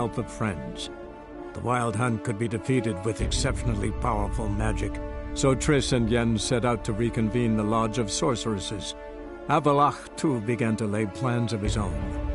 help of friends. The Wild Hunt could be defeated with exceptionally powerful magic, so Triss and Yen set out to reconvene the Lodge of Sorceresses. Avallac'h, too, began to lay plans of his own.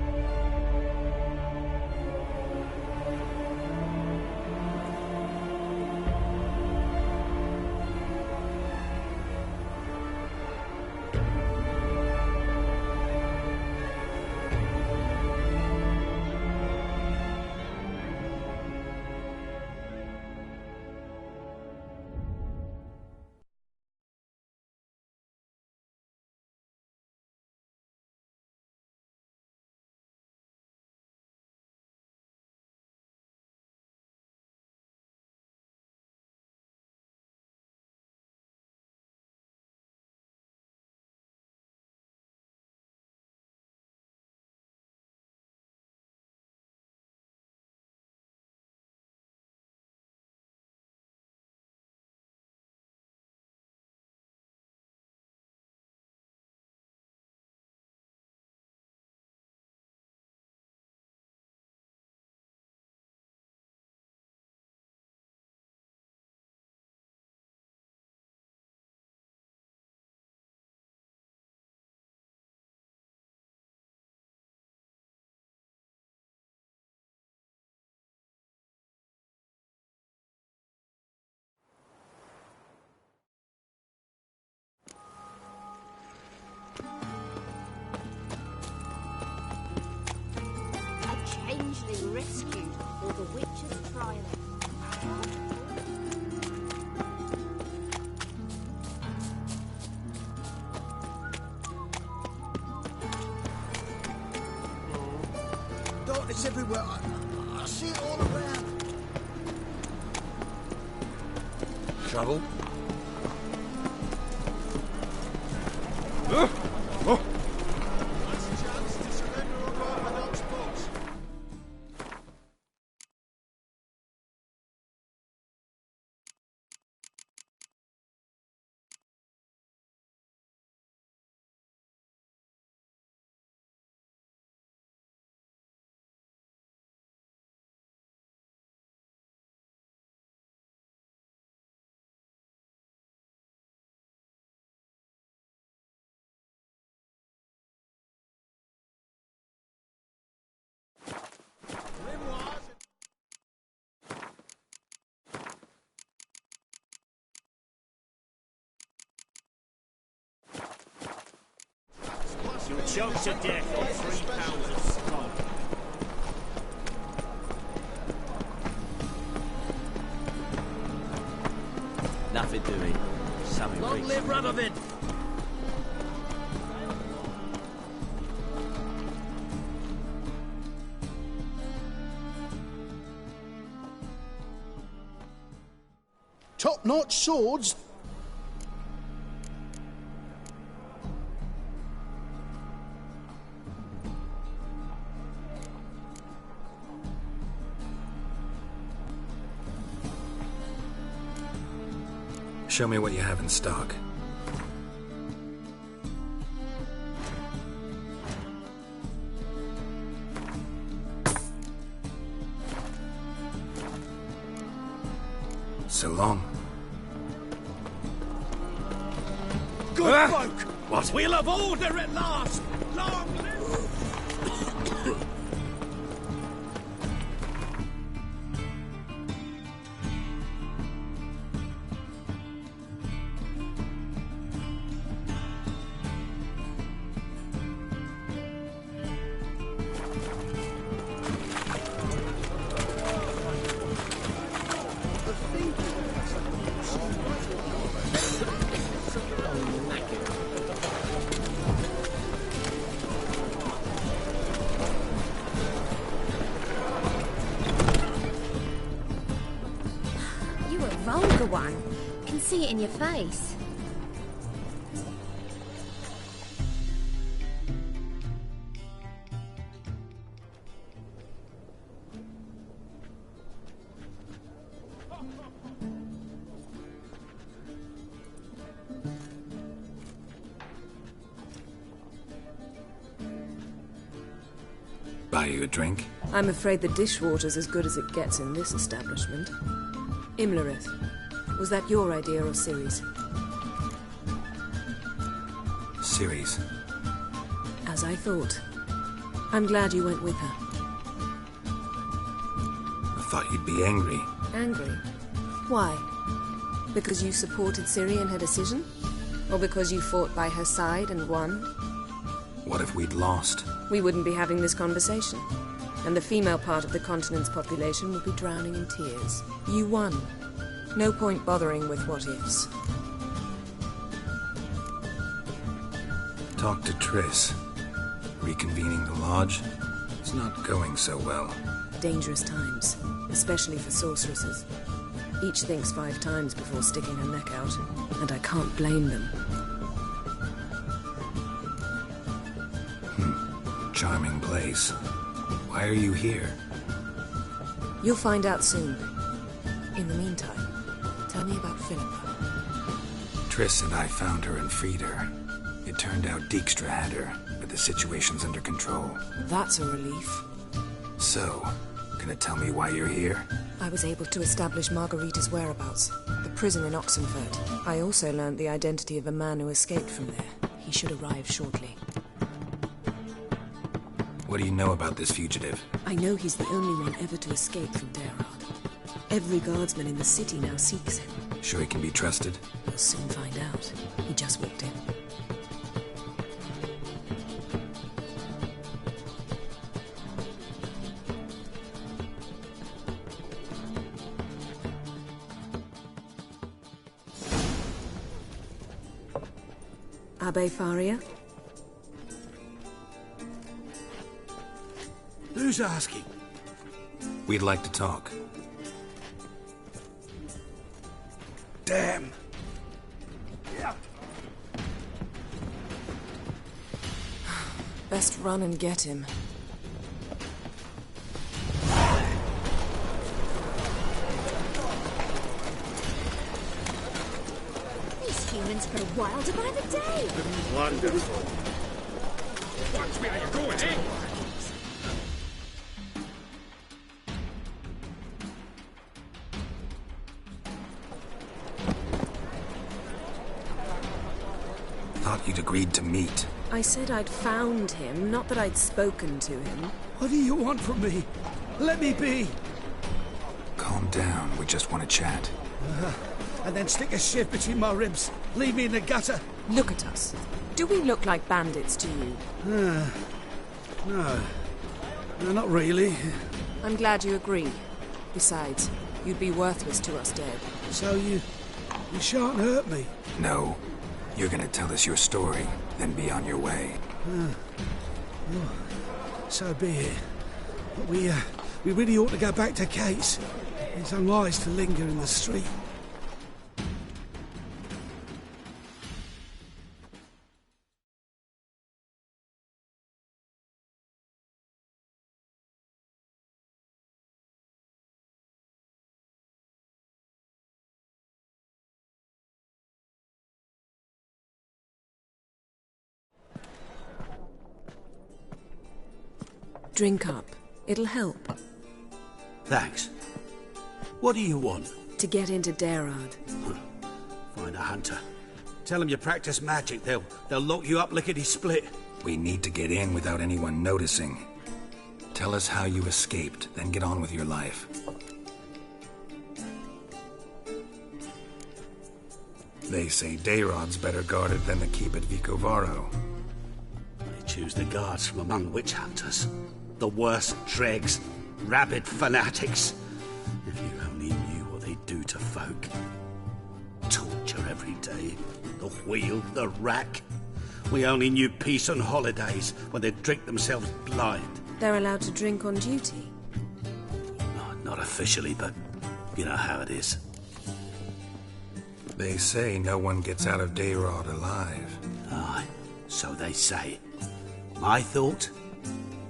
Changeling rescued, or the witch's trial. Darkness everywhere. I see it all around. Trouble? You'll choke to death on 3 pounds of scum. Nothing doing. Something Long reeks. live Radovid! Top-notch swords. Show me what you have in stock. So long. Good folk! What? We'll have order at last! Long live... Vulgar one. Can see it in your face. Buy you a drink? I'm afraid the dishwater's as good as it gets in this establishment. Imlerith, was that your idea or Ciri's? Ciri's. As I thought. I'm glad you went with her. I thought you'd be angry. Angry? Why? Because you supported Ciri in her decision? Or because you fought by her side and won? What if we'd lost? We wouldn't be having this conversation. And the female part of the continent's population would be drowning in tears. You won. No point bothering with what-ifs. Talk to Triss. Reconvening the Lodge? It's not going so well. Dangerous times, especially for sorceresses. Each thinks 5 times before sticking her neck out, and I can't blame them. Charming place. Why are you here? You'll find out soon. In the meantime, tell me about Philippa. Triss and I found her and freed her. It turned out Dijkstra had her, but the situation's under control. That's a relief. So, gonna tell me why you're here? I was able to establish Margarita's whereabouts, the prison in Oxenfurt. I also learned the identity of a man who escaped from there. He should arrive shortly. What do you know about this fugitive? I know he's the only one ever to escape from Daerad. Every guardsman in the city now seeks him. Sure he can be trusted? We'll soon find out. He just walked in. Abbe Faria? Who's asking? We'd like to talk. Damn. Best run and get him. These humans grow wilder by the day. Wonderful. Watch me, are you going, eh? Thought you'd agreed to meet. I said I'd found him, not that I'd spoken to him. What do you want from me? Let me be. Calm down, we just want to chat. And then stick a shiv between my ribs. Leave me in the gutter. Look at us. Do we look like bandits to you? No, not really. I'm glad you agree. Besides, you'd be worthless to us dead. So you shan't hurt me. No. You're gonna tell us your story, then be on your way. So be it. But we really ought to go back to Kate's. It's unwise to linger in the street. Drink up. It'll help. Thanks. What do you want? To get into Daerad. Find a hunter. Tell them you practice magic. They'll lock you up lickety-split. We need to get in without anyone noticing. Tell us how you escaped, then get on with your life. They say Daerad's better guarded than the keep at Vicovaro. They choose the guards from among witch hunters. The worst dregs, rabid fanatics. If you only knew what they do to folk. Torture every day. The wheel, the rack. We only knew peace on holidays when they'd drink themselves blind. They're allowed to drink on duty? Not officially, but you know how it is. They say no one gets out of Daerad alive. Aye, so they say. My thought?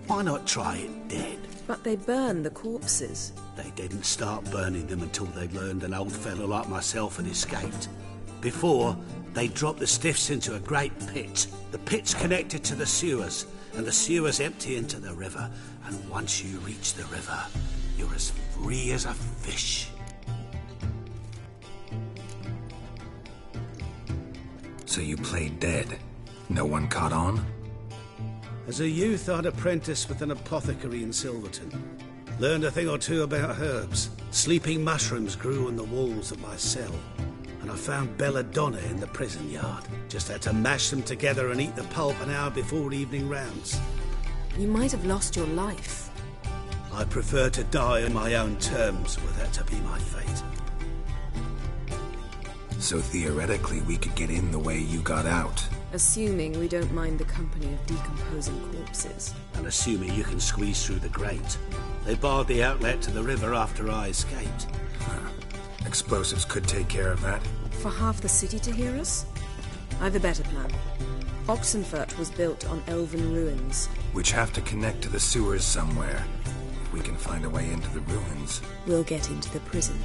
Why not try it dead? But they burn the corpses. They didn't start burning them until they learned an old fellow like myself had escaped. Before, they dropped the stiffs into a great pit. The pit's connected to the sewers, and the sewers empty into the river. And once you reach the river, you're as free as a fish. So you played dead? No one caught on? As a youth, I'd apprenticed with an apothecary in Silverton. Learned a thing or two about herbs. Sleeping mushrooms grew on the walls of my cell. And I found belladonna in the prison yard. Just had to mash them together and eat the pulp an hour before evening rounds. You might have lost your life. I prefer to die on my own terms, were that to be my fate. So theoretically, we could get in the way you got out. Assuming we don't mind the company of decomposing corpses. And assuming you can squeeze through the grate. They barred the outlet to the river after I escaped. Explosives could take care of that. For half the city to hear us? I've a better plan. Oxenfurt was built on elven ruins. Which have to connect to the sewers somewhere. If we can find a way into the ruins. We'll get into the prison.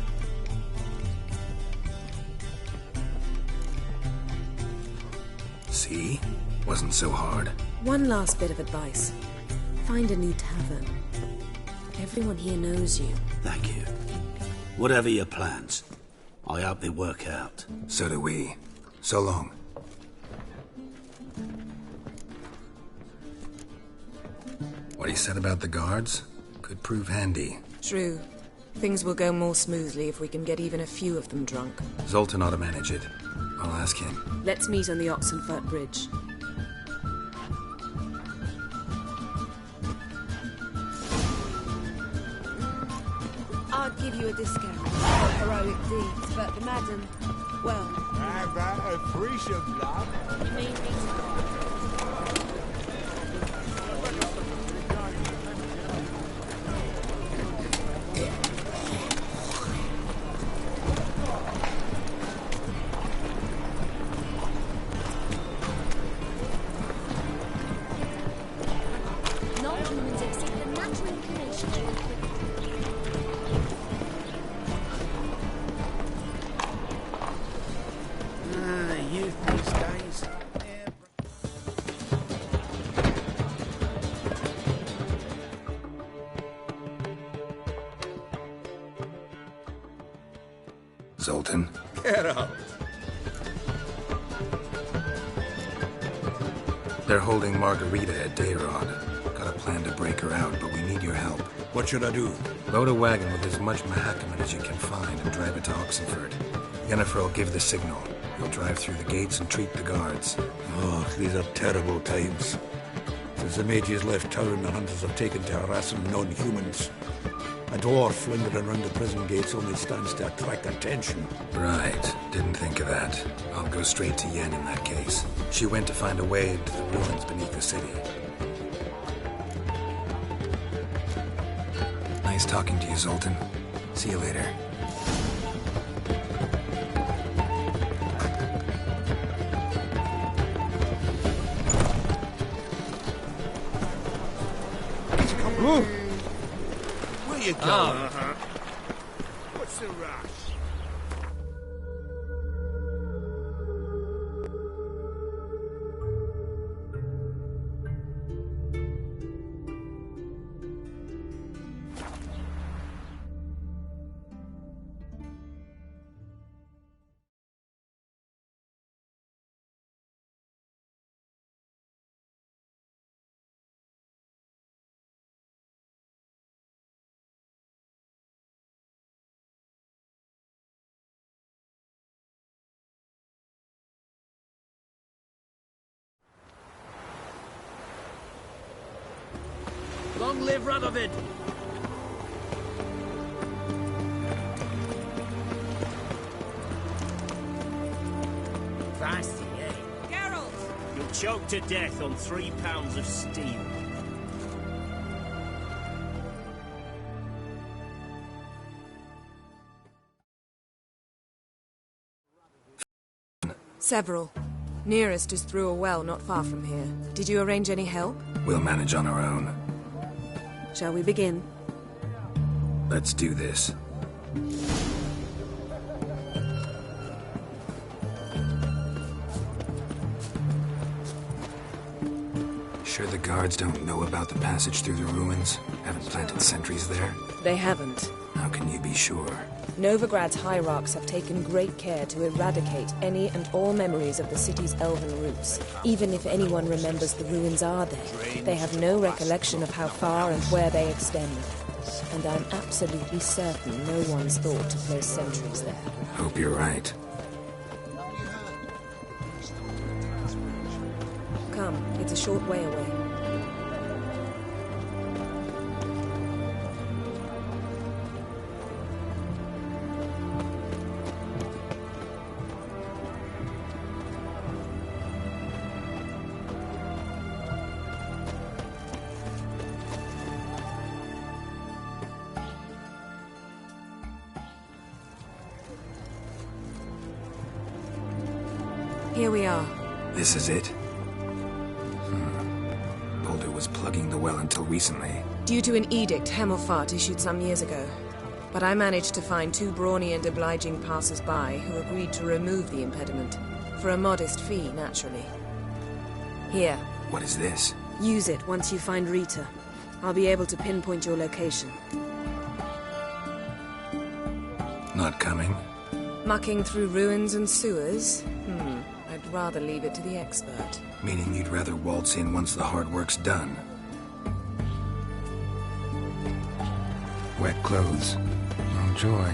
See? Wasn't so hard. One last bit of advice. Find a new tavern. Everyone here knows you. Thank you. Whatever your plans, I hope they work out. So do we. So long. What he said about the guards could prove handy. True. Things will go more smoothly if we can get even a few of them drunk. Zoltan ought to manage it. I'll ask him. Let's meet on the Oxenfurt Bridge. I'd give you a discount for heroic deeds, but the madam, well... Have that a Frisian blood? You mean non-humans accept the natural inclination to equip. Youth these days. Zoltan? Get out. They're holding Margarita at Dayrod. Got a plan to break her out, but we need your help. What should I do? Load a wagon with as much Mahakaman as you can find and drive it to Oxenfurt. Yennefer will give the signal. He'll drive through the gates and treat the guards. Oh, these are terrible times. Since the mages left town, the hunters have taken to harassing non-humans. A dwarf lingering around the prison gates only stands to attract attention. Right. Didn't think of that. I'll go straight to Yen in that case. She went to find a way into the ruins beneath the city. Nice talking to you, Zoltan. See you later. Where you going? What's the rush? Long live Radovid! Fancy, eh? Geralt! You'll choke to death on 3 pounds of steel. Several. Nearest is through a well not far from here. Did you arrange any help? We'll manage on our own. Shall we begin? Let's do this. Sure the guards don't know about the passage through the ruins? Haven't planted sentries there? They haven't. How can you be sure? Novigrad's hierarchs have taken great care to eradicate any and all memories of the city's elven roots. Even if anyone remembers the ruins are there, they have no recollection of how far and where they extend. And I'm absolutely certain no one's thought to place sentries there. Hope you're right. Come, it's a short way away. Here we are. This is it? Boulder was plugging the well until recently. Due to an edict Hemelfart issued some years ago. But I managed to find two brawny and obliging passers-by who agreed to remove the impediment. For a modest fee, naturally. Here. What is this? Use it once you find Rita. I'll be able to pinpoint your location. Not coming? Mucking through ruins and sewers? I'd rather leave it to the expert. Meaning you'd rather waltz in once the hard work's done. Wet clothes. Oh, joy.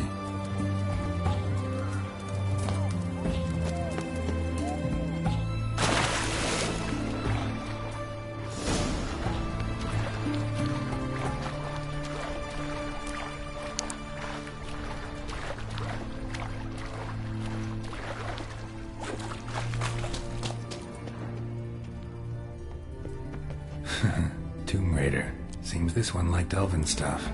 Tomb Raider. Seems this one liked elven stuff.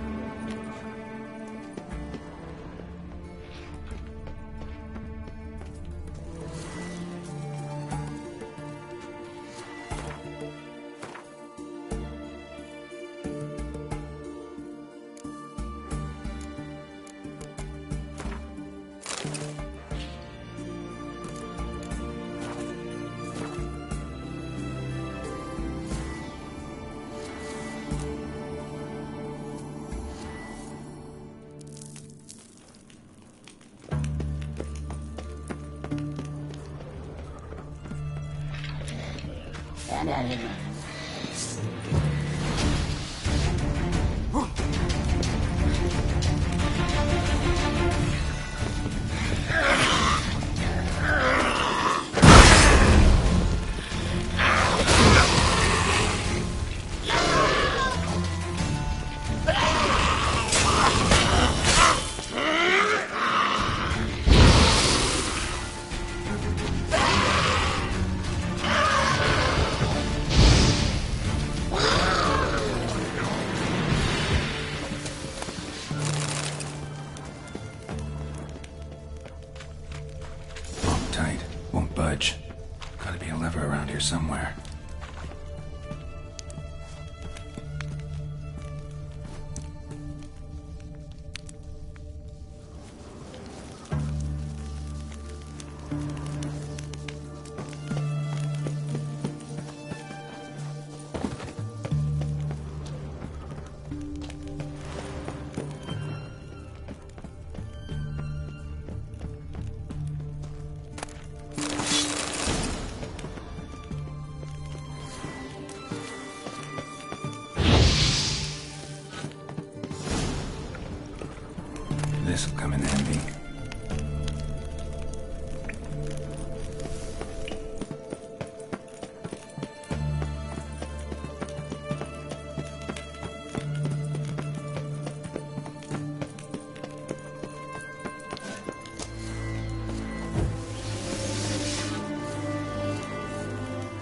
Gotta be a lever around here somewhere. This'll come in handy.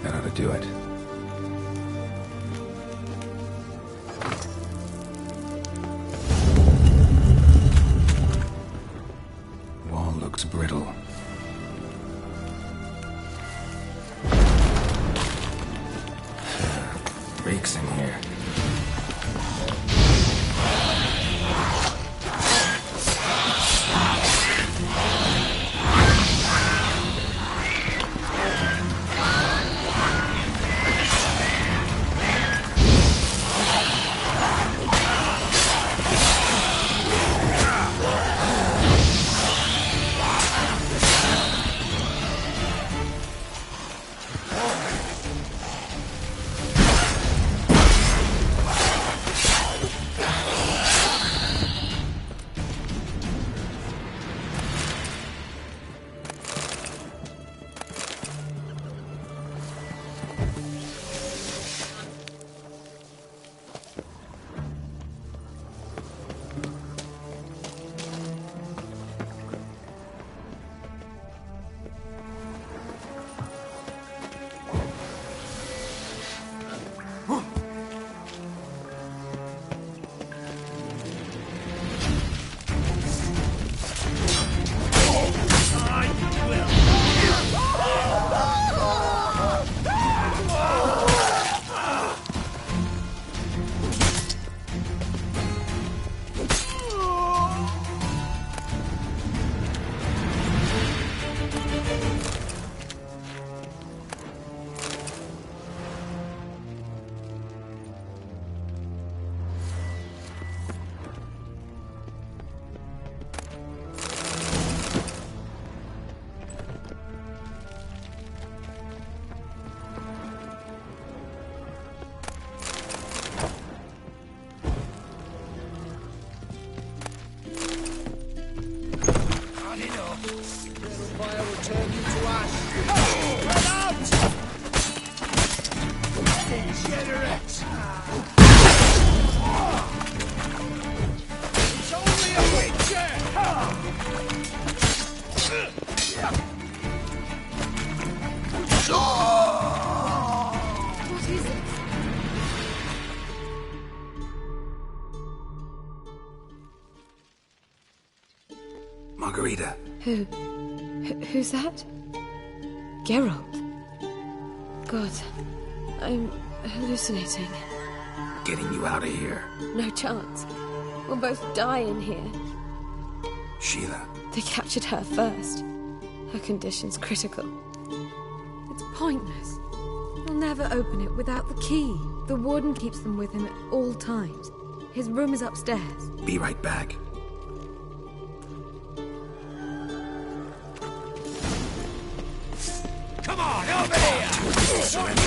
That ought to do it. Looks brittle. Reeks in here. Fire will turn you to ash. Run out! Degenerate! It's only a witcher! What is it? Margarita. Who's that? Geralt. God, I'm hallucinating. Getting you out of here. No chance. We'll both die in here. Sheila. They captured her first. Her condition's critical. It's pointless. We'll never open it without the key. The warden keeps them with him at all times. His room is upstairs. Be right back. Come on, over here! Surrender!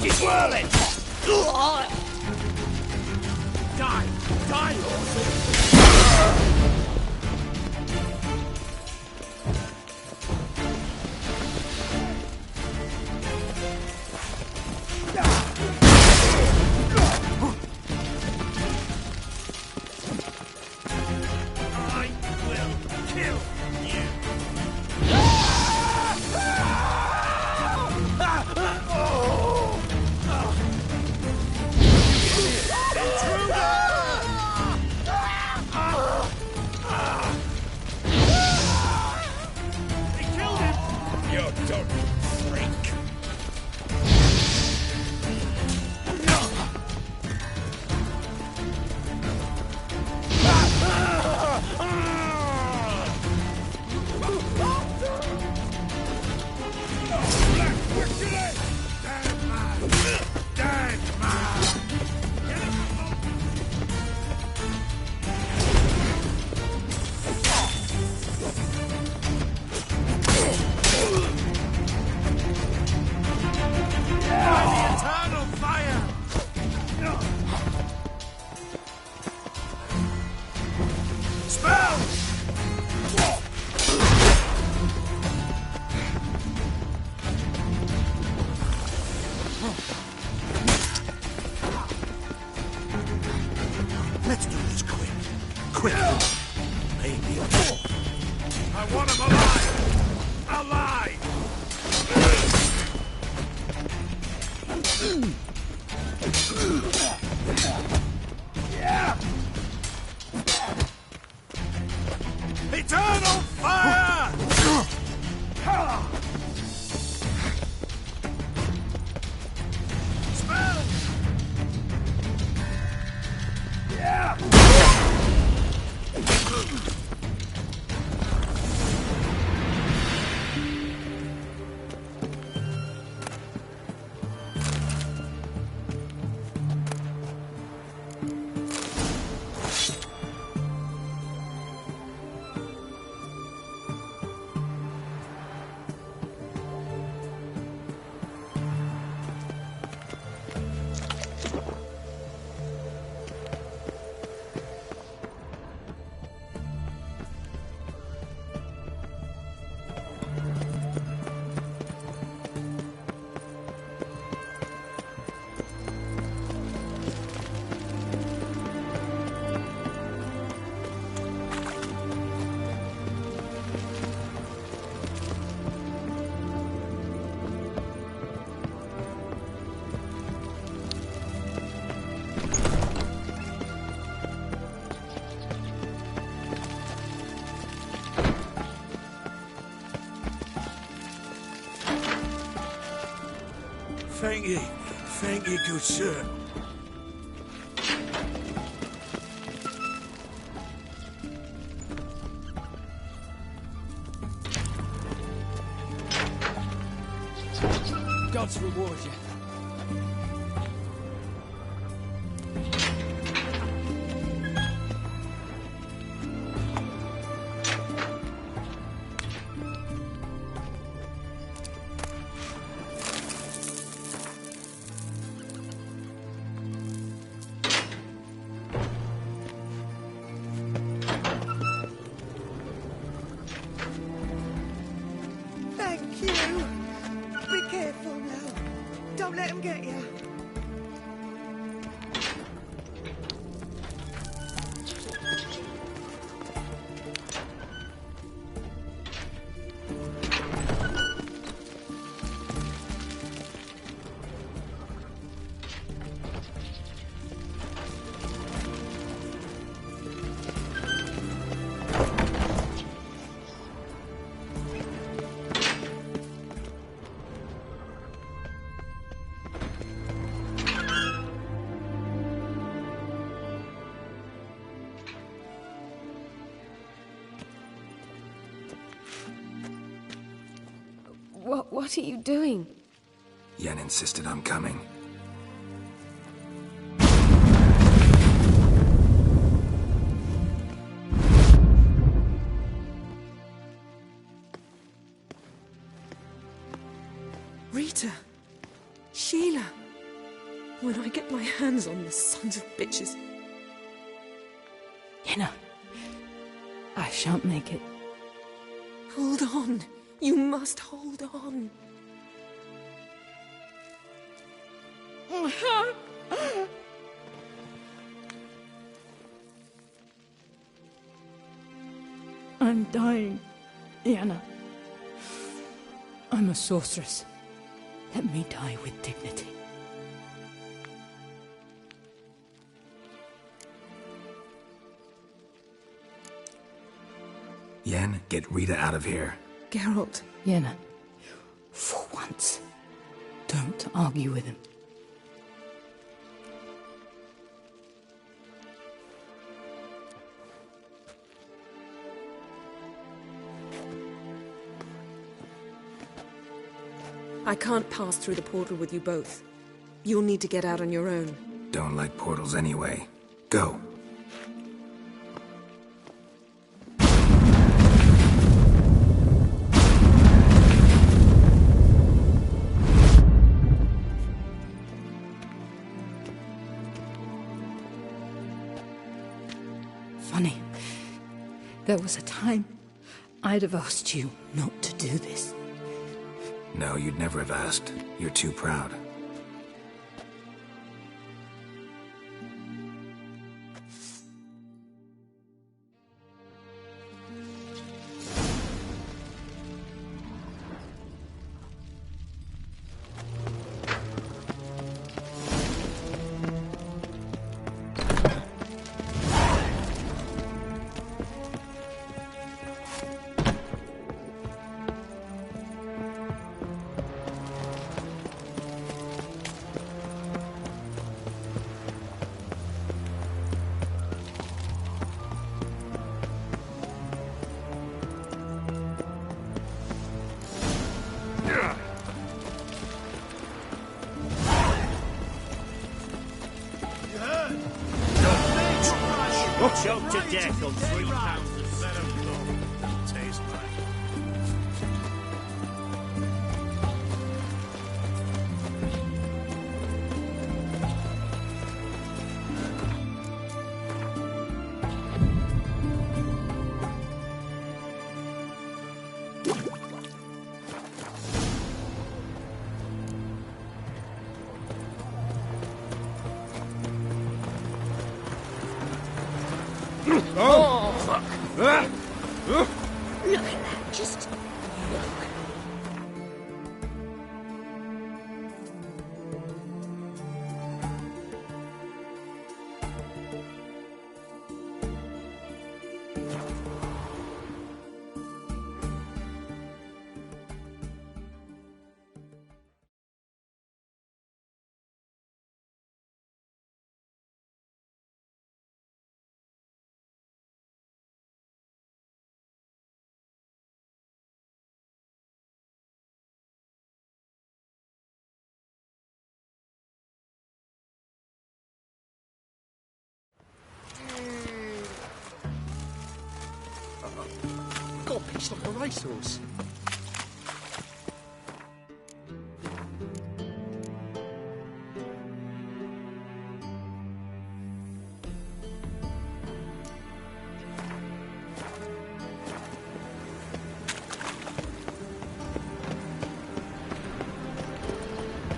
He's whirling! Die! Die, horses! I will kill you! They killed him! You dirty freak! Let's do this quick. Quick. Maybe a more. I want him alive! Alive! Eternal fire! Spell! Thank you, good sir. Gods reward you. Thank you. Be careful now. Don't let him get you. What are you doing? Yen insisted on coming. Rita. Sheila. when I get my hands on the sons of bitches. Yenna, I shan't make it. Hold on. You must hold on. I'm dying, Yenna. I'm a sorceress. Let me die with dignity. Yen, get Rita out of here. Geralt. Yenna, for once, don't argue with him. I can't pass through the portal with you both. You'll need to get out on your own. Don't like portals anyway. Go. Funny. There was a time I'd have asked you not to do this. No, you'd never have asked. You're too proud. Choked to death on 3 pounds of steam. Taste like. Oh, fuck. Look at that, just look. Got a pitch like a racehorse.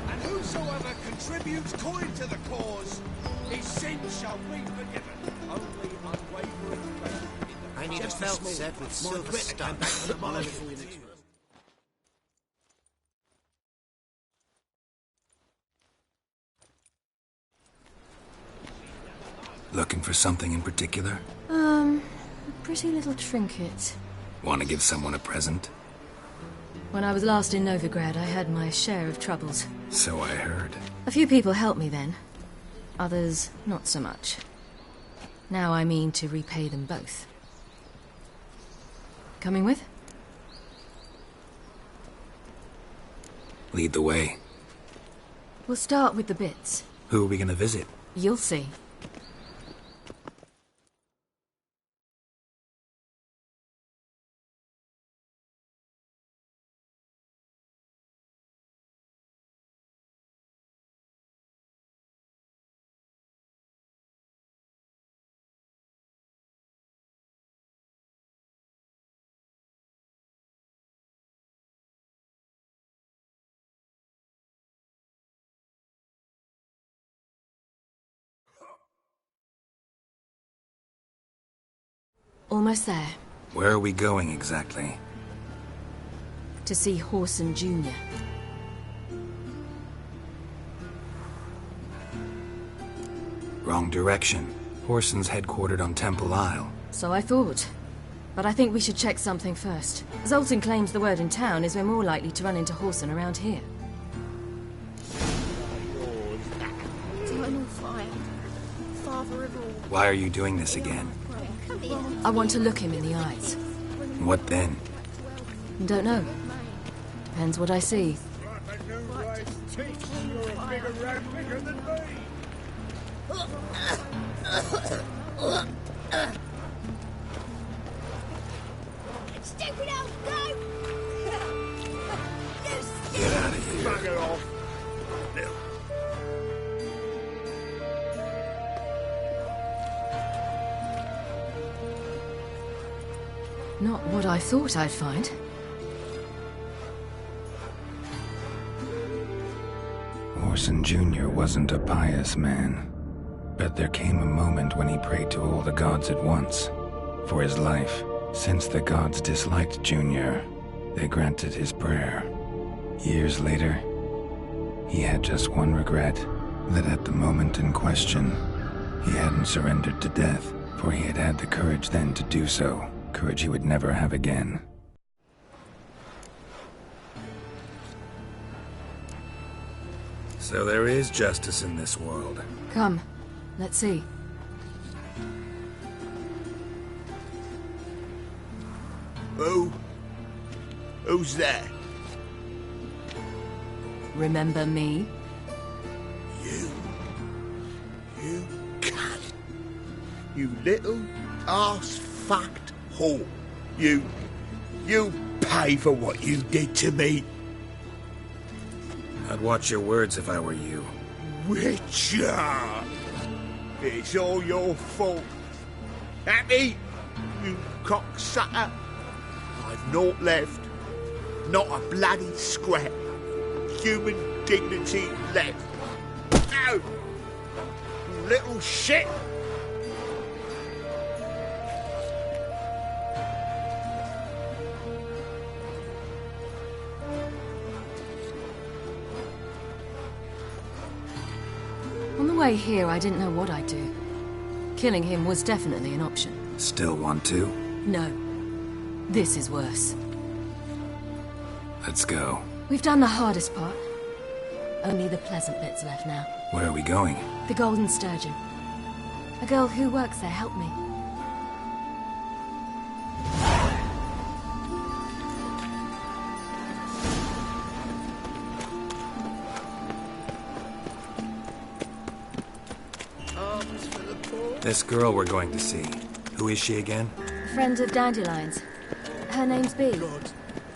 And whosoever contributes coin to the cause, his sins shall be forgiven. Only unwavering faith. I need a belt set with silver studs. Looking for something in particular? A pretty little trinket. Want to give someone a present? When I was last in Novigrad, I had my share of troubles. So I heard. A few people helped me then. Others, not so much. Now I mean to repay them both. Coming with? Lead the way. We'll start with the bits. Who are we gonna visit? You'll see. Almost there. Where are we going exactly? To see Whoreson Jr. Wrong direction. Whoreson's headquartered on Temple Isle. So I thought. But I think we should check something first. Zoltan claims the word in town is we're more likely to run into Whoreson around here. Eternal fire. Father of all. Why are you doing this again? I want to look him in the eyes. What then? Don't know. Depends what I see. Stupid old goat! Get out of here. Bugger off. Not what I thought I'd find. Whoreson Jr. wasn't a pious man, but there came a moment when he prayed to all the gods at once for his life. Since the gods disliked Jr., they granted his prayer. Years later, he had just one regret, that at the moment in question, he hadn't surrendered to death, for he had had the courage then to do so, courage he would never have again. So there is justice in this world. Come, let's see. Who's there? Remember me? You cunt. You little ass-fucked whore. You pay for what you did to me. I'd watch your words if I were you. Witcher! It's all your fault. Happy? You cocksucker. I've naught left. Not a bloody scrap. Human dignity left. No! You little shit! On the way here, I didn't know what I'd do. Killing him was definitely an option. Still want to? No. This is worse. Let's go. We've done the hardest part. Only the pleasant bits left now. Where are we going? The Golden Sturgeon. A girl who works there helped me. This girl we're going to see. Who is she again? A friend of Dandelion's. Her name's Bee.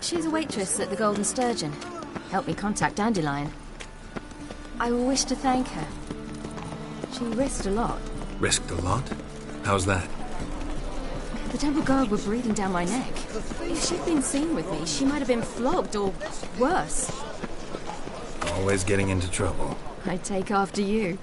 She's a waitress at the Golden Sturgeon. Helped me contact Dandelion. I wish to thank her. She risked a lot. Risked a lot? How's that? The Temple Guard were breathing down my neck. If she'd been seen with me, she might have been flogged or worse. Always getting into trouble. I take after you.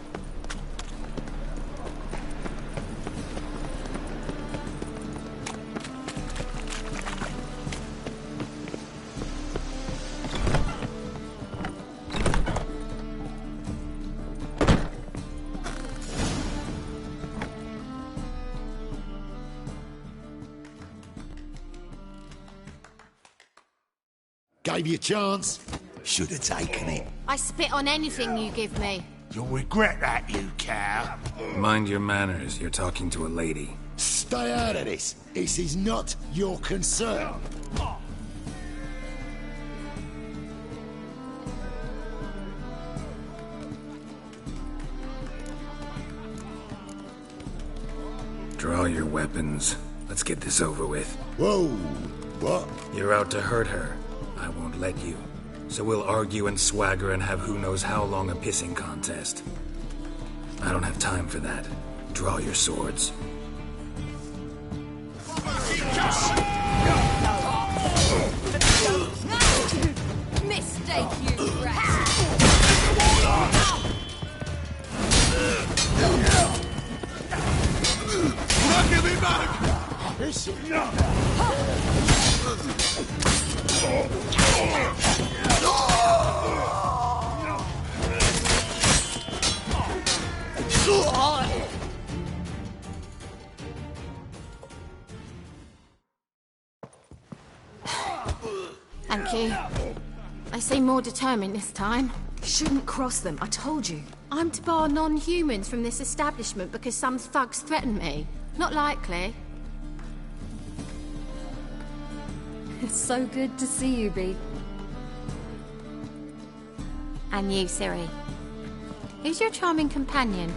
Gave you a chance. Should have taken it. I spit on anything you give me. You'll regret that, you cow. Mind your manners. You're talking to a lady. Stay out of this. This is not your concern. Draw your weapons. Let's get this over with. Whoa, what? You're out to hurt her. I won't let you. So we'll argue and swagger and have who knows how long a pissing contest. I don't have time for that. Draw your swords. Mistake, you rat! Give me back! This you. They seem more determined this time. Shouldn't cross them, I told you. I'm to bar non-humans from this establishment because some thugs threaten me. Not likely. It's so good to see you, Bee. And you, Ciri. Who's your charming companion?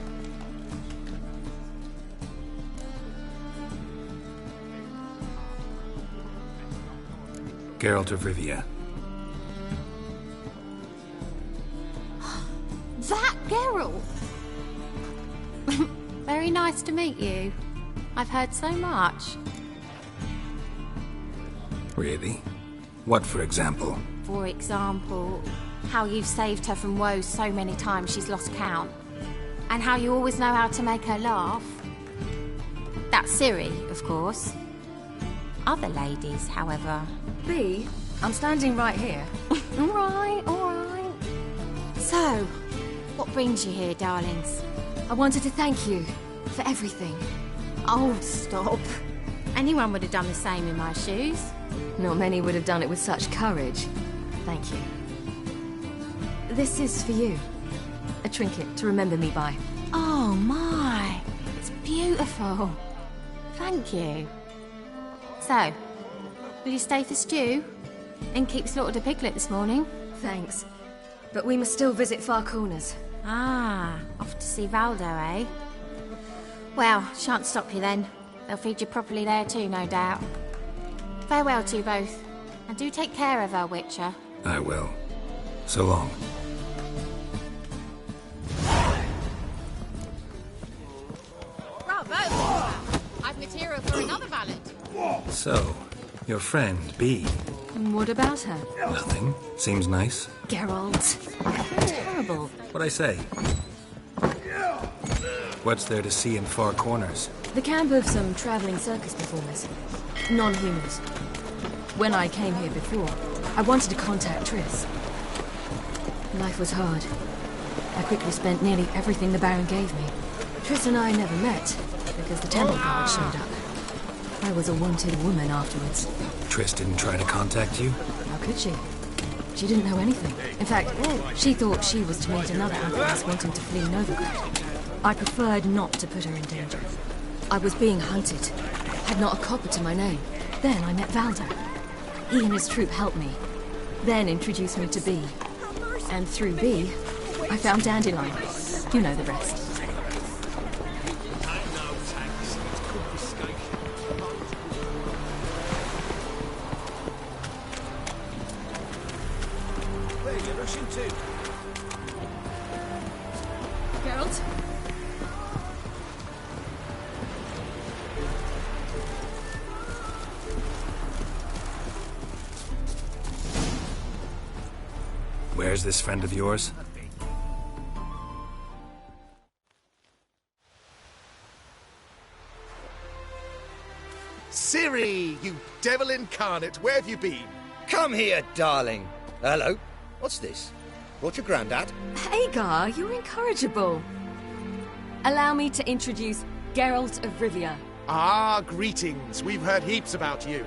Geralt of Rivia. That Geralt! Very nice to meet you. I've heard so much. Really? What, for example? For example, how you've saved her from woes so many times she's lost count. And how you always know how to make her laugh. That's Ciri, of course. Other ladies, however... Bee, I'm standing right here. All right. So, what brings you here, darlings? I wanted to thank you for everything. Oh, stop. Anyone would have done the same in my shoes. Not many would have done it with such courage. Thank you. This is for you. A trinket to remember me by. Oh, my. It's beautiful. Thank you. So, will you stay for stew? And keep slaughtered a piglet this morning? Thanks. But we must still visit Far Corners. Ah, off to see Valdo, eh? Well, shan't stop you then. They'll feed you properly there too, no doubt. Farewell to you both. And do take care of her, Witcher. I will. So long. Bravo! I've material for another ballad. So, your friend, Bee. And what about her? Nothing. Seems nice. Geralt. Terrible. What'd I say? What's there to see in Far Corners? The camp of some travelling circus performers. Non-humans. When I came here before, I wanted to contact Triss. Life was hard. I quickly spent nearly everything the Baron gave me. Triss and I never met, because the Temple Guard showed up. I was a wanted woman afterwards. Triss didn't try to contact you? How could she? She didn't know anything. In fact, she thought she was to meet another outcast wanting to flee Novigrad. I preferred not to put her in danger. I was being hunted. Had not a copper to my name. Then I met Valdo. He and his troop helped me. Then introduced me to Bee. And through Bee, I found Dandelion. You know the rest. Where are you rushing to? Geralt? Where's this friend of yours? Ciri, you devil incarnate, where have you been? Come here, darling. Hello. What's this? Brought your granddad? Hagar, you're incorrigible. Allow me to introduce Geralt of Rivia. Ah, greetings. We've heard heaps about you.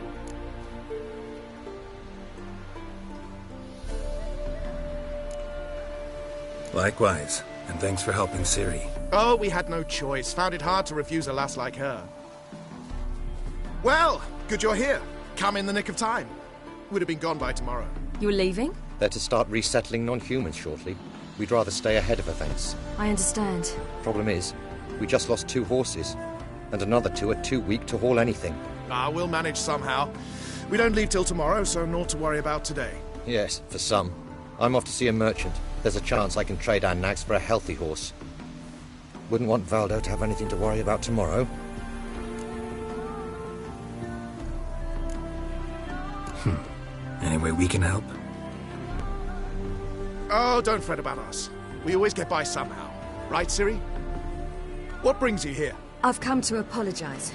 Likewise, and thanks for helping Ciri. Oh, we had no choice. Found it hard to refuse a lass like her. Well, good you're here. Come in the nick of time. Would have been gone by tomorrow. You're leaving? They're to start resettling non-humans shortly. We'd rather stay ahead of events. I understand. Problem is, we just lost 2 horses. And another 2 are too weak to haul anything. Ah, we'll manage somehow. We don't leave till tomorrow, so naught to worry about today. Yes, for some. I'm off to see a merchant. There's a chance I can trade our nags for a healthy horse. Wouldn't want Valdo to have anything to worry about tomorrow. Any way we can help? Oh, don't fret about us. We always get by somehow. Right, Ciri? What brings you here? I've come to apologize.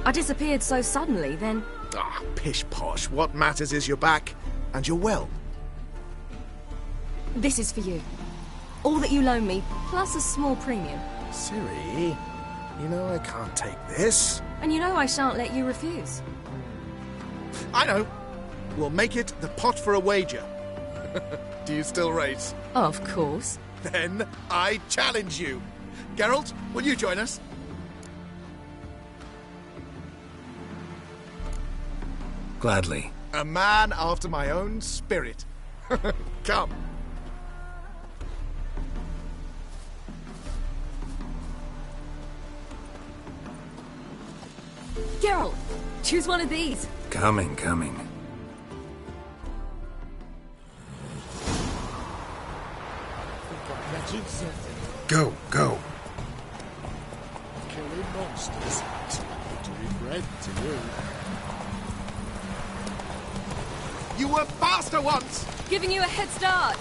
I disappeared so suddenly, then... Ah, pish-posh. What matters is you're back, and you're well. This is for you. All that you loan me, plus a small premium. Ciri, you know I can't take this. And you know I shan't let you refuse. I know. We'll make it the pot for a wager. Do you still race? Of course. Then I challenge you. Geralt, will you join us? Gladly. A man after my own spirit. Come. Geralt, choose one of these. Coming. Go. Killing monsters. To be bred to you. You were faster once! Giving you a head start.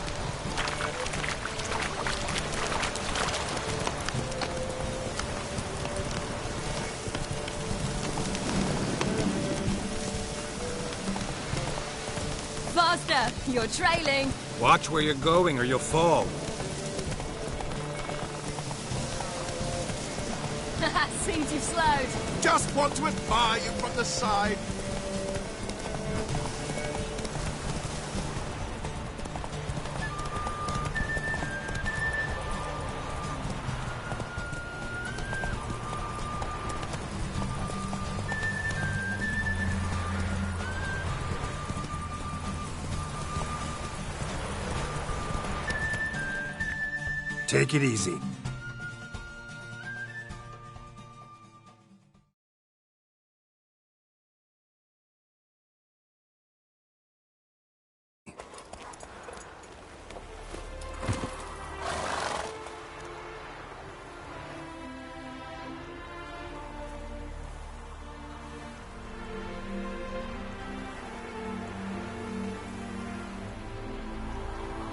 Faster! You're trailing. Watch where you're going or you'll fall. Seems you've slowed. Just want to admire you from the side. Take it easy.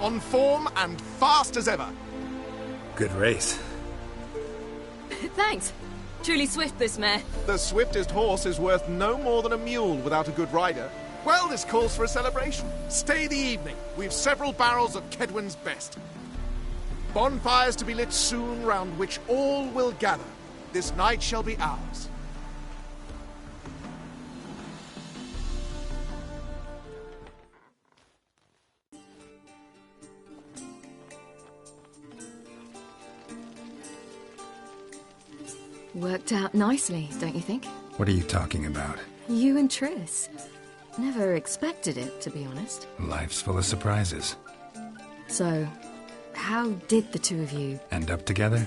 On form and fast as ever. Good race. Thanks. Truly swift, this mare. The swiftest horse is worth no more than a mule without a good rider. Well, this calls for a celebration. Stay the evening. We've several barrels of Kedwen's best. Bonfires to be lit soon, round which all will gather. This night shall be ours. Worked out nicely, don't you think? What are you talking about? You and Triss. Never expected it, to be honest. Life's full of surprises. So, how did the two of you... End up together?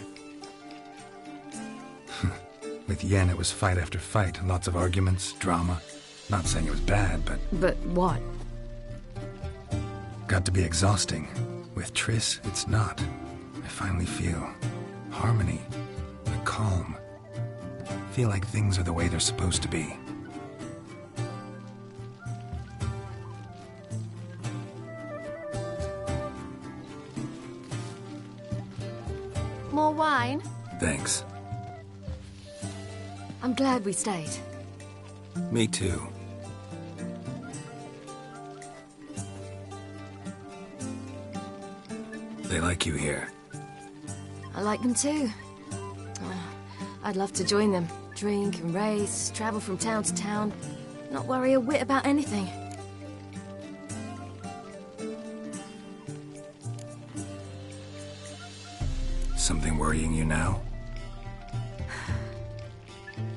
With Yen, it was fight after fight. Lots of arguments, drama. Not saying it was bad, but... But what? Got to be exhausting. With Triss, it's not. I finally feel harmony, a calm. Feel like things are the way they're supposed to be. More wine? Thanks. I'm glad we stayed. Me too. They like you here. I like them too. I'd love to join them. Drink and race, travel from town to town. Not worry a whit about anything. Something worrying you now?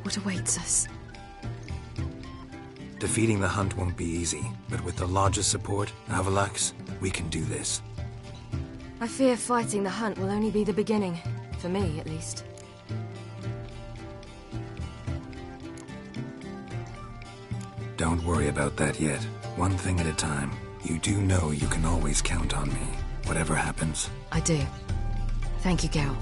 What awaits us? Defeating the Hunt won't be easy, but with the Lodge's support, Avalax, we can do this. I fear fighting the Hunt will only be the beginning. For me, at least. Don't worry about that yet. One thing at a time. You do know you can always count on me, whatever happens. I do. Thank you, Geralt.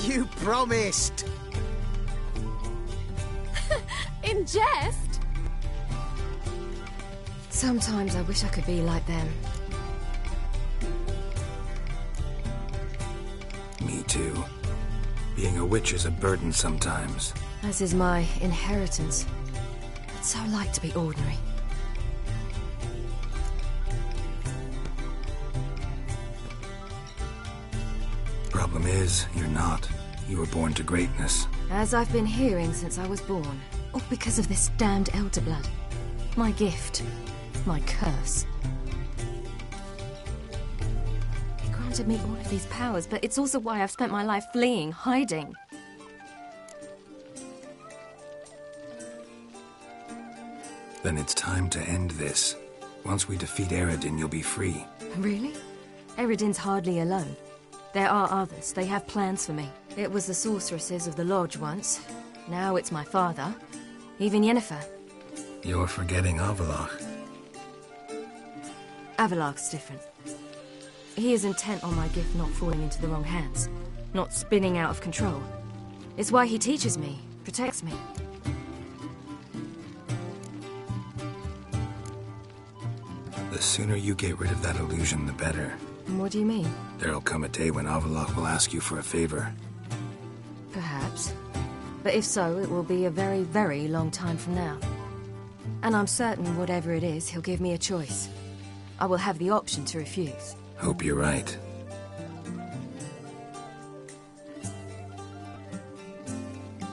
You promised! In jest? Sometimes I wish I could be like them. Me too. Being a witch is a burden sometimes. As is my inheritance. I'd so like to be ordinary. Problem is, you're not. You were born to greatness. As I've been hearing since I was born. All because of this damned Elder Blood. My gift. My curse. It granted me all of these powers, but it's also why I've spent my life fleeing, hiding. Then it's time to end this. Once we defeat Eredin, you'll be free. Really? Eredin's hardly alone. There are others. They have plans for me. It was the sorceresses of the Lodge once. Now it's my father. Even Yennefer. You're forgetting Avallac'h. Avallac'h's different. He is intent on my gift not falling into the wrong hands. Not spinning out of control. It's why he teaches me, protects me. The sooner you get rid of that illusion, the better. What do you mean? There'll come a day when Avallac'h will ask you for a favor. Perhaps. But if so, it will be a very, very long time from now. And I'm certain whatever it is, he'll give me a choice. I will have the option to refuse. Hope you're right.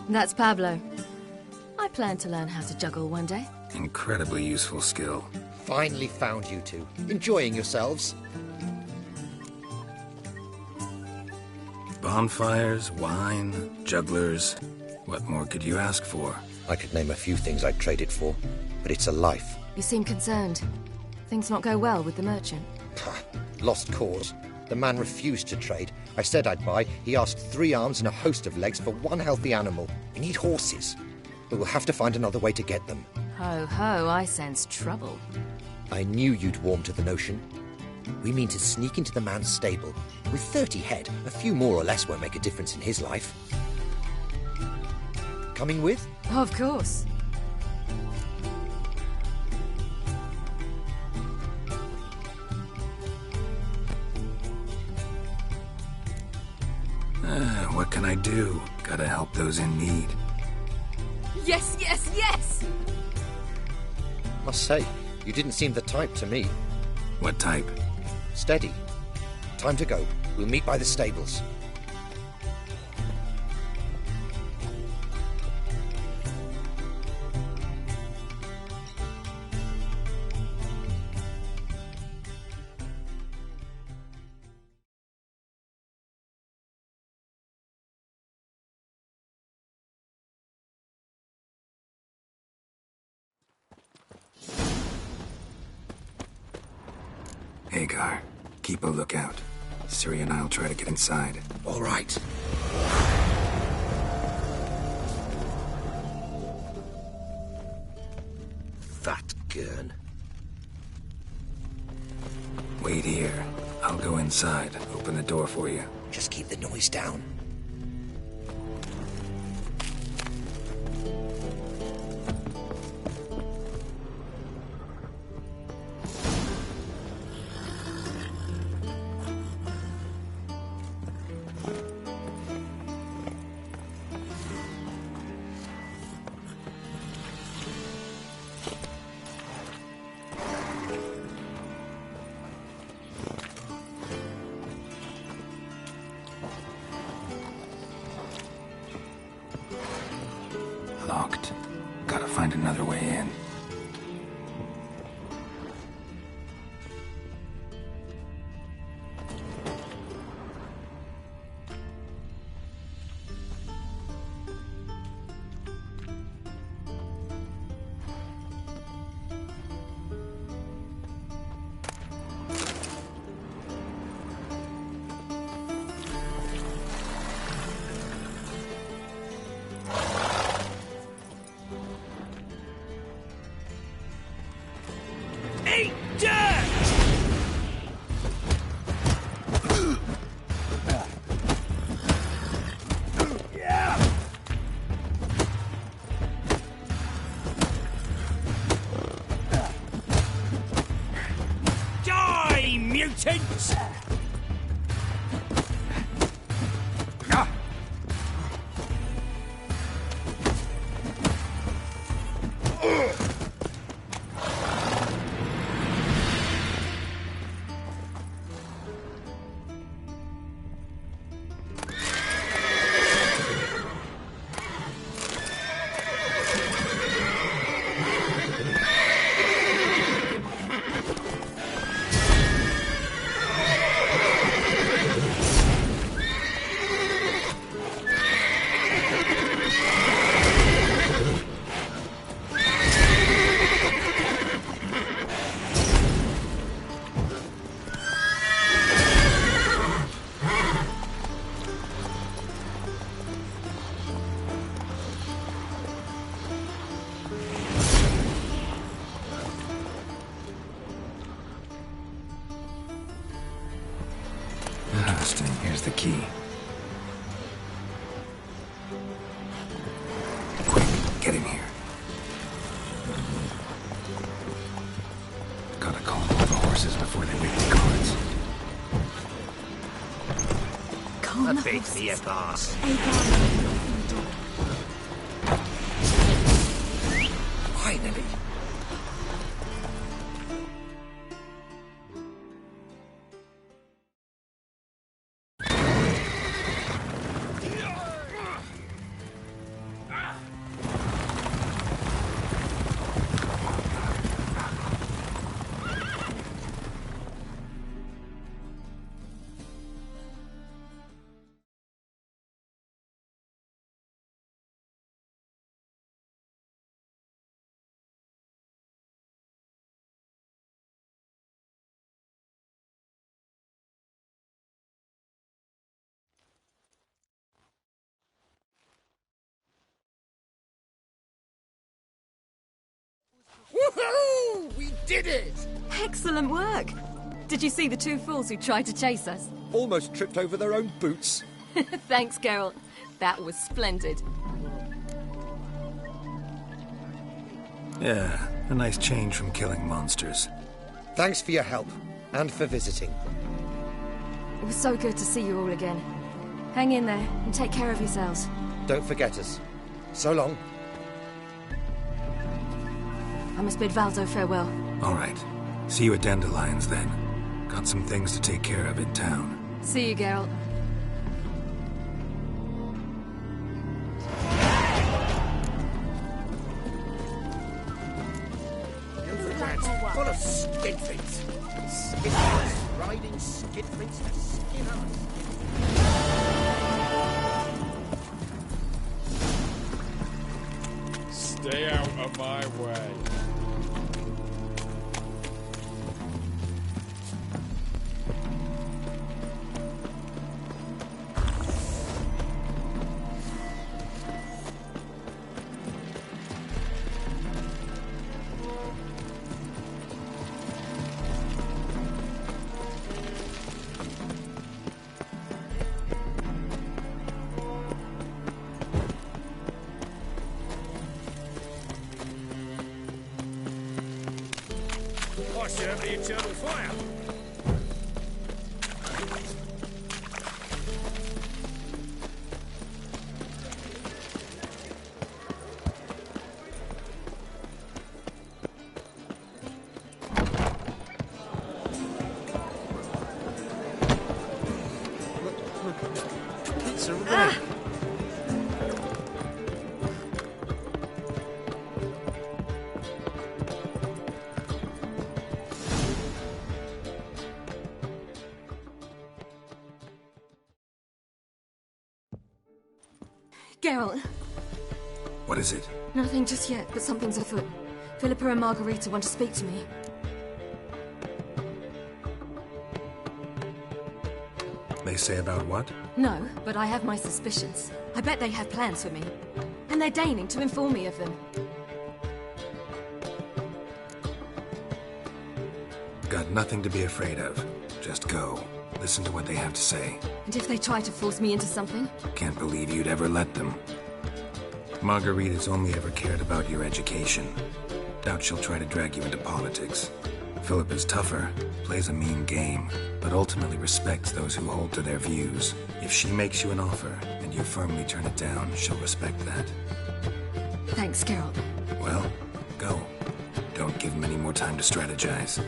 That's Pablo. I plan to learn how to juggle one day. Incredibly useful skill. Finally found you two. Enjoying yourselves? Bonfires, wine, jugglers. What more could you ask for? I could name a few things I'd trade it for, but it's a life. You seem concerned. Things not go well with the merchant. Lost cause. The man refused to trade. I said I'd buy. He asked 3 arms and a host of legs for 1 healthy animal. We need horses. But we'll have to find another way to get them. Ho ho, I sense trouble. I knew you'd warm to the notion. We mean to sneak into the man's stable. With 30 head, a few more or less won't make a difference in his life. Coming with? Of course. What can I do? Gotta help those in need. Yes, yes, yes! Must say, you didn't seem the type to me. What type? Steady. Time to go. We'll meet by the stables. Hagar, keep a lookout. Ciri and I'll try to get inside. All right. That gurn. Wait here. I'll go inside. Open the door for you. Just keep the noise down. Locked. Gotta find another way in. Mutants! Here's the key. Quick, get in here. Gotta call all the horses before they wake the guards. Calm the beats me, boss. Finally. Woohoo! We did it! Excellent work! Did you see the two fools who tried to chase us? Almost tripped over their own boots. Thanks, Geralt. That was splendid. Yeah, a nice change from killing monsters. Thanks for your help, and for visiting. It was so good to see you all again. Hang in there, and take care of yourselves. Don't forget us. So long. I must bid Valzo farewell. All right. See you at Dandelions, then. Got some things to take care of in town. See you, Geralt. Full of skidfins. Skidfins riding skidfins to skin us. Stay out of my way. I serve the eternal fire. It's a wreck. Geralt. What is it? Nothing just yet, but something's afoot. Philippa and Margarita want to speak to me. They say about what? No, but I have my suspicions. I bet they have plans for me. And they're deigning to inform me of them. Got nothing to be afraid of. Just go. Listen to what they have to say. And if they try to force me into something? Can't believe you'd ever let them. Margarita's only ever cared about your education. Doubt she'll try to drag you into politics. Philippa's tougher, plays a mean game, but ultimately respects those who hold to their views. If she makes you an offer, and you firmly turn it down, she'll respect that. Thanks, Geralt. Well, go. Don't give him any more time to strategize.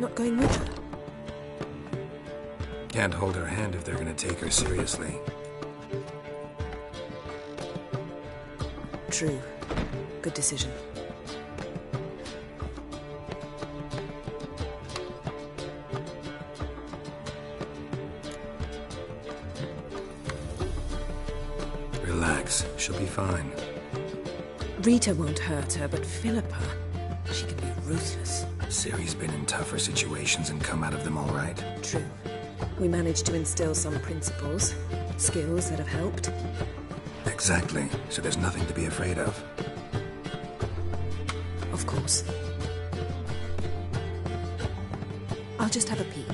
Not going with her? Can't hold her hand if they're gonna take her seriously. True. Good decision. Relax, she'll be fine. Rita won't hurt her, but Philippa, she can be ruthless. Ciri's been in tougher situations and come out of them all right. True. We managed to instill some principles, skills that have helped. Exactly. So there's nothing to be afraid of. Of course. I'll just have a peek.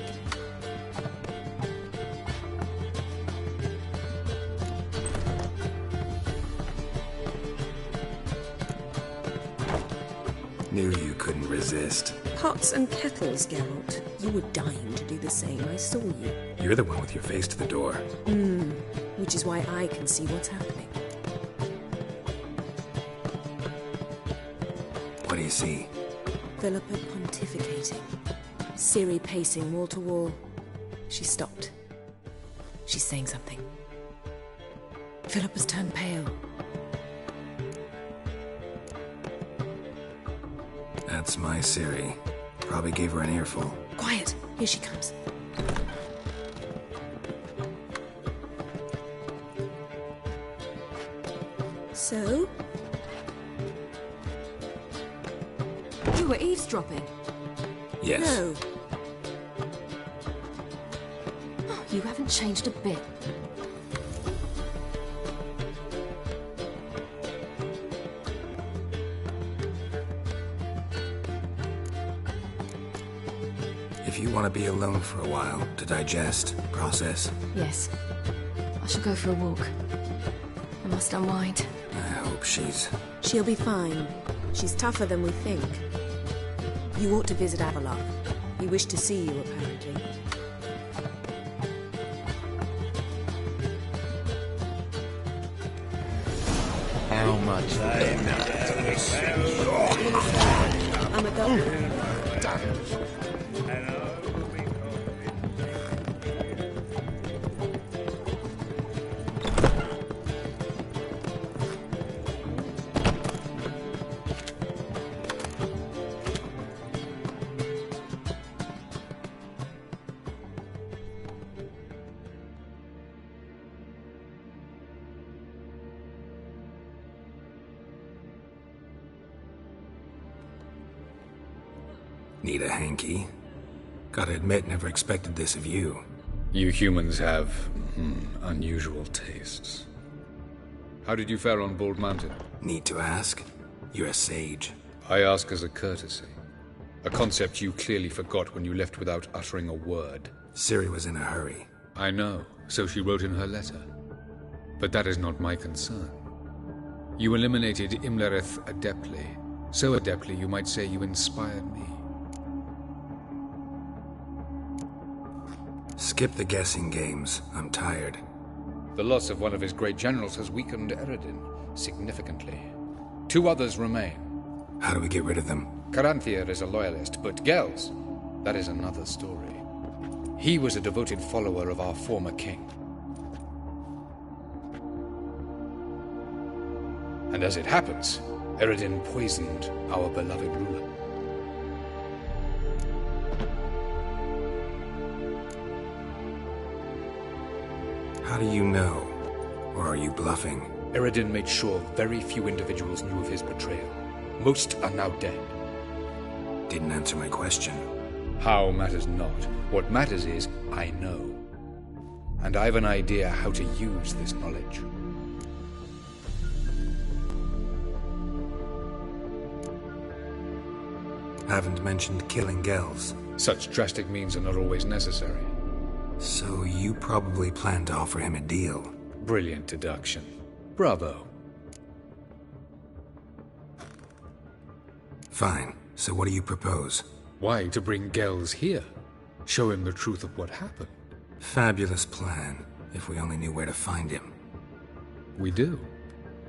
Knew you couldn't resist. Pots and kettles, Geralt. You were dying to do the same. I saw you. You're the one with your face to the door. Which is why I can see what's happening. What do you see? Philippa pontificating. Ciri pacing wall to wall. She stopped. She's saying something. Philippa's turned pale. That's my Ciri. Probably gave her an earful. Quiet! Here she comes. So? You were eavesdropping? Yes. No. Oh, you haven't changed a bit. If you want to be alone for a while, to digest, process. Yes. I shall go for a walk. I must unwind. I hope she's... She'll be fine. She's tougher than we think. You ought to visit Avallac'h. He wished to see you, apparently. How much? I'm a doctor. Need a hanky? Gotta admit, never expected this of you. You humans have unusual tastes. How did you fare on Bald Mountain? Need to ask? You're a sage. I ask as a courtesy. A concept you clearly forgot when you left without uttering a word. Ciri was in a hurry. I know, so she wrote in her letter. But that is not my concern. You eliminated Imlerith adeptly. So adeptly you might say you inspired me. Skip the guessing games. I'm tired. The loss of one of his great generals has weakened Eredin significantly. 2 others remain. How do we get rid of them? Caranthir is a loyalist, but Gels, that is another story. He was a devoted follower of our former king. And as it happens, Eredin poisoned our beloved ruler. How do you know? Or are you bluffing? Eredin made sure very few individuals knew of his betrayal. Most are now dead. Didn't answer my question. How matters not. What matters is, I know. And I have an idea how to use this knowledge. Haven't mentioned killing Gels. Such drastic means are not always necessary. So you probably plan to offer him a deal. Brilliant deduction. Bravo. Fine. So what do you propose? Why, to bring Gels here. Show him the truth of what happened. Fabulous plan, if we only knew where to find him. We do.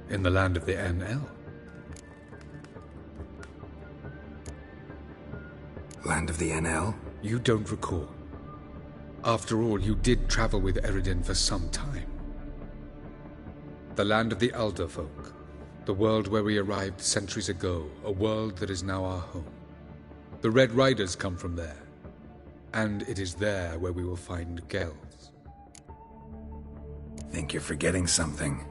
In the land of the NL. Land of the NL? You don't recall. After all, you did travel with Eredin for some time. The land of the Alder folk. The world where we arrived centuries ago. A world that is now our home. The Red Riders come from there. And it is there where we will find Gels. Think you're forgetting something.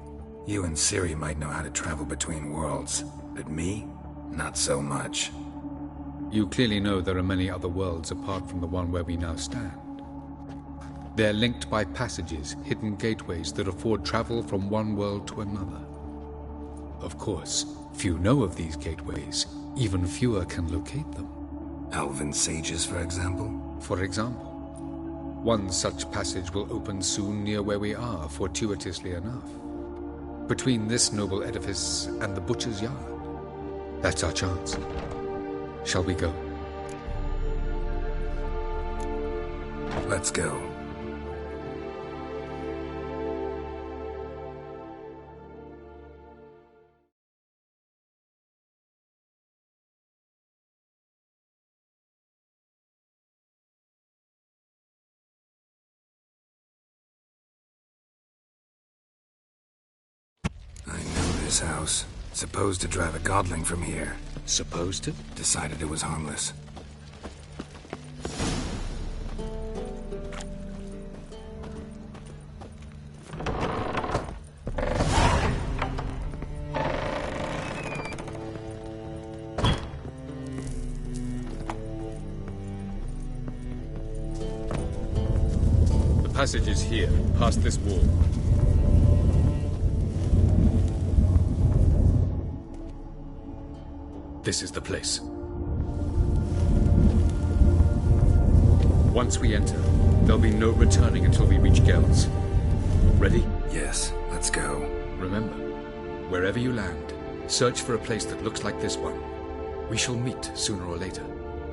You and Ciri might know how to travel between worlds. But me? Not so much. You clearly know there are many other worlds apart from the one where we now stand. They're linked by passages, hidden gateways that afford travel from one world to another. Of course, few know of these gateways. Even fewer can locate them. Elven sages, for example? For example. One such passage will open soon near where we are, fortuitously enough. Between this noble edifice and the butcher's yard. That's our chance. Shall we go? Let's go. I know this house. Supposed to drive a godling from here. Supposed to? Decided it was harmless. The passage is here, past this wall. This is the place. Once we enter, there'll be no returning until we reach Gel's. Ready? Yes, let's go. Remember, wherever you land, search for a place that looks like this one. We shall meet sooner or later.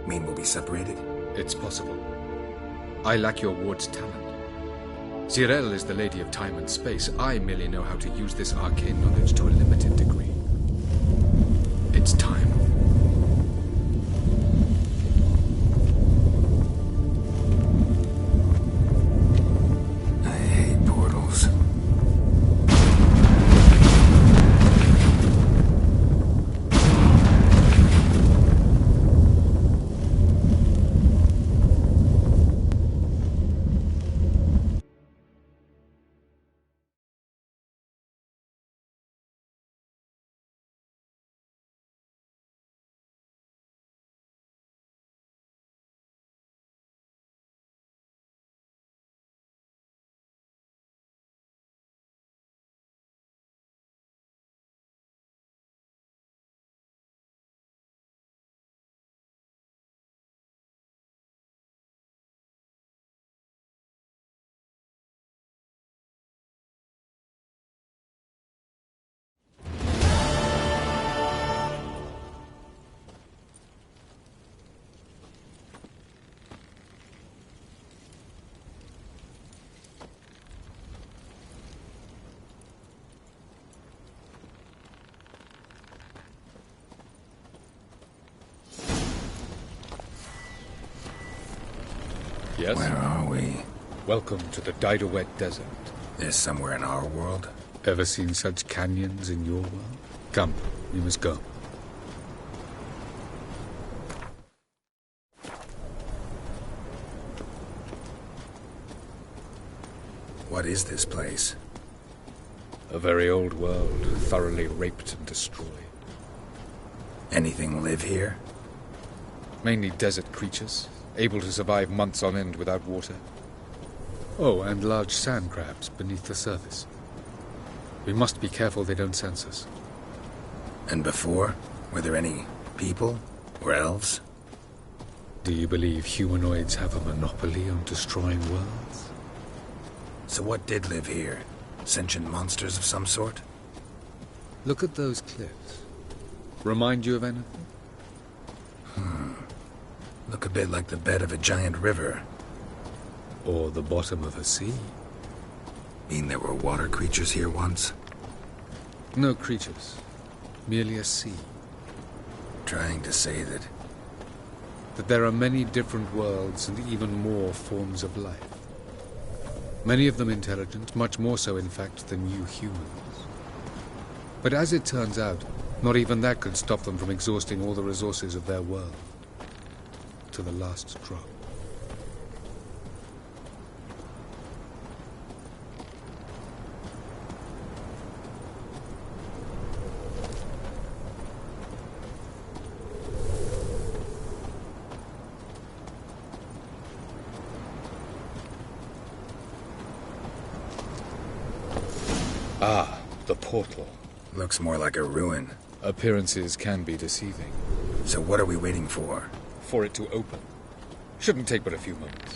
Mean we'll be separated? It's possible. I lack your ward's talent. Zirel is the lady of time and space. I merely know how to use this arcane knowledge to a limited degree. It's time. Yes? Where are we? Welcome to the Didowet Desert. This somewhere in our world? Ever seen such canyons in your world? Come, we must go. What is this place? A very old world, thoroughly raped and destroyed. Anything live here? Mainly desert creatures, able to survive months on end without water. Oh, and large sand crabs beneath the surface. We must be careful they don't sense us. And before? Were there any people? Or elves? Do you believe humanoids have a monopoly on destroying worlds? So what did live here? Sentient monsters of some sort? Look at those cliffs. Remind you of anything? Look a bit like the bed of a giant river. Or the bottom of a sea. Mean there were water creatures here once? No creatures. Merely a sea. Trying to say that there are many different worlds and even more forms of life. Many of them intelligent, much more so in fact than you humans. But as it turns out, not even that could stop them from exhausting all the resources of their world. To the last drop. portal. Looks more like a ruin. Appearances can be deceiving. So what are we waiting for? For it to open. Shouldn't take but a few moments.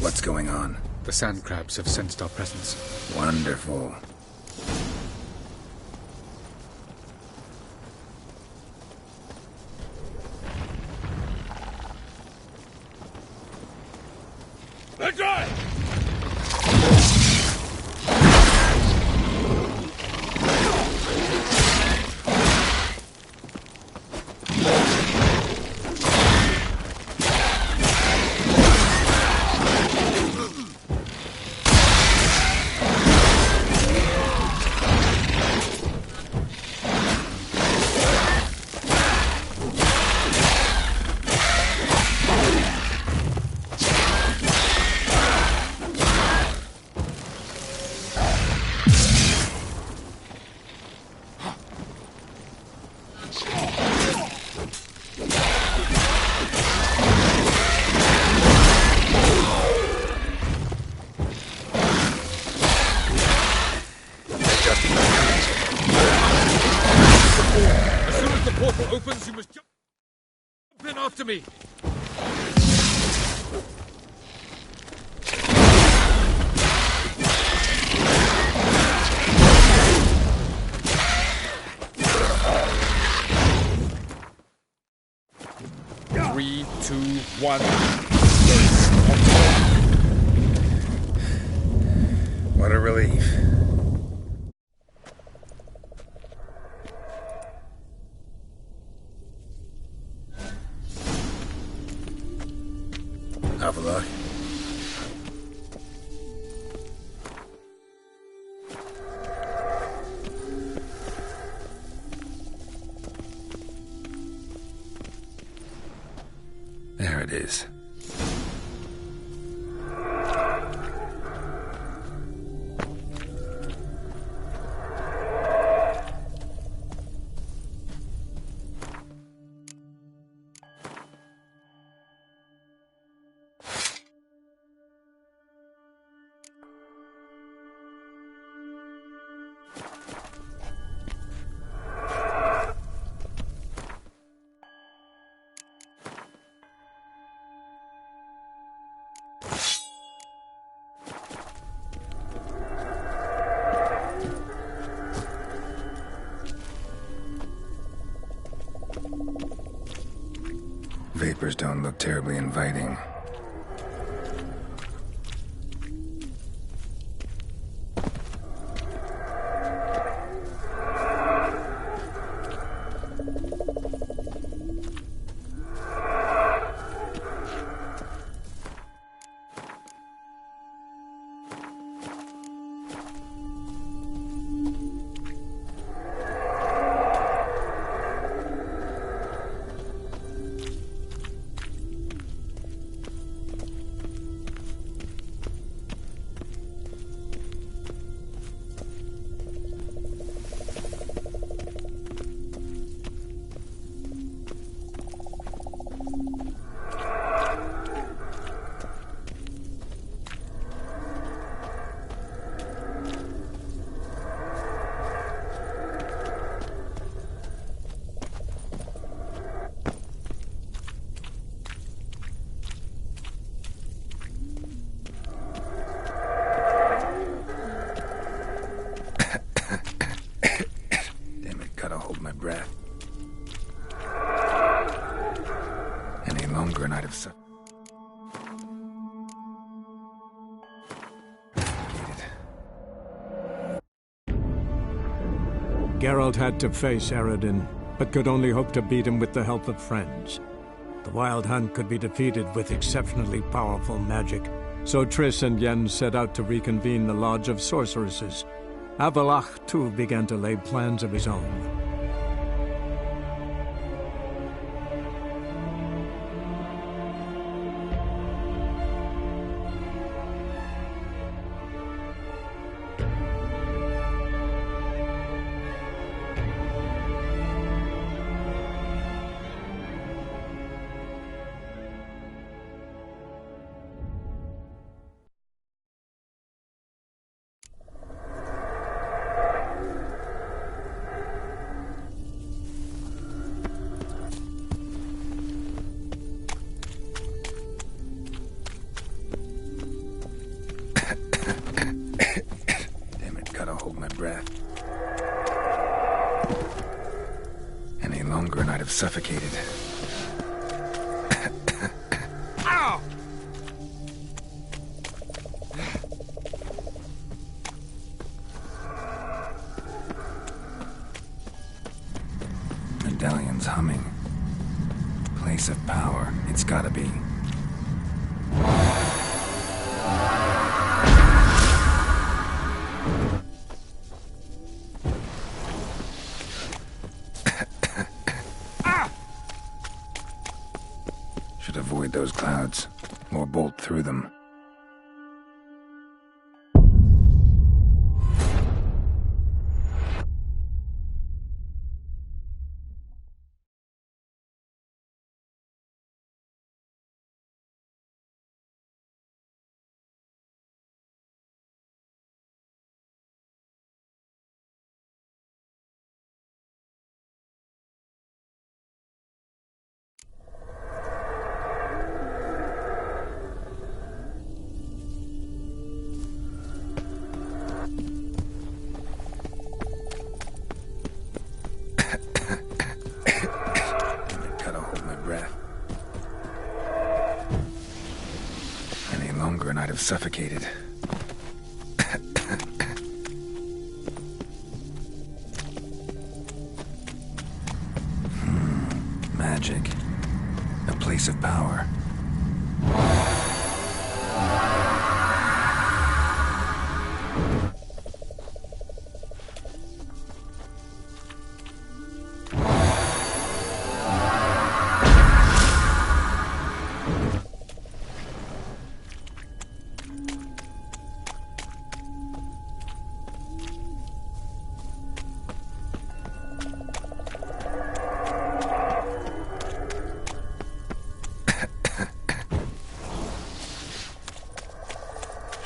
What's going on? The sand crabs have sensed our presence. Wonderful. Let's ride! Opens, you must jump in after me. Three, 2, 1. What a relief. Avallac'h. There it is. Vapors don't look terribly inviting. Breath. Any longer and I'd have sucked. Geralt had to face Eredin, but could only hope to beat him with the help of friends. The Wild Hunt could be defeated with exceptionally powerful magic, so Triss and Yen set out to reconvene the Lodge of Sorceresses. Avallac'h, too, began to lay plans of his own. breath. Any longer and I'd have suffocated. Ow! Medallion's humming. Place of power, it's gotta be. Should avoid those clouds, or bolt through them. And I'd have suffocated. Magic. A place of power.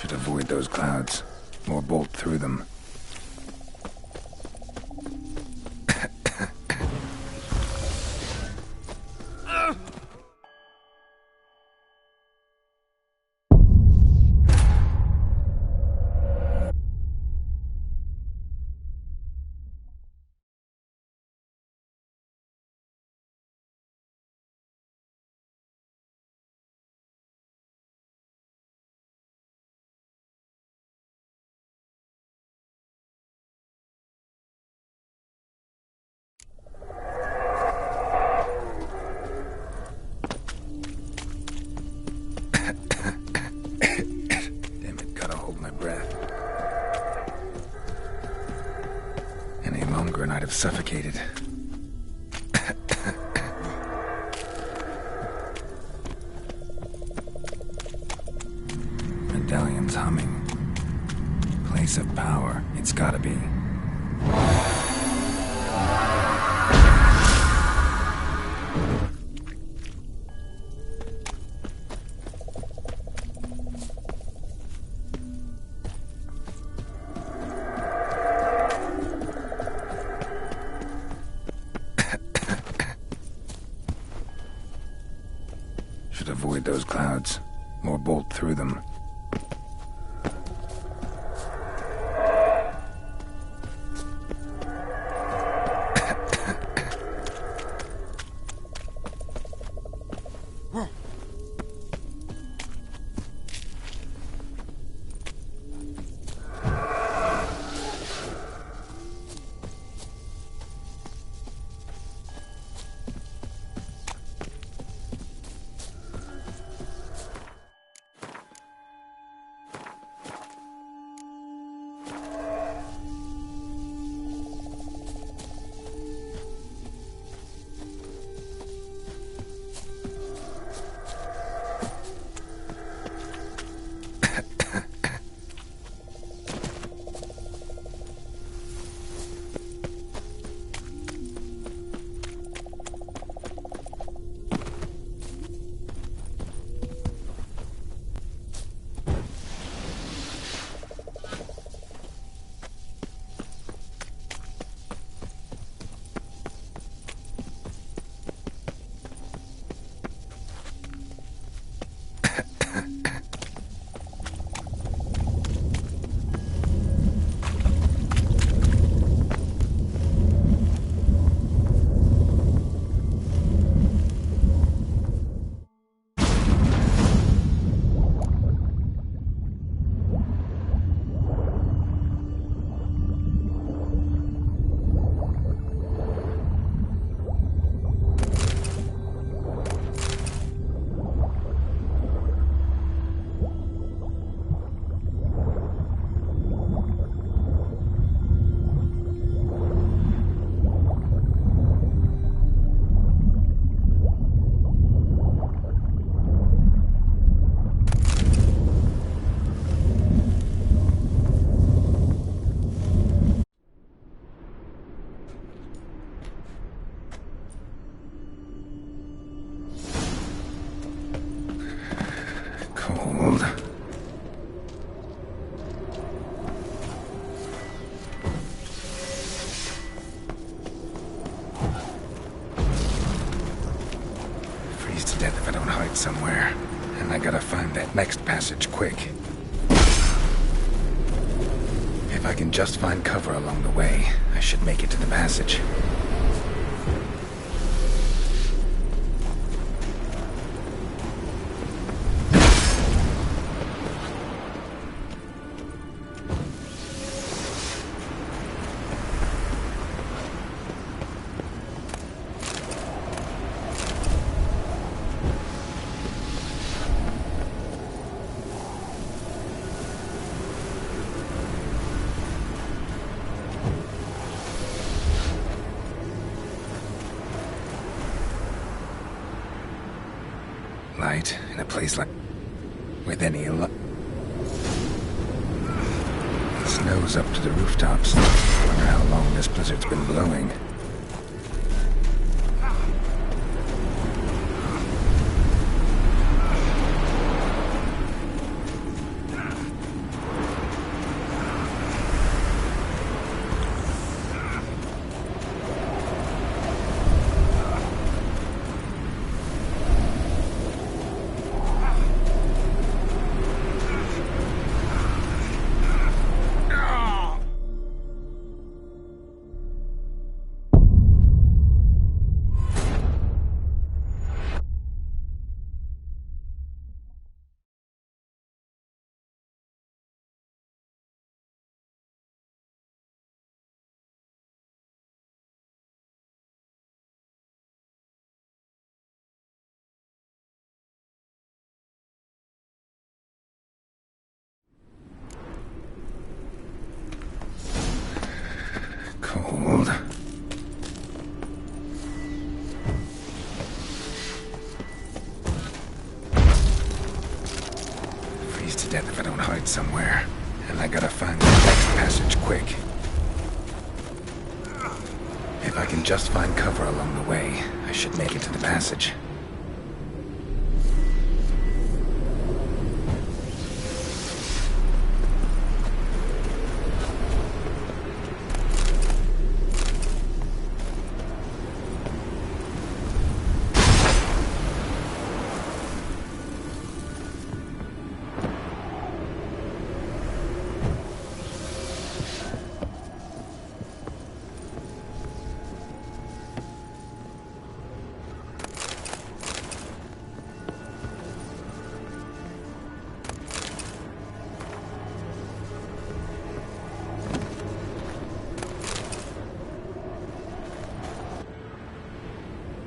Should avoid those clouds, or bolt through them. And I'd have suffocated. Medallion's humming. Place of power, it's gotta be. Should avoid those clouds, or bolt through them. somewhere, and I gotta find that next passage quick. If I can just find cover along the way, I should make it to the passage. Light in a place like... with any snow's up to the rooftops. Wonder how long this blizzard's been blowing. Cold. Freeze to death if I don't hide somewhere. And I gotta find the next passage quick. If I can just find cover along the way, I should make it to the passage.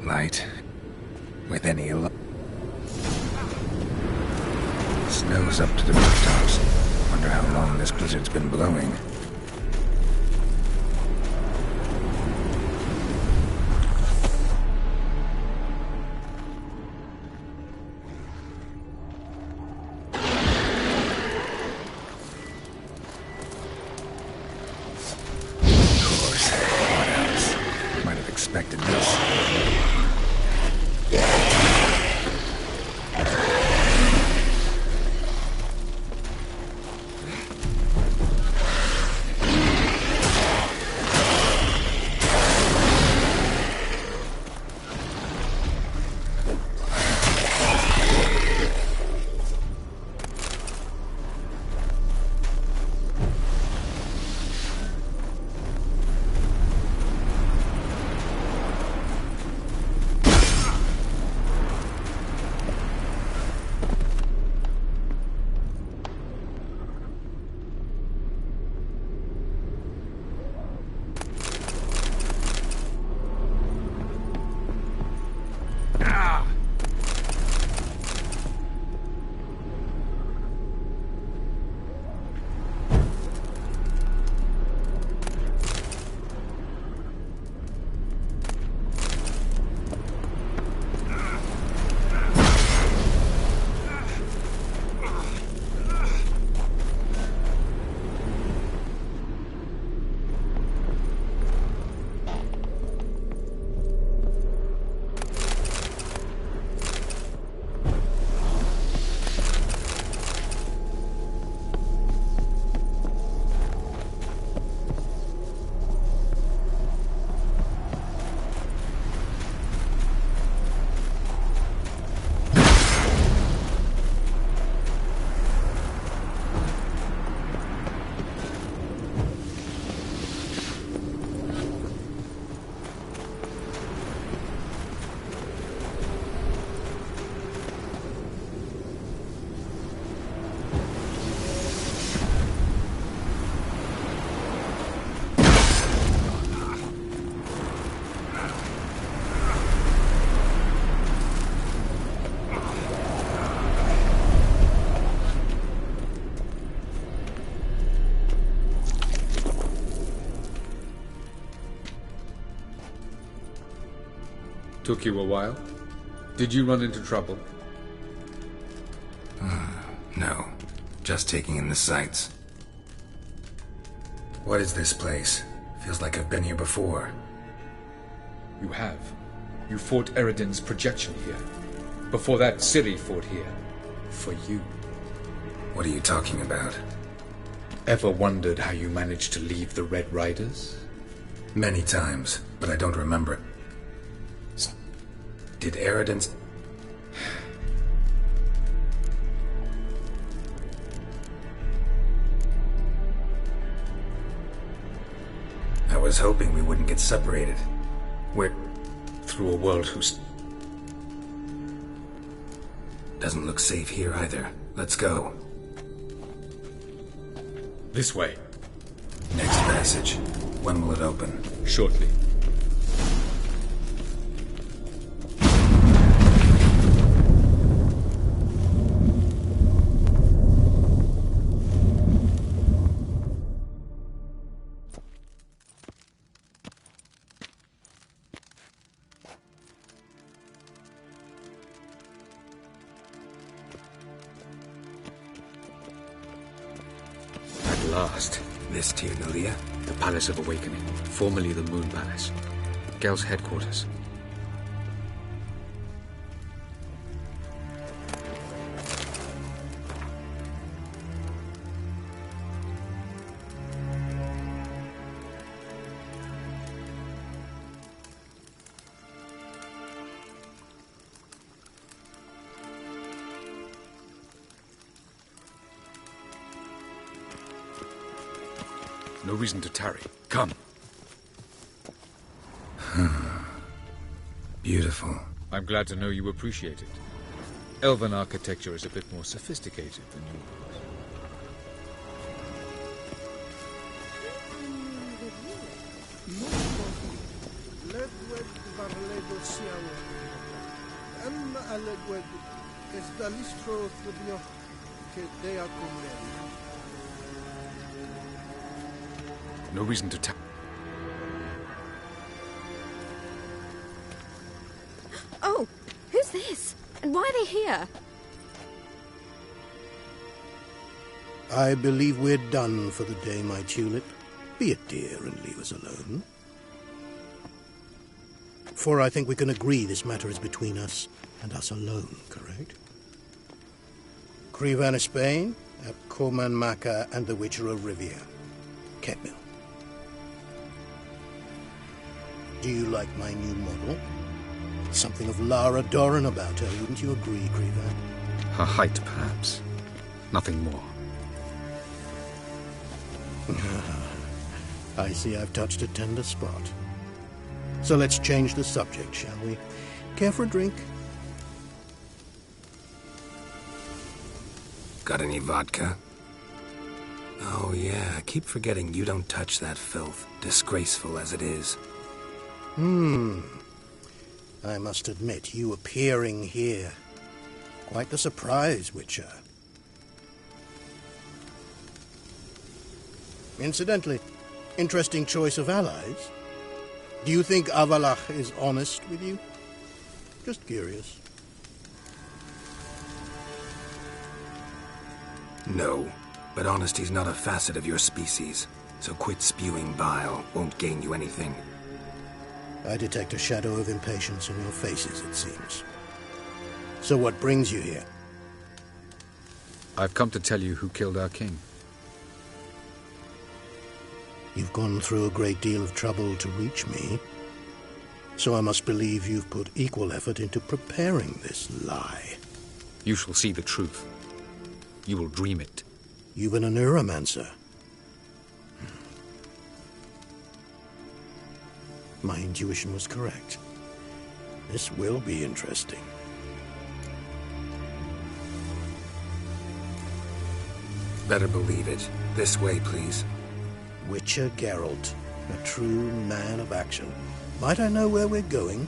Light with any snow's up to the rooftops. Wonder how long this blizzard's been blowing. Of course, what else? Might have expected this. Took you a while? Did you run into trouble? No. Just taking in the sights. What is this place? Feels like I've been here before. You have. You fought Eredin's projection here. Before that, Ciri fought here. For you. What are you talking about? Ever wondered how you managed to leave the Red Riders? Many times, but I don't remember it. Did Eredin's... I was hoping we wouldn't get separated. We're through a world whose... Doesn't look safe here either. Let's go. This way. Next passage. When will it open? Shortly. Last. This Tir Nalia? The Palace of Awakening, formerly the Moon Palace. Gel's headquarters. No reason to tarry. Come. Beautiful. I'm glad to know you appreciate it. Elven architecture is a bit more sophisticated than yours. No reason to tarry. Oh, who's this? And why are they here? I believe we're done for the day, my tulip. Be a dear and leave us alone. For I think we can agree this matter is between us and us alone, correct? Krivan Spain, Koman Maka, and the Witcher of Rivia. Ketmil. Do you like my new model? Something of Lara Doran about her, wouldn't you agree, Krivan? Her height, perhaps. Nothing more. I see I've touched a tender spot. So let's change the subject, shall we? Care for a drink? Got any vodka? Oh yeah, I keep forgetting you don't touch that filth, disgraceful as it is. I must admit, you appearing here. Quite the surprise, Witcher. Incidentally, interesting choice of allies. Do you think Avallac'h is honest with you? Just curious. No, but honesty's not a facet of your species, so quit spewing bile. Won't gain you anything. I detect a shadow of impatience in your faces, it seems. So what brings you here? I've come to tell you who killed our king. You've gone through a great deal of trouble to reach me, so I must believe you've put equal effort into preparing this lie. You shall see the truth. You will dream it. You've been a neuromancer. My intuition was correct. This will be interesting. Better believe it. This way, please. Witcher Geralt, a true man of action. Might I know where we're going?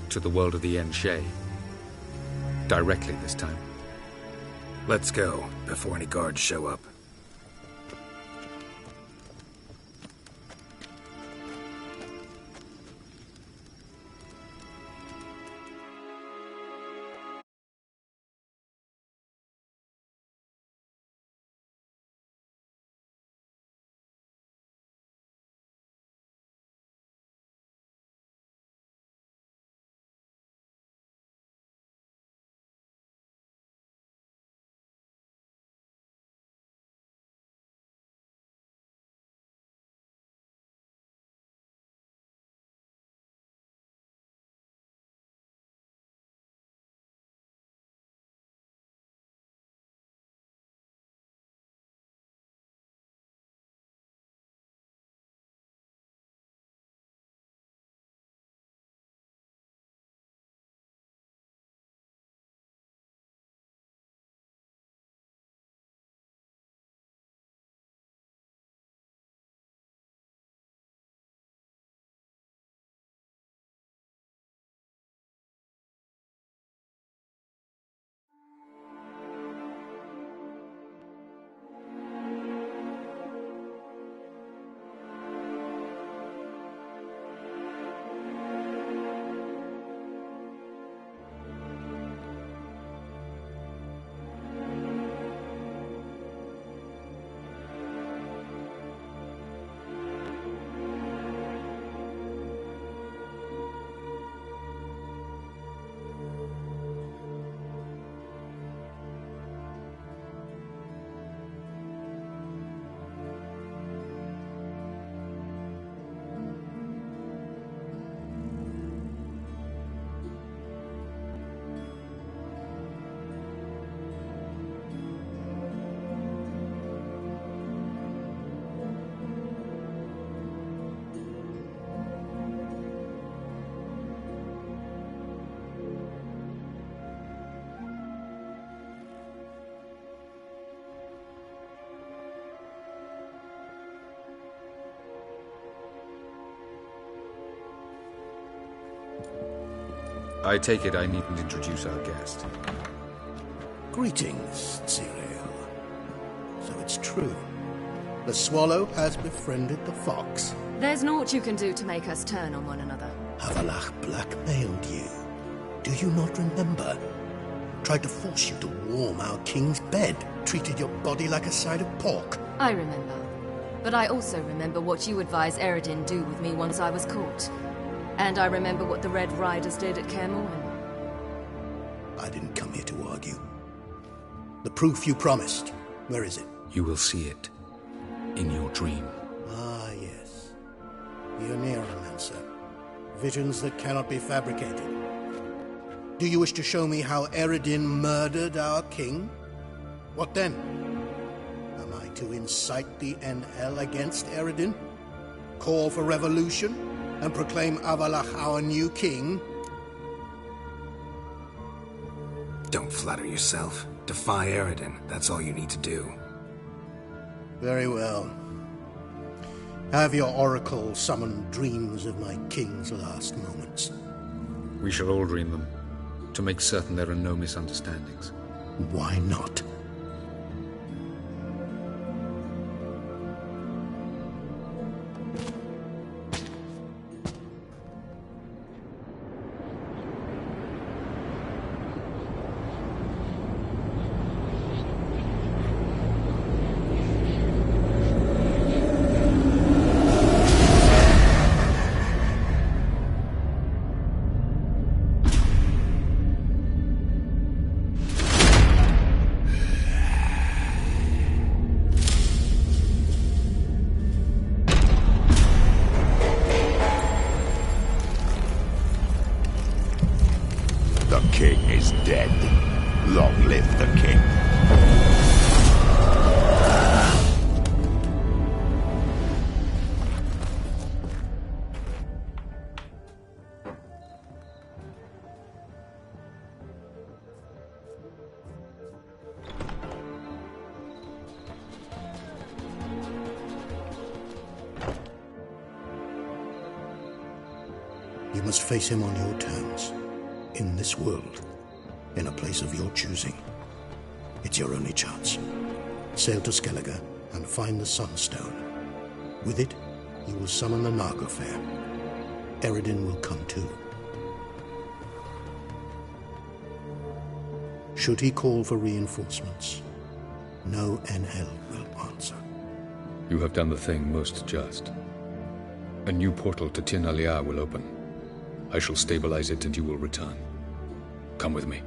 To the world of the Aen Seidhe. Directly this time. Let's go, before any guards show up. I take it I needn't introduce our guest. Greetings, Cyril. So it's true. The swallow has befriended the fox. There's naught you can do to make us turn on one another. Avallac'h blackmailed you. Do you not remember? Tried to force you to warm our king's bed. Treated your body like a side of pork. I remember. But I also remember what you advised Eredin do with me once I was caught. And I remember what the Red Riders did at Kaer Morhen. I didn't come here to argue. The proof you promised, where is it? You will see it in your dream. Ah, yes. The Oneiromancer. Visions that cannot be fabricated. Do you wish to show me how Eredin murdered our king? What then? Am I to incite the NL against Eredin? Call for revolution? And proclaim Avallac'h our new king? Don't flatter yourself. Defy Eredin. That's all you need to do. Very well. Have your oracle summon dreams of my king's last moments. We shall all dream them, to make certain there are no misunderstandings. Why not? You must face him on your terms. In this world. In a place of your choosing. It's your only chance. Sail to Skellige and find the Sunstone. With it, you will summon the Naga-fair. Eredin will come too. Should he call for reinforcements, no NL will answer. You have done the thing most just. A new portal to Tir Naliar will open. I shall stabilize it and you will return. Come with me.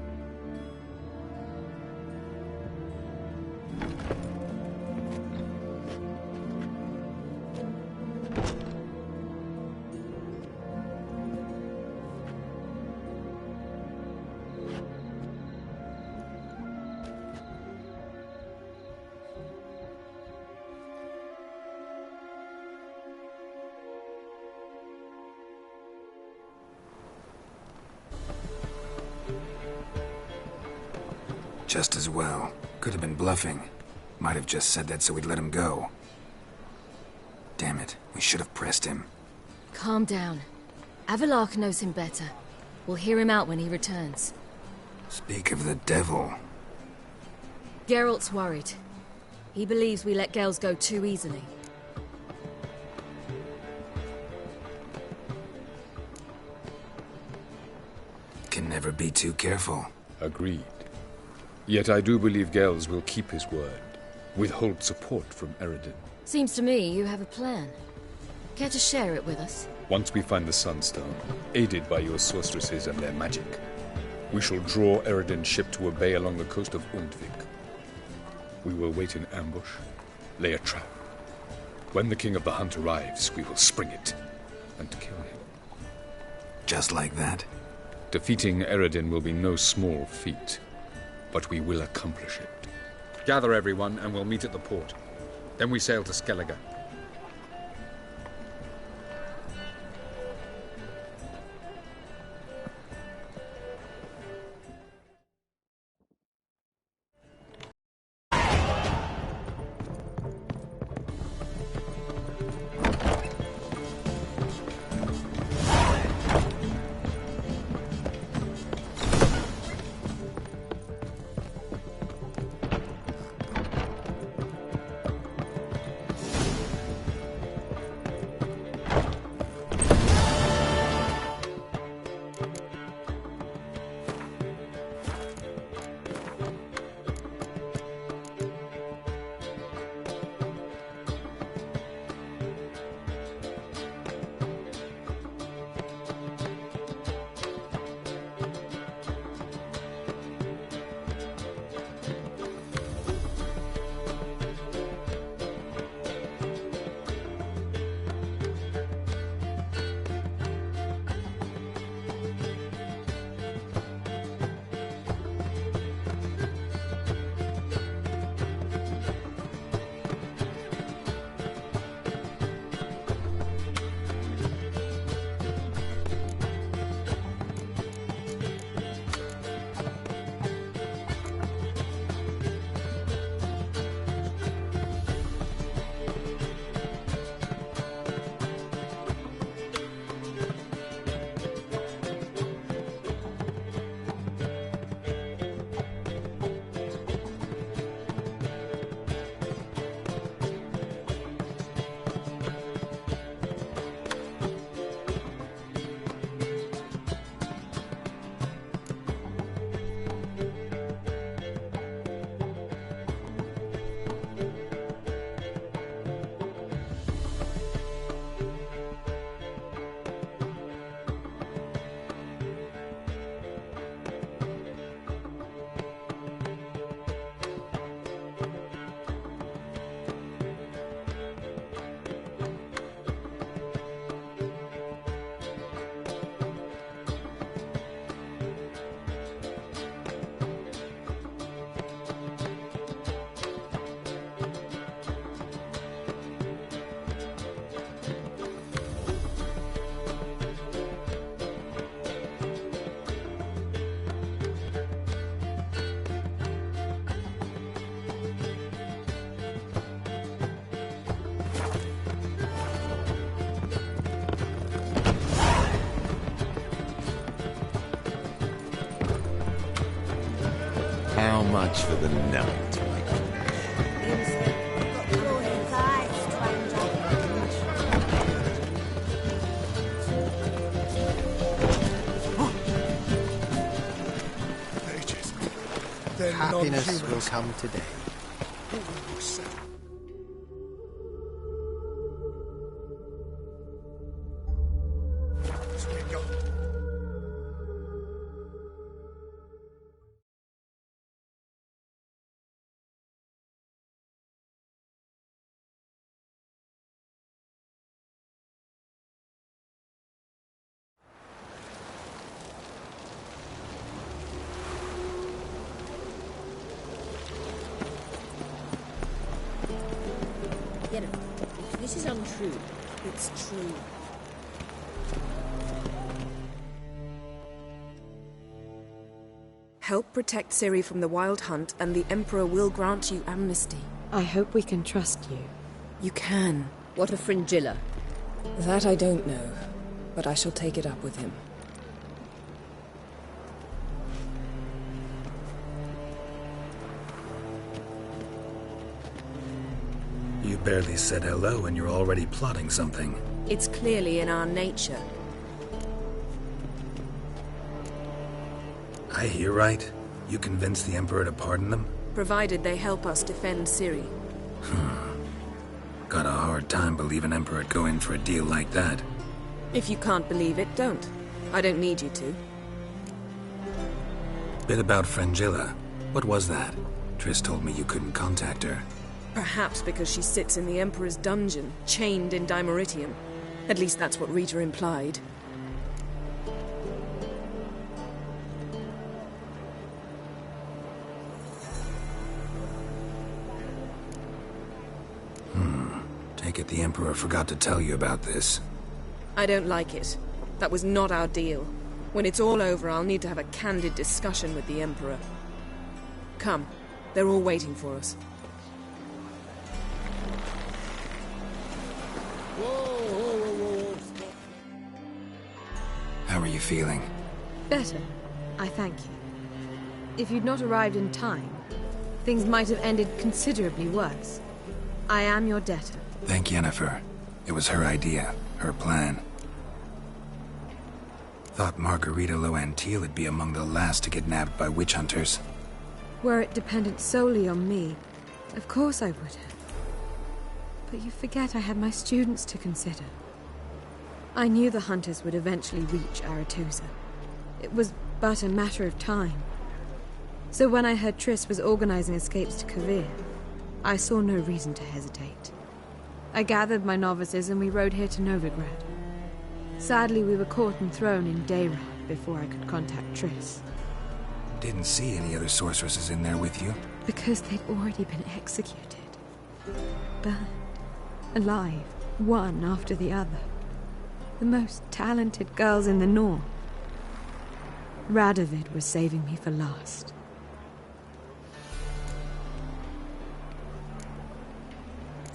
Just as well. Could have been bluffing. Might have just said that so we'd let him go. Damn it, we should have pressed him. Calm down. Avallac'h knows him better. We'll hear him out when he returns. Speak of the devil. Geralt's worried. He believes we let Gels go too easily. Can never be too careful. Agreed. Yet I do believe Gels will keep his word. Withhold support from Eredin. Seems to me you have a plan. Care to share it with us? Once we find the Sunstone, aided by your sorceresses and their magic, we shall draw Eredin's ship to a bay along the coast of Undvik. We will wait in ambush, lay a trap. When the King of the Hunt arrives, we will spring it and kill him. Just like that? Defeating Eredin will be no small feat, but we will accomplish it. Gather everyone, and we'll meet at the port. Then we sail to Skellige. much for the night? Happiness will come today. If this is untrue, it's true. Help protect Ciri from the Wild Hunt, and the Emperor will grant you amnesty. I hope we can trust you. You can. What of Fringilla? That I don't know, but I shall take it up with him. You barely said hello and you're already plotting something. It's clearly in our nature. I hear right? You convinced the Emperor to pardon them? Provided they help us defend Ciri. Got a hard time believing Emperor'd go in for a deal like that. If you can't believe it, don't. I don't need you to. Bit about Fringilla. What was that? Triss told me you couldn't contact her. Perhaps because she sits in the Emperor's dungeon, chained in Dimeritium. At least that's what Rita implied. Take it the Emperor forgot to tell you about this. I don't like it. That was not our deal. When it's all over, I'll need to have a candid discussion with the Emperor. Come. They're all waiting for us. How are you feeling? Better. I thank you. If you'd not arrived in time, things might have ended considerably worse. I am your debtor. Thank Yennefer. It was her idea, her plan. Thought Margarita Loantil would be among the last to get nabbed by witch hunters. Were it dependent solely on me, of course I would have. But you forget I had my students to consider. I knew the hunters would eventually reach Aretusa. It was but a matter of time. So when I heard Triss was organizing escapes to Kovir, I saw no reason to hesitate. I gathered my novices and we rode here to Novigrad. Sadly, we were caught and thrown in Dayrad before I could contact Triss. Didn't see any other sorceresses in there with you? Because they'd already been executed. Burned. Alive. One after the other. The most talented girls in the North. Radovid was saving me for last.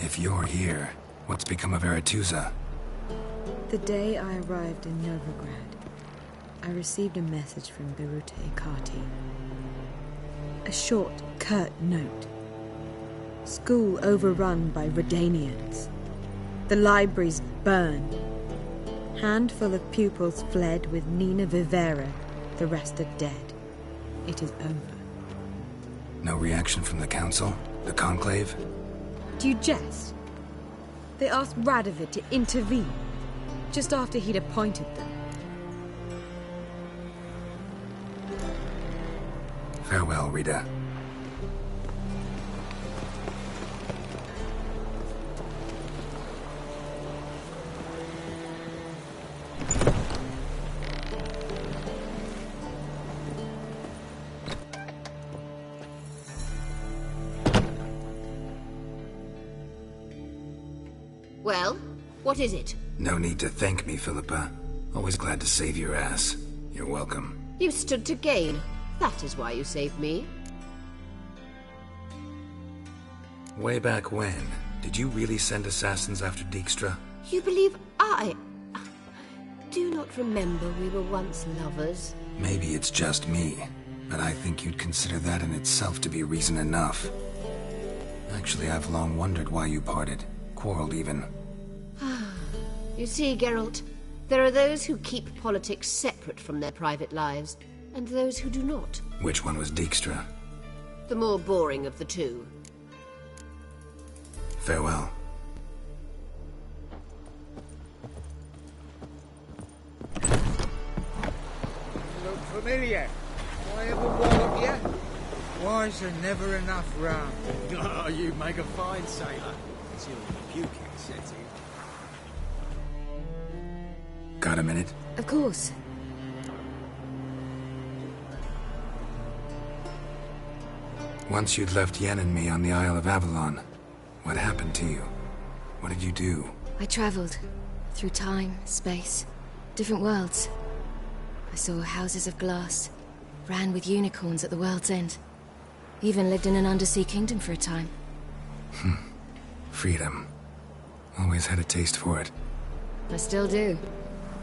If you're here, what's become of Aretusa? The day I arrived in Novigrad, I received a message from Birute Kati. A short, curt note. School overrun by Redanians. The libraries burned. Handful of pupils fled with Nina Vivera. The rest are dead. It is over. No reaction from the Council? The Conclave? Do you jest? They asked Radovid to intervene, just after he'd appointed them. Farewell, Rita. Well, what is it? No need to thank me, Philippa. Always glad to save your ass. You're welcome. You stood to gain. That is why you saved me. Way back when, did you really send assassins after Dijkstra? You believe I... Do you not remember we were once lovers? Maybe it's just me. But I think you'd consider that in itself to be reason enough. Actually, I've long wondered why you parted. Quarreled even. You see, Geralt, there are those who keep politics separate from their private lives, and those who do not. Which one was Dijkstra? The more boring of the two. Farewell. Look familiar. I ever wallop you? Why is there never enough rum? Oh, you make a fine sailor. Until the puking sets in. Got a minute? Of course. Once you'd left Yen and me on the Isle of Avalon, what happened to you? What did you do? I traveled through time, space, different worlds. I saw houses of glass, ran with unicorns at the world's end. Even lived in an undersea kingdom for a time. Freedom. Always had a taste for it. I still do.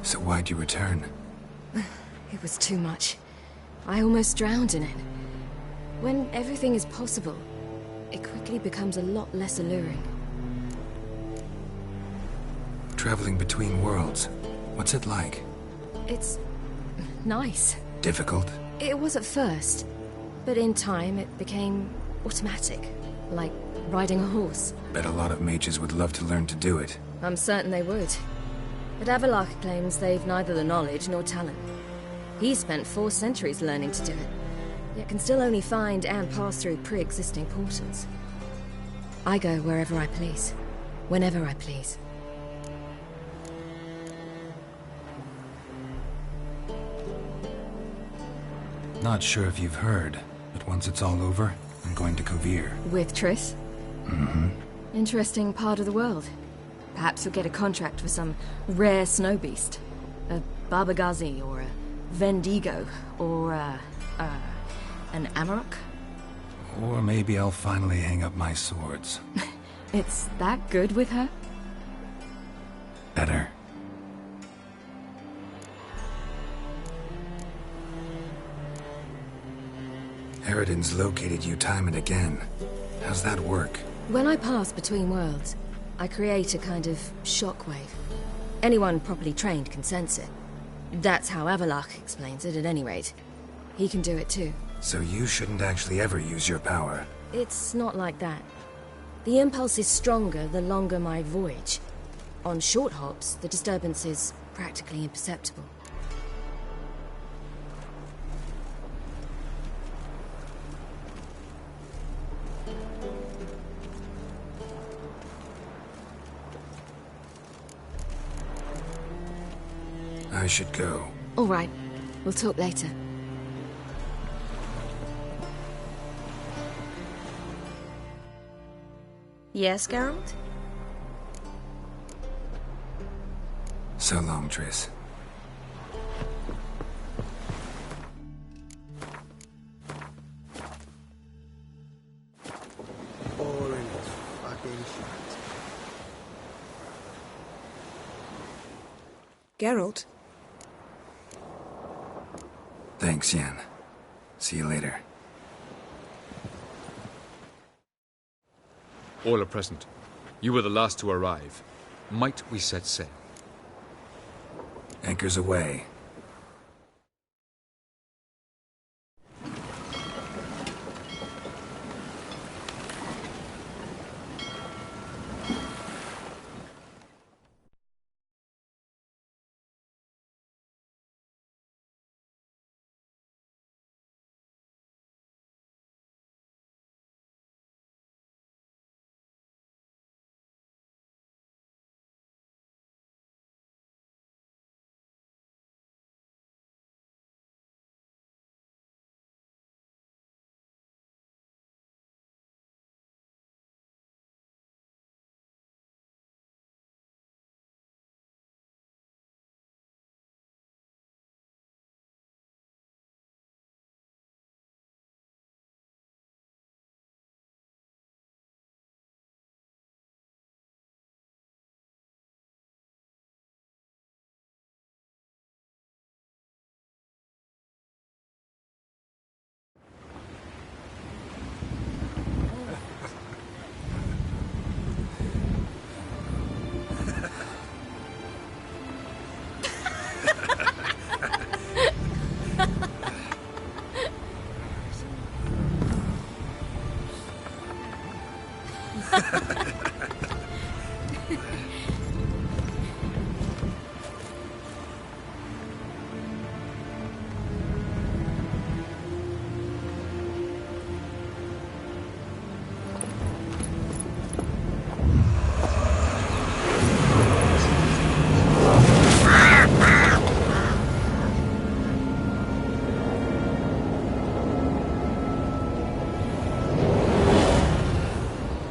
So why'd you return? It was too much. I almost drowned in it. When everything is possible, it quickly becomes a lot less alluring. Traveling between worlds. What's it like? It's nice. Difficult? It was at first, but in time it became automatic, like riding a horse. Bet a lot of mages would love to learn to do it. I'm certain they would. But Avallac'h claims they've neither the knowledge nor talent. He spent 4 centuries learning to do it, yet can still only find and pass through pre-existing portals. I go wherever I please, whenever I please. Not sure if you've heard, but once it's all over, I'm going to Kovir. With Triss? Mm-hmm. Interesting part of the world. Perhaps you'll get a contract for some rare snow beast. A Barbagazi, or a Vendigo, or an Amarok? Or maybe I'll finally hang up my swords. It's that good with her? Better. Eredin's located you time and again. How's that work? When I pass between worlds, I create a kind of shockwave. Anyone properly trained can sense it. That's how Avallac'h explains it, at any rate. He can do it too. So you shouldn't actually ever use your power. It's not like that. The impulse is stronger the longer my voyage. On short hops, the disturbance is practically imperceptible. I should go. All right. We'll talk later. Yes, Geralt? So long, Triss. Boring as fucking shit. Geralt? Thanks, Yen. See you later. All are present. You were the last to arrive. Might we set sail? Anchors away.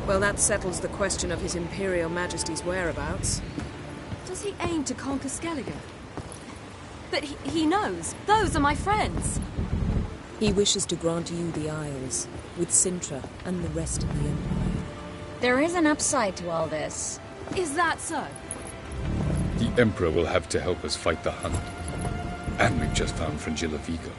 Well, that settles the question of His Imperial Majesty's whereabouts. Does he aim to conquer Skellige? But he knows. Those are my friends. He wishes to grant you the Isles, with Sintra and the rest of the Empire. There is an upside to all this. Is that so? The Emperor will have to help us fight the Hunt. And we've just found Fringilla Vigo.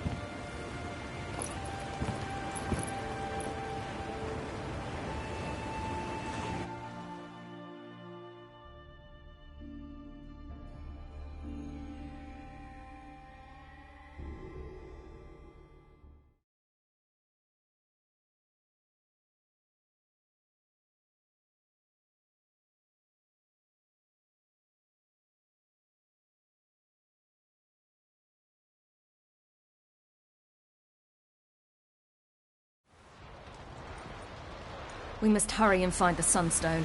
We must hurry and find the Sunstone.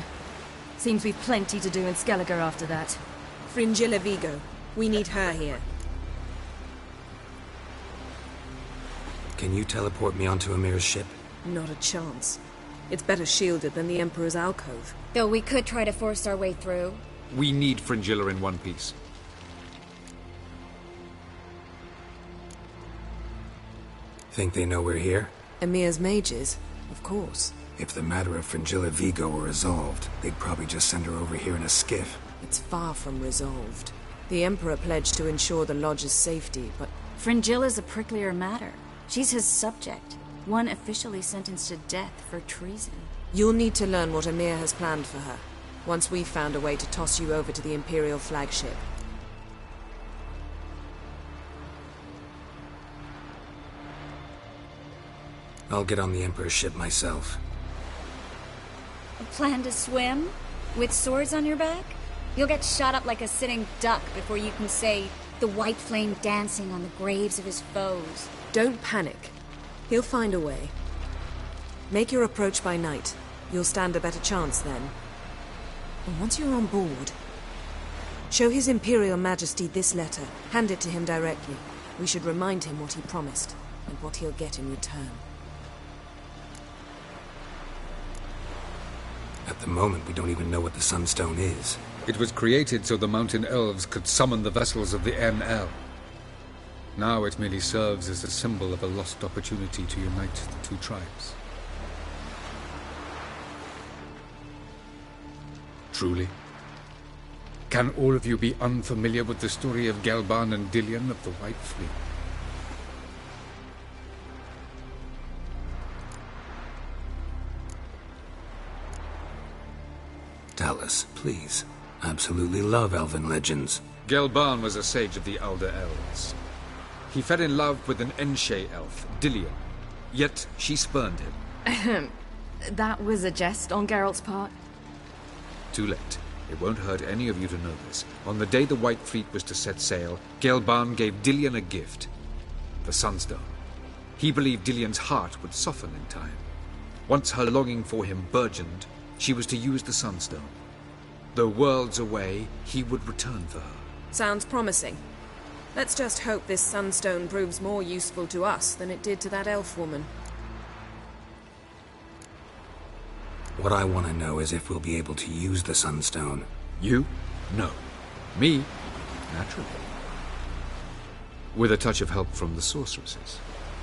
Seems we've plenty to do in Skellige after that. Fringilla Vigo. We need her here. Can you teleport me onto Amir's ship? Not a chance. It's better shielded than the Emperor's alcove. Though we could try to force our way through. We need Fringilla in one piece. Think they know we're here? Amir's mages? Of course. If the matter of Fringilla Vigo were resolved, they'd probably just send her over here in a skiff. It's far from resolved. The Emperor pledged to ensure the Lodge's safety, but... Fringilla's a pricklier matter. She's his subject, one officially sentenced to death for treason. You'll need to learn what Amir has planned for her, once we've found a way to toss you over to the Imperial flagship. I'll get on the Emperor's ship myself. A plan to swim? With swords on your back? You'll get shot up like a sitting duck before you can say, the white flame dancing on the graves of his foes. Don't panic. He'll find a way. Make your approach by night. You'll stand a better chance then. And once you're on board, show His Imperial Majesty this letter. Hand it to him directly. We should remind him what he promised, and what he'll get in return. At the moment, we don't even know what the Sunstone is. It was created so the Mountain Elves could summon the vessels of the ML. Now it merely serves as a symbol of a lost opportunity to unite the two tribes. Truly? Can all of you be unfamiliar with the story of Gelban and Dillion of the White Fleet? Tell us, please. Absolutely love elven legends. Gelban was a sage of the Elder Elves. He fell in love with an Enshe elf, Dillion. Yet she spurned him. That was a jest on Geralt's part? Too late. It won't hurt any of you to know this. On the day the White Fleet was to set sail, Gelban gave Dillion a gift. The Sunstone. He believed Dillion's heart would soften in time. Once her longing for him burgeoned, she was to use the Sunstone. Though worlds away, he would return for her. Sounds promising. Let's just hope this Sunstone proves more useful to us than it did to that elf woman. What I want to know is if we'll be able to use the Sunstone. You? No. Me? Naturally. With a touch of help from the sorceresses.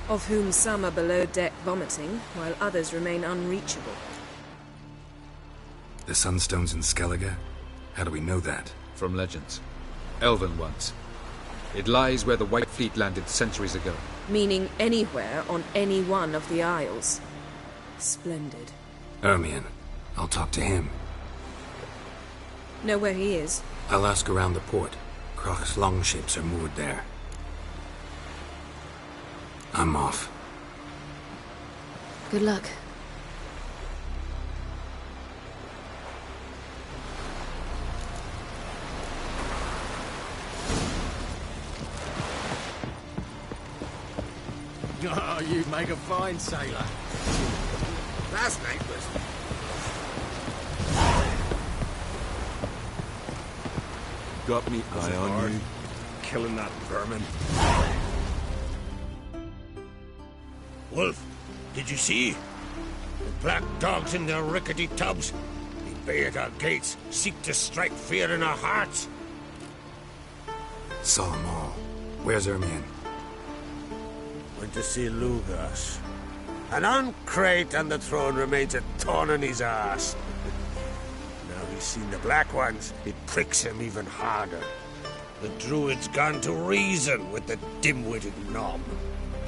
Of whom some are below deck vomiting, while others remain unreachable. The Sunstone's in Skellige? How do we know that? From legends. Elven ones. It lies where the White Fleet landed centuries ago. Meaning anywhere on any one of the Isles. Splendid. Ermion. I'll talk to him. Know where he is? I'll ask around the port. Croc's longships are moored there. I'm off. Good luck. Oh, you make a fine sailor. Last night was... Got me eye on you. Killing that vermin. Wolf, did you see? The black dogs in their rickety tubs. They bay at our gates, seek to strike fear in our hearts. Saw them all. Where's Ermion? Went to see Lugas. And on Crate on the throne remains a thorn in his ass. Now he's seen the Black Ones, it pricks him even harder. The Druid's gone to reason with the dim-witted knob.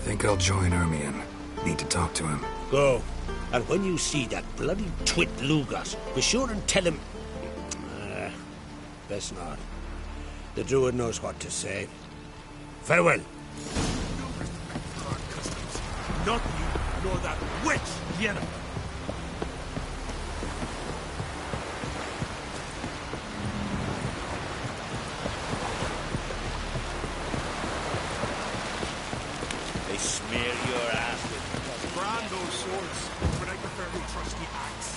Think I'll join Ermion. Need to talk to him. Go. And when you see that bloody twit Lugas, be sure and tell him... best not. The Druid knows what to say. Farewell. Not you, nor that witch, Yennefer. They smear your ass with Brando swords, but I prefer the trusty axe.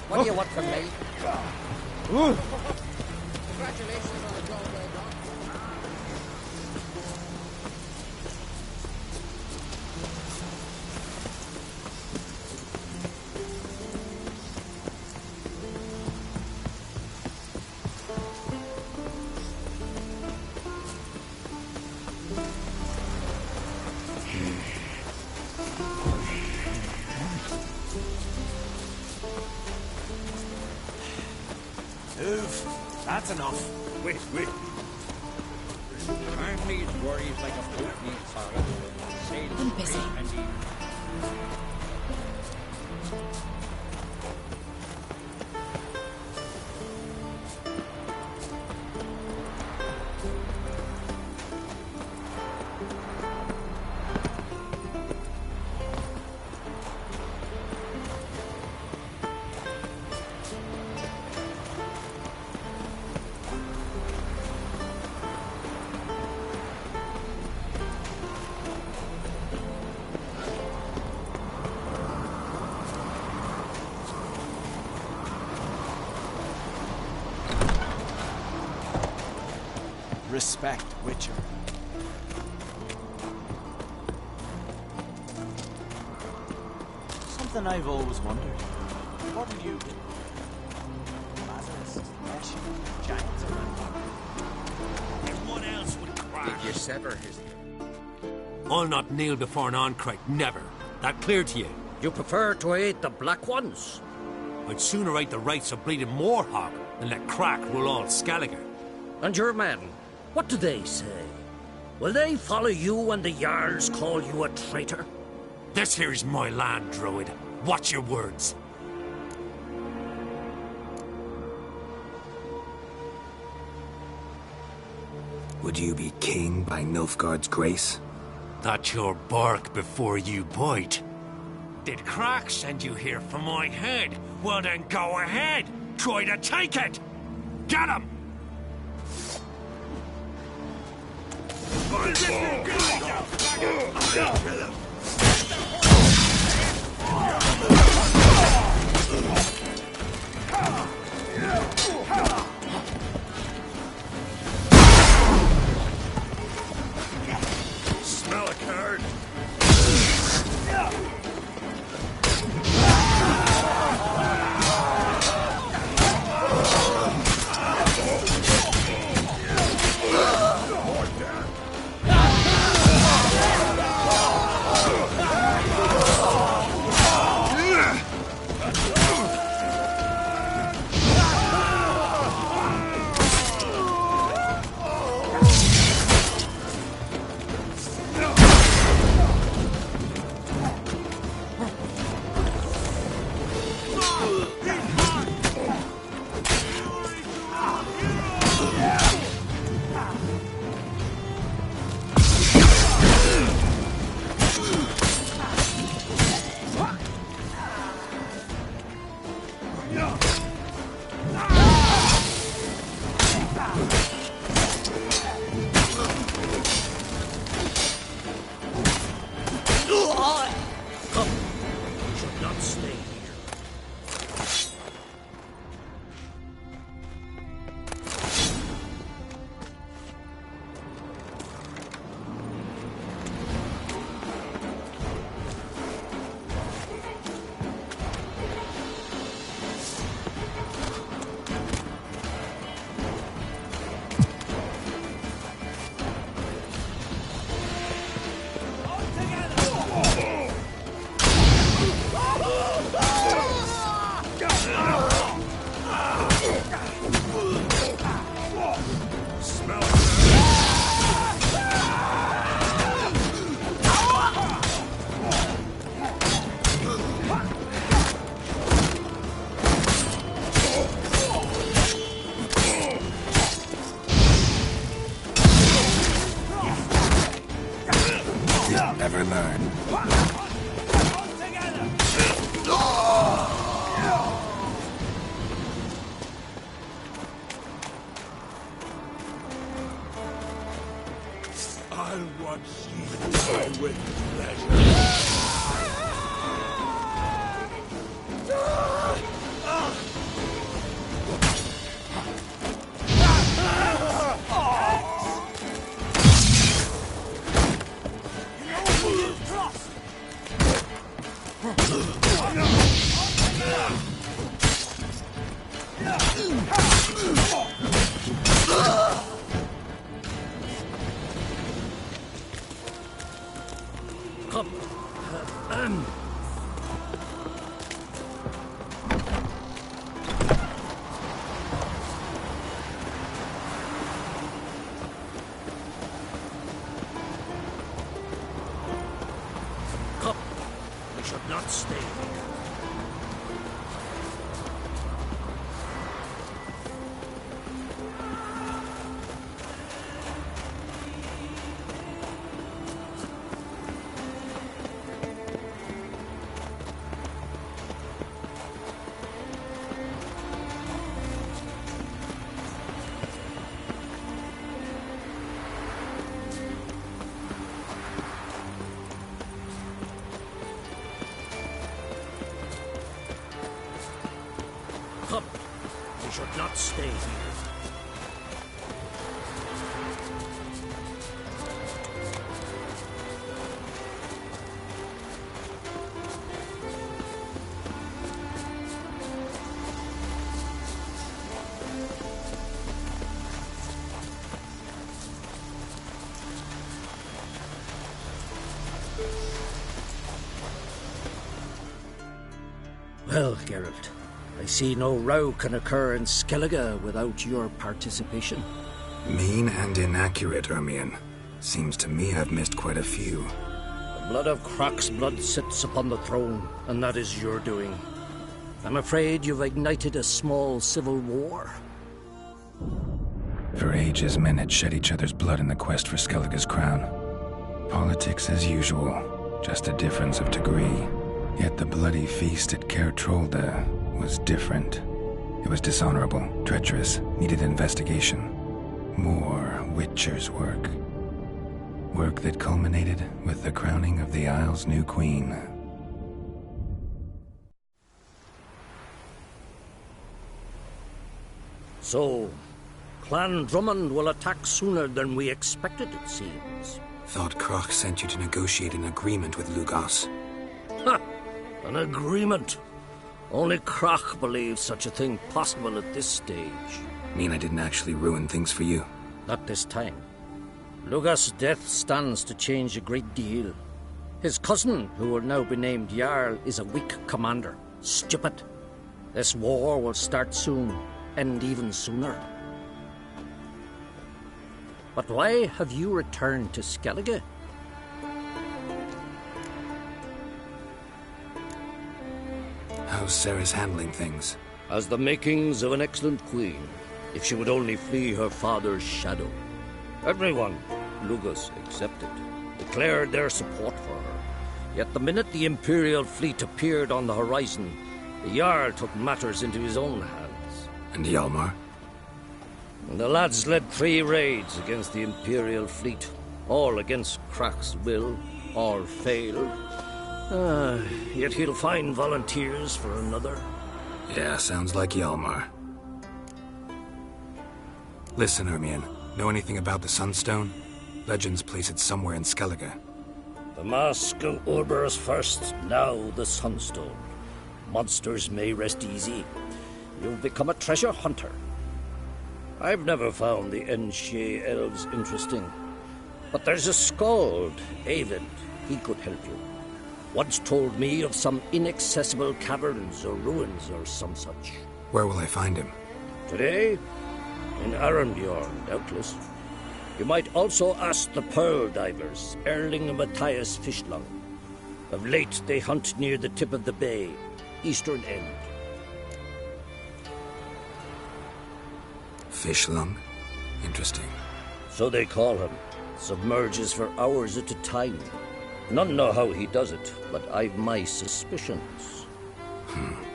What do you want from me? Congratulations on the job well done. That's enough. Wait. Time needs worries like a boat needs sorrow. I'm busy. Respect, Witcher. Something I've always wondered. What are you... Lazarus, Escher, giants around? Everyone else would crash. Did you sever his... I'll not kneel before an Oncrite, never. That clear to you? You prefer to aid the Black Ones? I'd sooner aid the rights of bleeding Morhog than let Crack rule all Skelliger. And your men, what do they say? Will they follow you when the Jarls call you a traitor? This here's my land, Druid. Watch your words. Would you be king by Nilfgaard's grace? That's your bark before you bite. Did Crack send you here for my head? Well then go ahead. Try to take it. Get him! Smell a card. Never learn. I'll watch you die with pleasure. Come, we should not stay here. Well, Geralt, I see no row can occur in Skellige without your participation. Mean and inaccurate, Ermion. Seems to me I've missed quite a few. The blood of Croc's blood sits upon the throne, and that is your doing. I'm afraid you've ignited a small civil war. For ages, men had shed each other's blood in the quest for Skellige's crown. Politics as usual, just a difference of degree. Yet the bloody feast at Caer Trolde was different. It was dishonorable, treacherous, needed investigation. More Witcher's work. Work that culminated with the crowning of the Isle's new queen. So, Clan Drummond will attack sooner than we expected, it seems. Thought Croc sent you to negotiate an agreement with Lugas. Ha! An agreement? Only Croc believes such a thing possible at this stage. Mean I didn't actually ruin things for you? Not this time. Lugas' death stands to change a great deal. His cousin, who will now be named Jarl, is a weak commander. Stupid. This war will start soon, end even sooner. But why have you returned to Skellige? How's Sarah's handling things? Has the makings of an excellent queen, if she would only flee her father's shadow. Everyone, Lugas excepted, declared their support for her. Yet the minute the Imperial fleet appeared on the horizon, the Jarl took matters into his own hands. And Hjalmar? The lads led 3 raids against the Imperial fleet, all against Croc's will, all failed. Yet he'll find volunteers for another. Yeah, sounds like Hjalmar. Listen, Ermion, know anything about the Sunstone? Legends place it somewhere in Skellige. The Mask of Orberus first, now the Sunstone. Monsters may rest easy. You've become a treasure hunter. I've never found the Enshe elves interesting. But there's a skald, Eyvind. He could help you. Once told me of some inaccessible caverns or ruins or some such. Where will I find him? Today? In Arenbjorn, doubtless. You might also ask the Pearl Divers, Erling and Matthias Fishlung. Of late, they hunt near the tip of the bay, eastern end. Fishlung? Interesting. So they call him. Submerges for hours at a time. None know how he does it, but I've my suspicions.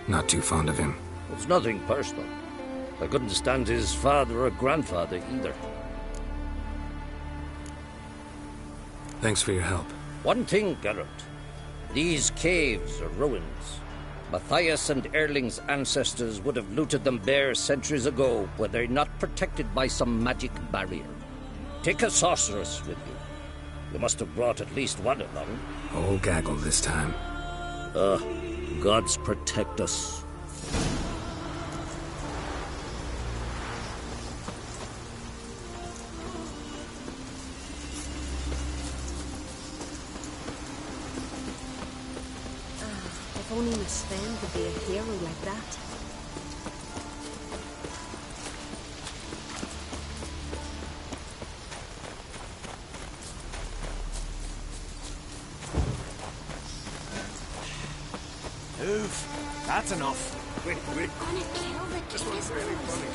Not too fond of him. It's nothing personal. I couldn't stand his father or grandfather either. Thanks for your help. One thing, Geralt. These caves are ruins. Matthias and Erling's ancestors would have looted them bare centuries ago were they not protected by some magic barrier. Take a sorceress with you. You must have brought at least one along. Whole gaggle this time. Gods protect us. If only Miss Sven could be a hero like that. Move. That's enough. Quick. Gonna kill the This one's really funny.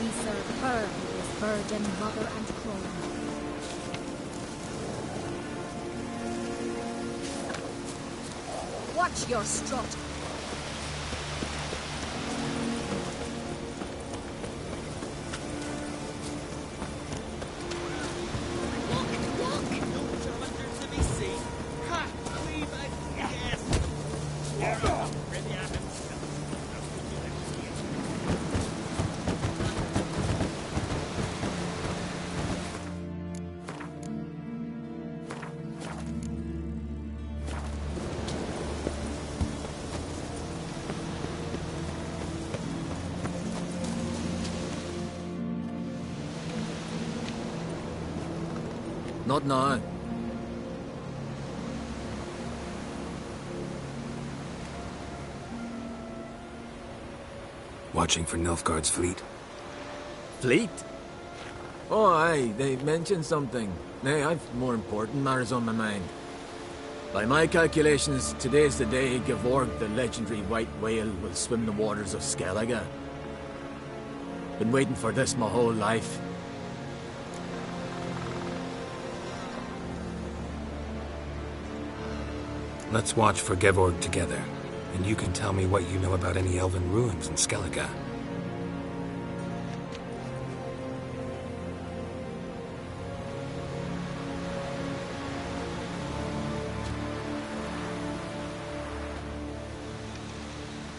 We serve her who is virgin, mother, and crone. Watch your strut. Not now. Watching for Nilfgaard's fleet? Fleet? Oh, aye, they mentioned something. Nay, I've more important matters on my mind. By my calculations, today's the day Gevorg, the legendary white whale, will swim the waters of Skellige. Been waiting for this my whole life. Let's watch for Gevorg together, and you can tell me what you know about any elven ruins in Skellige.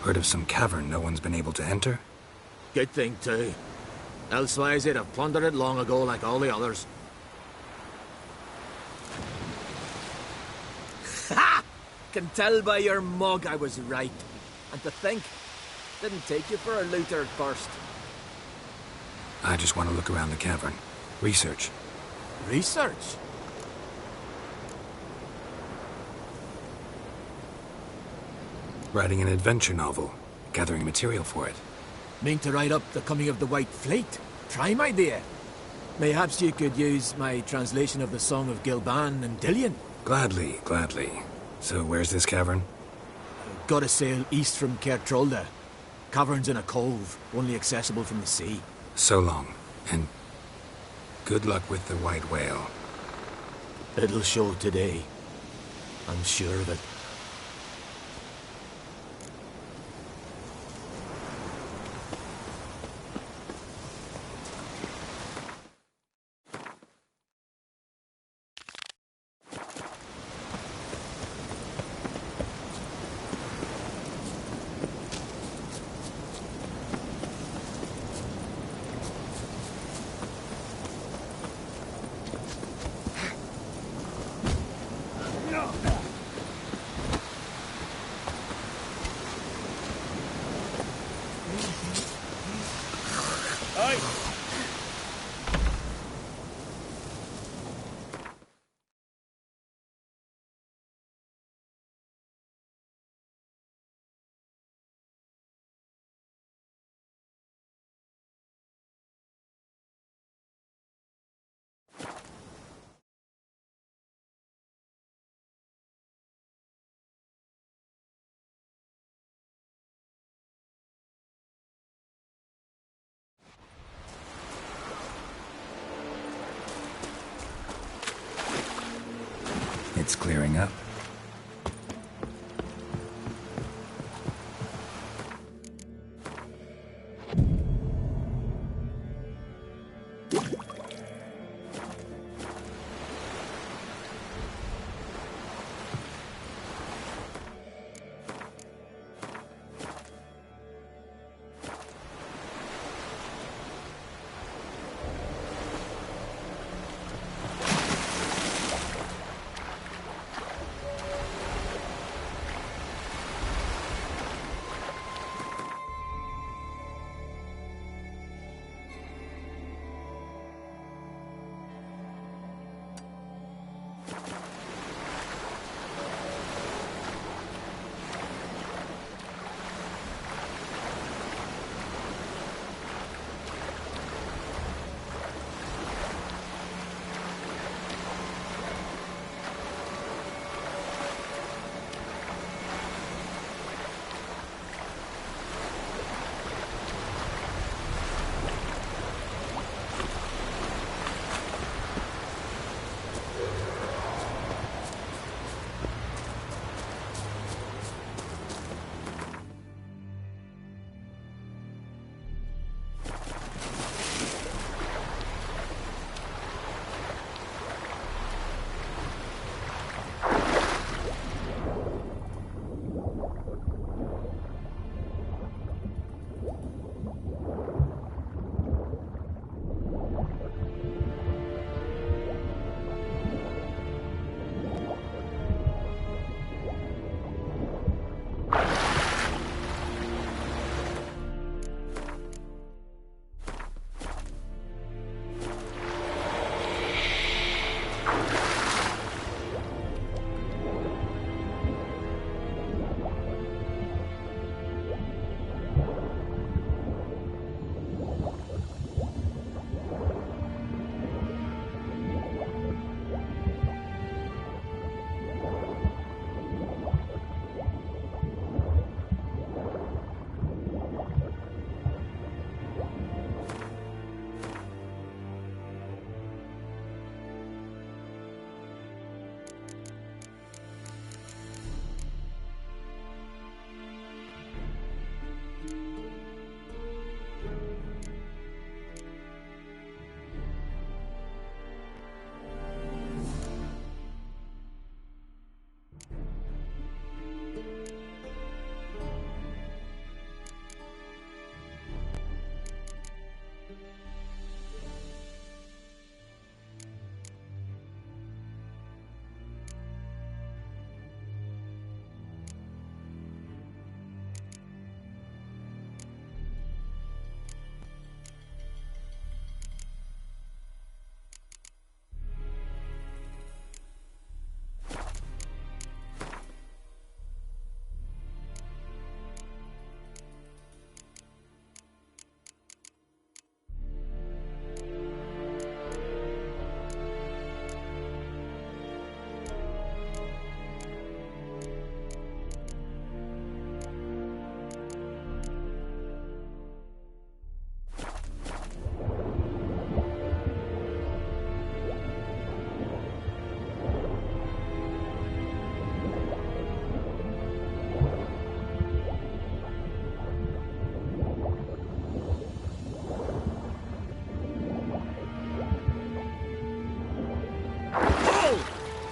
Heard of some cavern no one's been able to enter? Good thing, too. Elsewise, they'd have plundered it long ago like all the others. Ha! Can tell by your mug I was right. And to think, didn't take you for a looter at first. I just want to look around the cavern. Research. Research? Writing an adventure novel. Gathering material for it. Mean to write up the coming of the White Fleet? Prime idea. Mayhaps you could use my translation of the Song of Gilban and Dillion. Gladly. So where's this cavern? Gotta sail east from Kertrolda. Cavern's in a cove, only accessible from the sea. So long, and good luck with the white whale. It'll show today. I'm sure of it. It's clearing up.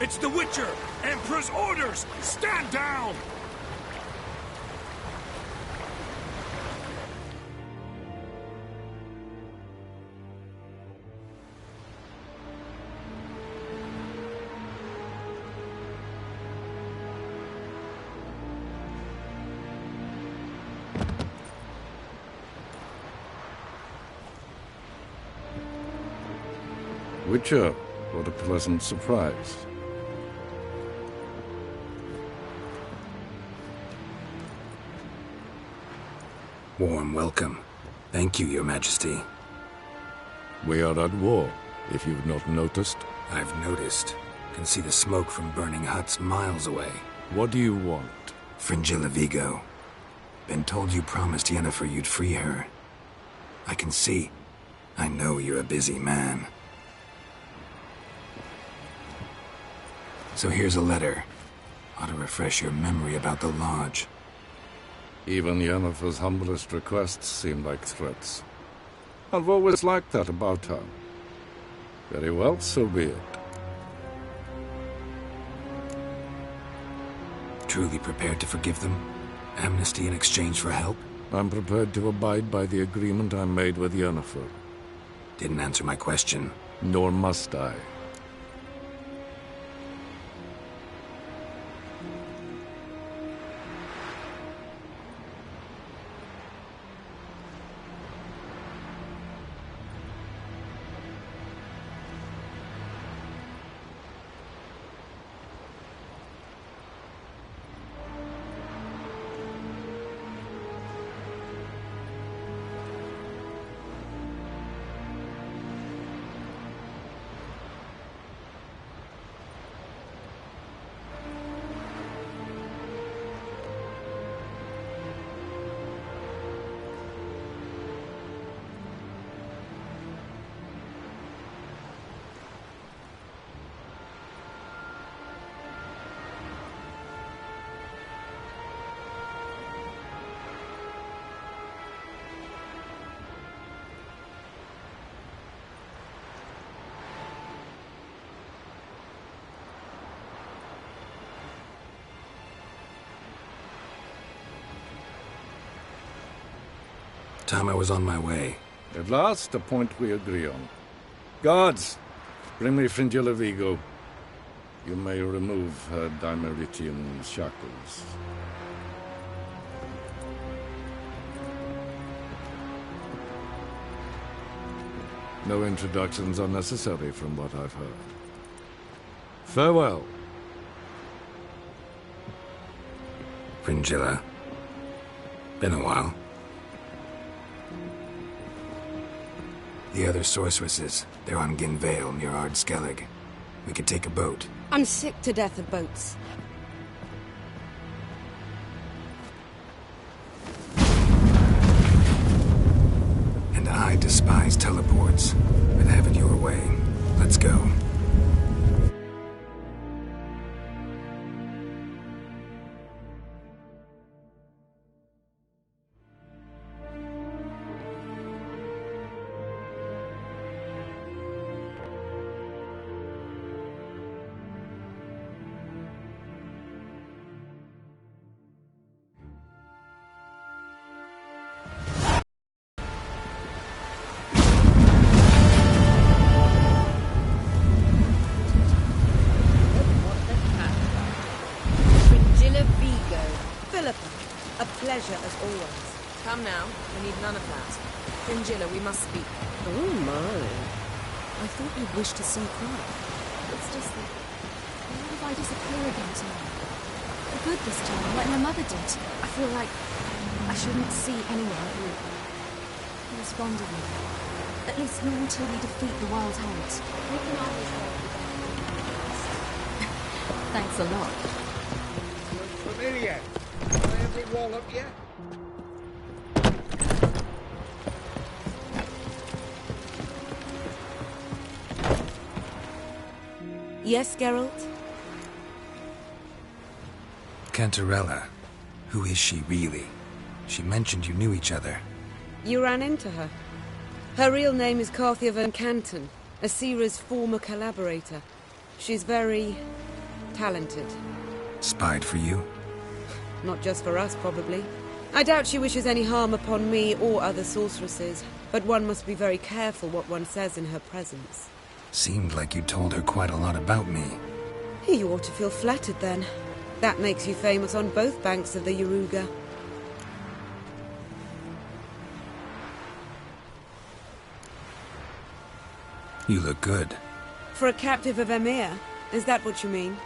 It's the Witcher! Emperor's orders! Stand down! Witcher, what a pleasant surprise. Warm welcome. Thank you, Your Majesty. We are at war, if you've not noticed. I've noticed. Can see the smoke from burning huts miles away. What do you want? Fringilla Vigo. Been told you promised Yennefer you'd free her. I can see. I know you're a busy man. So here's a letter. Ought to refresh your memory about the Lodge. Even Yennefer's humblest requests seem like threats. I've always liked that about her. Very well, so be it. Truly prepared to forgive them? Amnesty in exchange for help? I'm prepared to abide by the agreement I made with Yennefer. Didn't answer my question. Nor must I. Time I was on my way. At last, a point we agree on. Guards, bring me Fringilla Vigo. You may remove her Dimeritian shackles. No introductions are necessary from what I've heard. Farewell. Fringilla. Been a while. The other sorceresses, they're on Ginvale near Ard Skellig. We could take a boat. I'm sick to death of boats. And I despise teleports. But have it your way. Let's go. As always. Come now, we need none of that. Fringilla, we must speak. Oh my. I thought you'd wish to see Clara. It's just that... What if I disappear again tonight? For good this time, like my mother did. I feel like I shouldn't see anyone who is fond of me. At least not until we defeat the Wild Hunt. We can always work together. Thanks a lot. You're familiar. Have it roll up yet? Yes, Geralt? Cantarella. Who is she, really? She mentioned you knew each other. You ran into her. Her real name is Carthia Van Canton, Asira's former collaborator. She's very talented. Spied for you? Not just for us, probably. I doubt she wishes any harm upon me or other sorceresses, but one must be very careful what one says in her presence. Seemed like you told her quite a lot about me. You ought to feel flattered, then. That makes you famous on both banks of the Yaruga. You look good. For a captive of Emir, is that what you mean?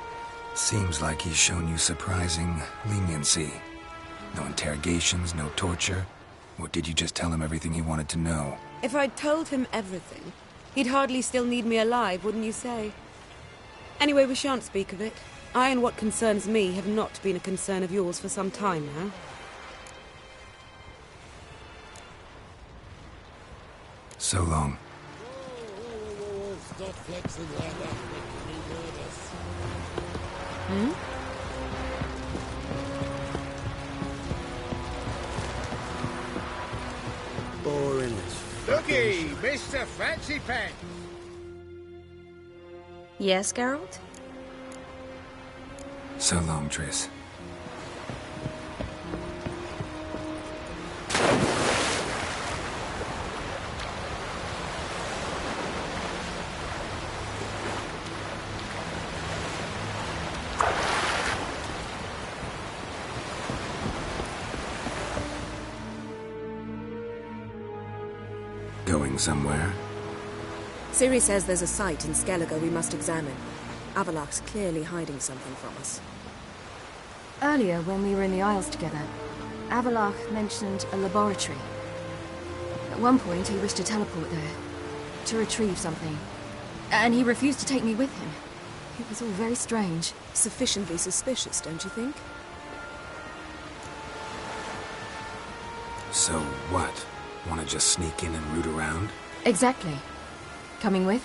Seems like he's shown you surprising leniency. No interrogations, no torture. Or did you just tell him everything he wanted to know? If I'd told him everything, he'd hardly still need me alive, wouldn't you say? Anyway, we shan't speak of it. I and what concerns me have not been a concern of yours for some time now. So long. Stop flexing like that, making me nervous. Boring as Looky, Mr. Fancy Pants. Yes, Geralt? So long, Triss. Going somewhere? Ciri says there's a site in Skellige we must examine. Avallac'h's clearly hiding something from us. Earlier, when we were in the Isles together, Avallac'h mentioned a laboratory. At one point, he wished to teleport there, to retrieve something. And he refused to take me with him. It was all very strange. Sufficiently suspicious, don't you think? So what? Want to just sneak in and root around? Exactly. Coming with?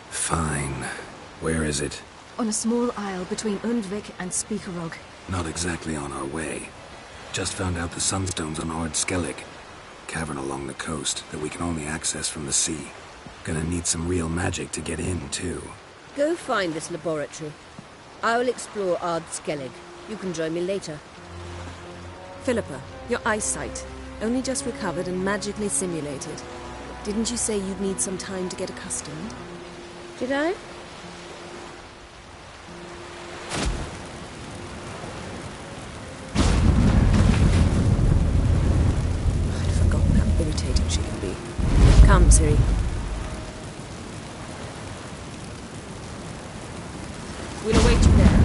Fine. Where is it? On a small isle between Undvik and Speakerog. Not exactly on our way. Just found out the sunstones on Ard Skellig. Cavern along the coast that we can only access from the sea. Gonna need some real magic to get in, too. Go find this laboratory. I will explore Ard Skellig. You can join me later. Philippa, your eyesight. Only just recovered and magically simulated. Didn't you say you'd need some time to get accustomed? Did I? I'd forgotten how irritating she can be. Come, Ciri. We'll await you there.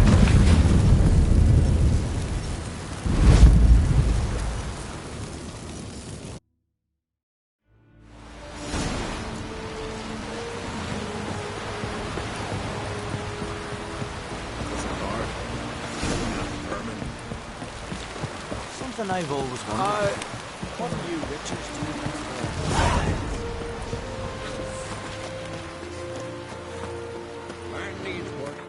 Something I've always wondered. What are you Richards doing? Man needs work.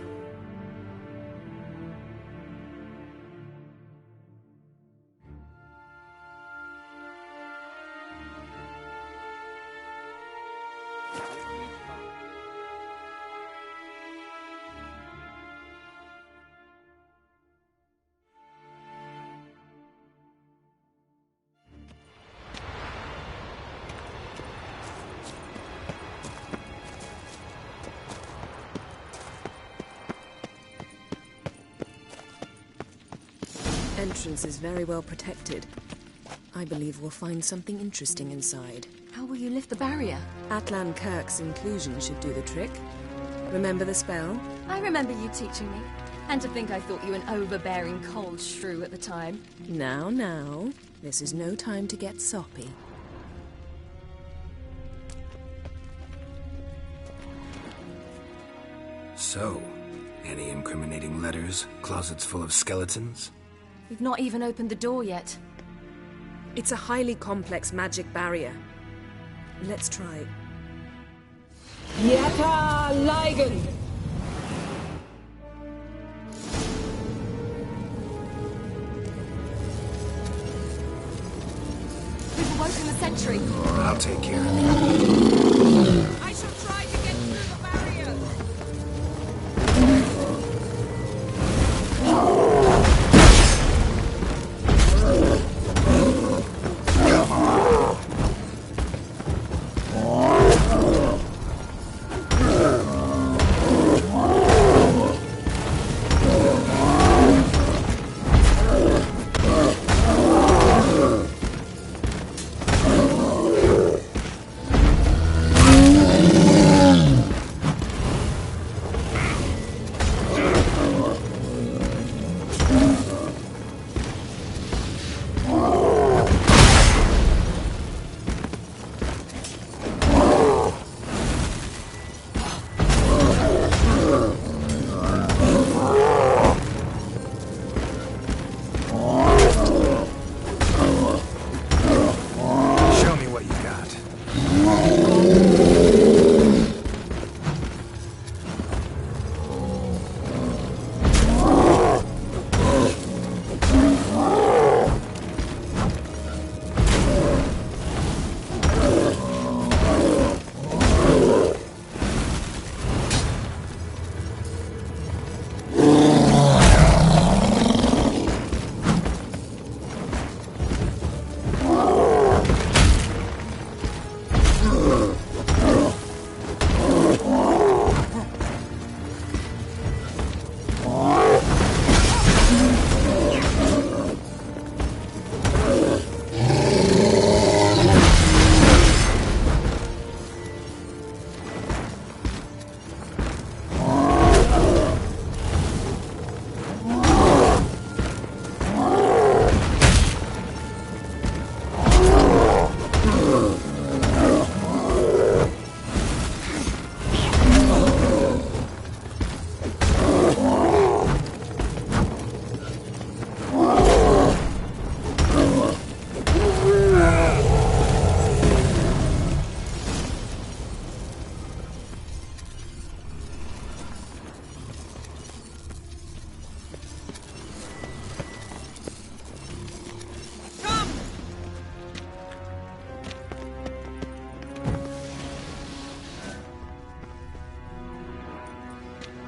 Entrance is very well protected. I believe we'll find something interesting inside. How will you lift the barrier? Atlan Kirk's inclusion should do the trick. Remember the spell? I remember you teaching me. And to think I thought you an overbearing cold shrew at the time. Now, now. This is no time to get soppy. So, any incriminating letters? Closets full of skeletons? We've not even opened the door yet. It's a highly complex magic barrier. Let's try. Yata Ligen! We've awoken the sentry. I'll take care of it. I shall try to get through the barrier.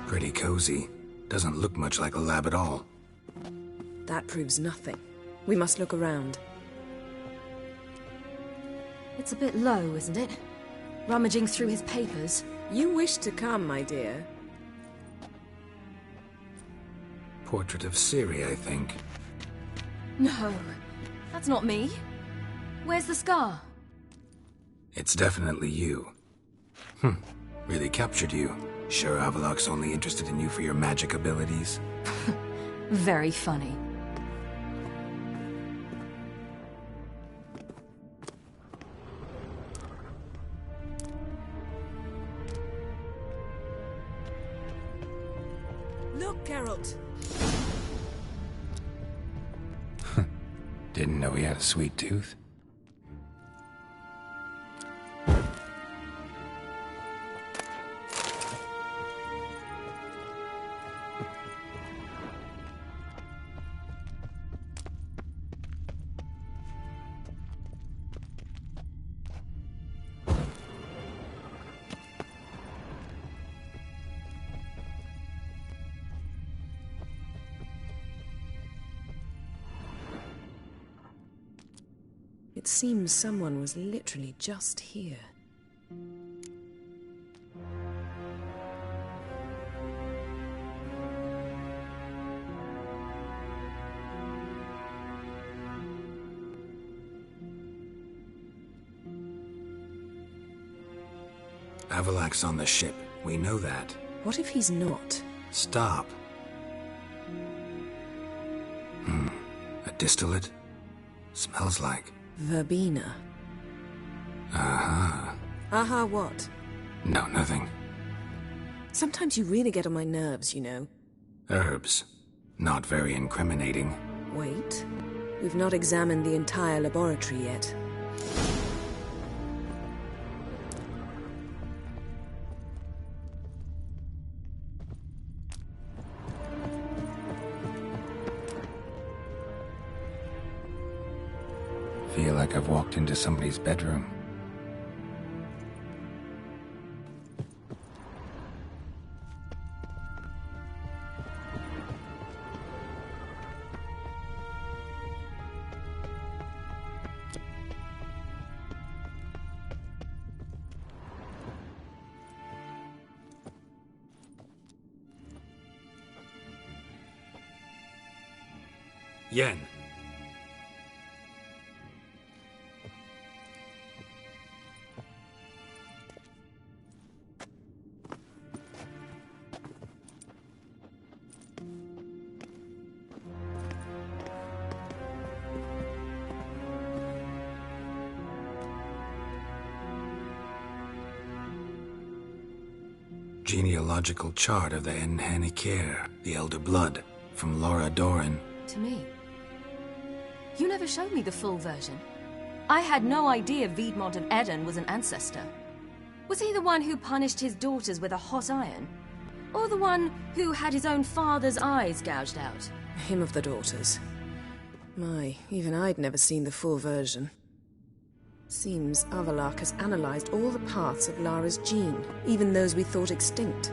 Pretty cozy. Doesn't look much like a lab at all. That proves nothing. We must look around. It's a bit low, isn't it? Rummaging through his papers. You wish to come, my dear. Portrait of Ciri, I think. No, that's not me. Where's the scar? It's definitely you. Really captured you. Sure Avallac'h's only interested in you for your magic abilities? Very funny. Look, Geralt! Didn't know he had a sweet tooth. It seems someone was literally just here. Avallac'h's on the ship. We know that. What if he's not? Stop. A distillate? Smells like... Verbena. Aha. Aha what? No, nothing. Sometimes you really get on my nerves, you know. Herbs. Not very incriminating. Wait. We've not examined the entire laboratory yet. Feel like I've walked into somebody's bedroom. Yen. Genealogical chart of the Enhanikir, the Elder Blood, from Laura Doran. To me. You never showed me the full version. I had no idea Viedmont of Eden was an ancestor. Was he the one who punished his daughters with a hot iron? Or the one who had his own father's eyes gouged out? Him of the daughters. My, even I'd never seen the full version. Seems Avallac'h has analyzed all the parts of Lara's gene, even those we thought extinct.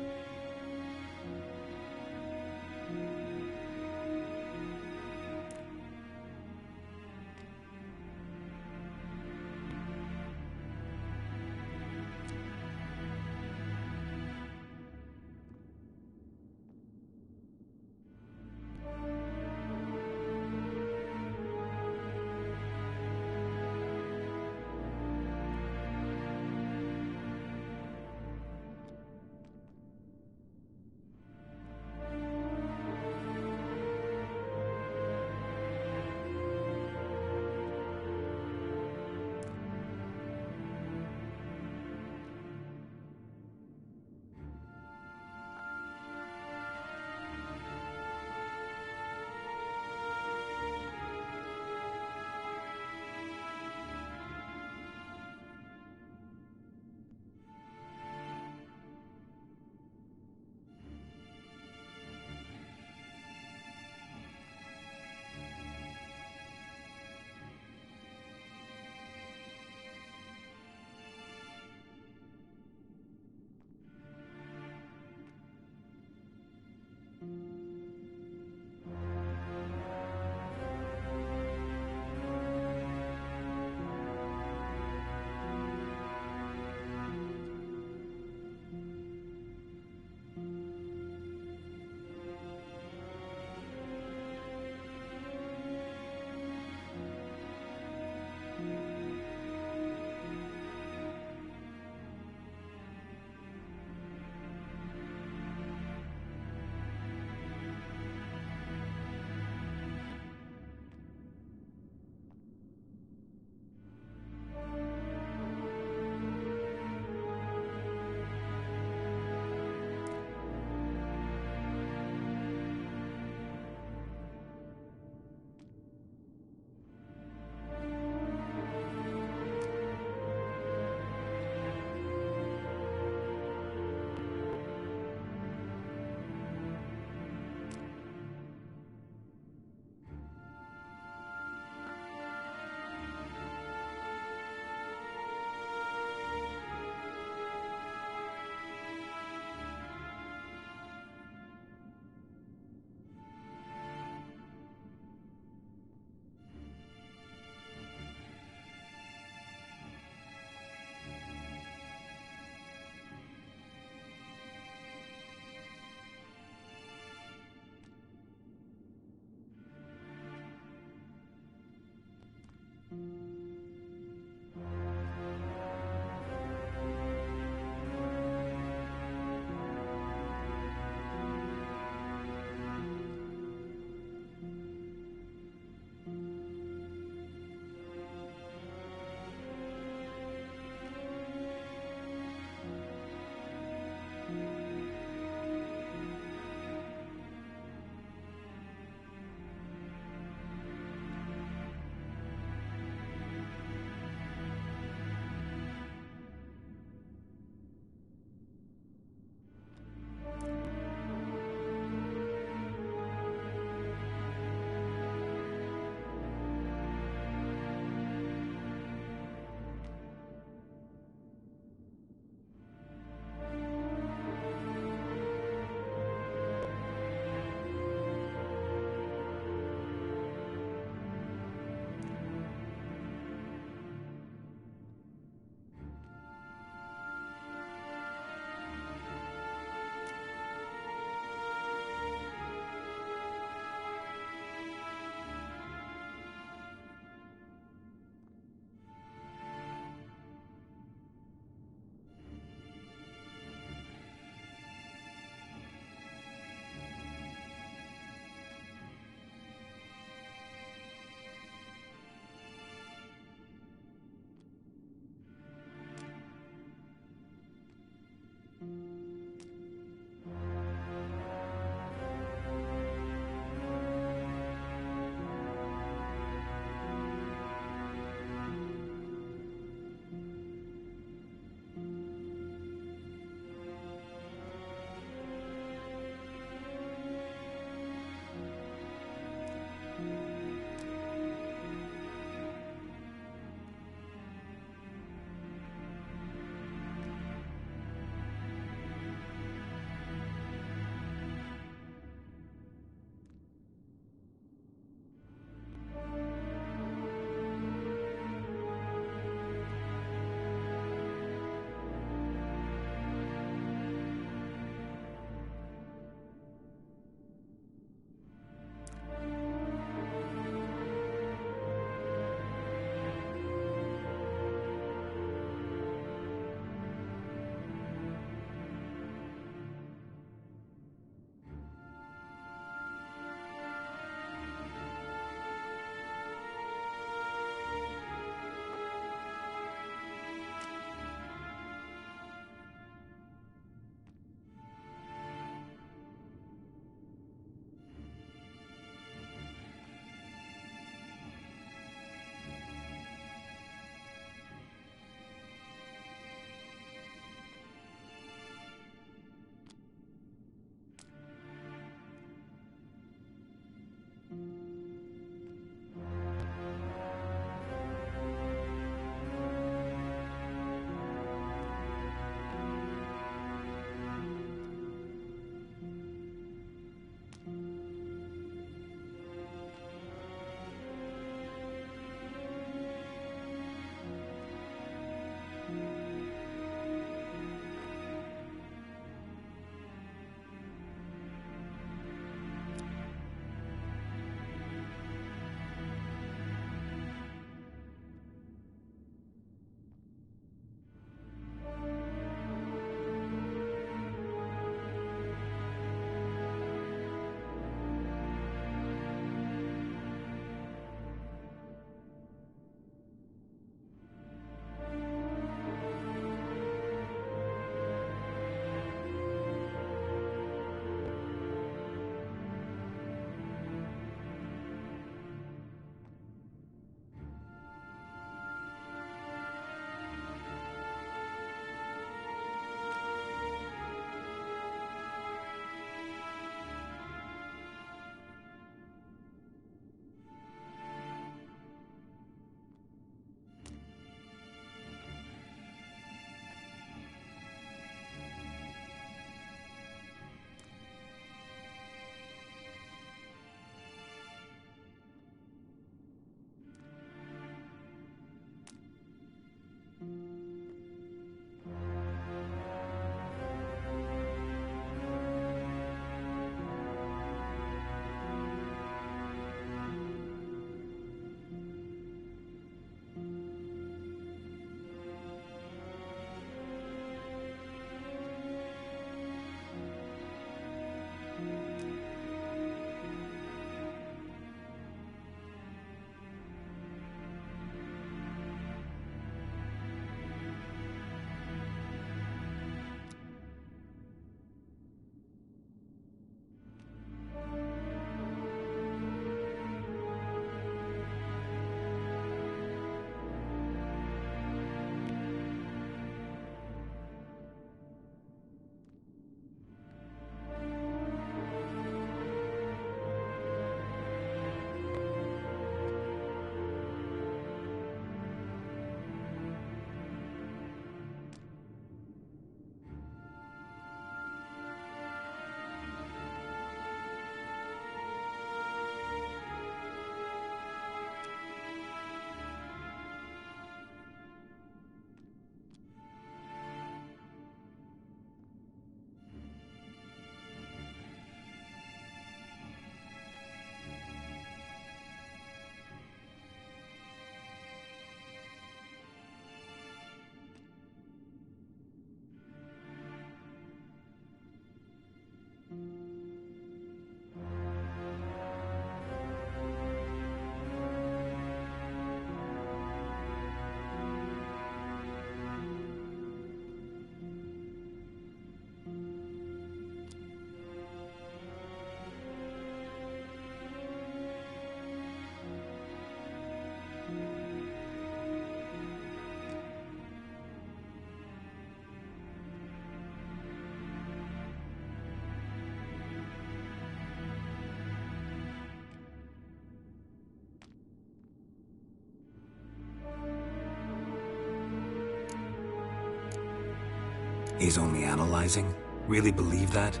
He's only analyzing? Really believe that?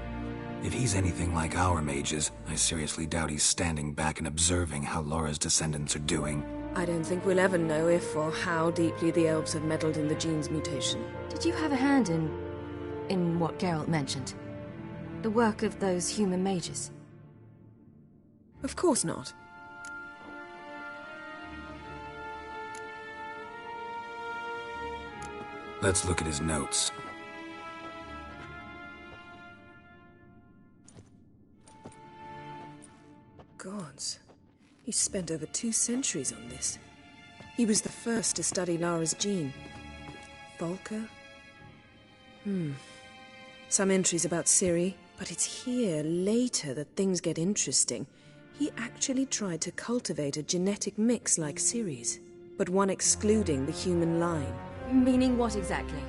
If he's anything like our mages, I seriously doubt he's standing back and observing how Laura's descendants are doing. I don't think we'll ever know if or how deeply the elves have meddled in the gene's mutation. Did you have a hand in what Geralt mentioned? The work of those human mages? Of course not. Let's look at his notes. Gods. He spent over 2 centuries on this. He was the first to study Lara's gene. Volker? Some entries about Ciri, but it's here, later, that things get interesting. He actually tried to cultivate a genetic mix like Ciri's, but one excluding the human line. Meaning what exactly?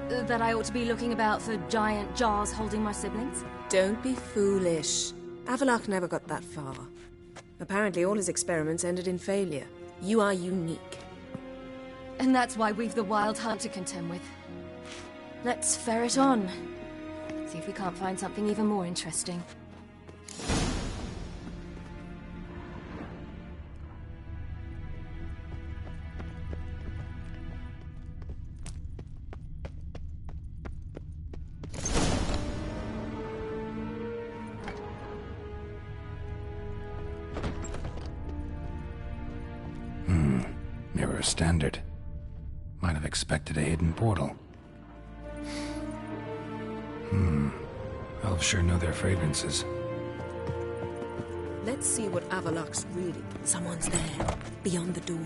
That I ought to be looking about for giant jars holding my siblings? Don't be foolish. Avallac'h never got that far. Apparently all his experiments ended in failure. You are unique. And that's why we've the Wild Hunt to contend with. Let's ferret on. See if we can't find something even more interesting. Mirror standard. Might have expected a hidden portal. Elves sure know their fragrances. Let's see what Avallac'h's really... Someone's there, beyond the door.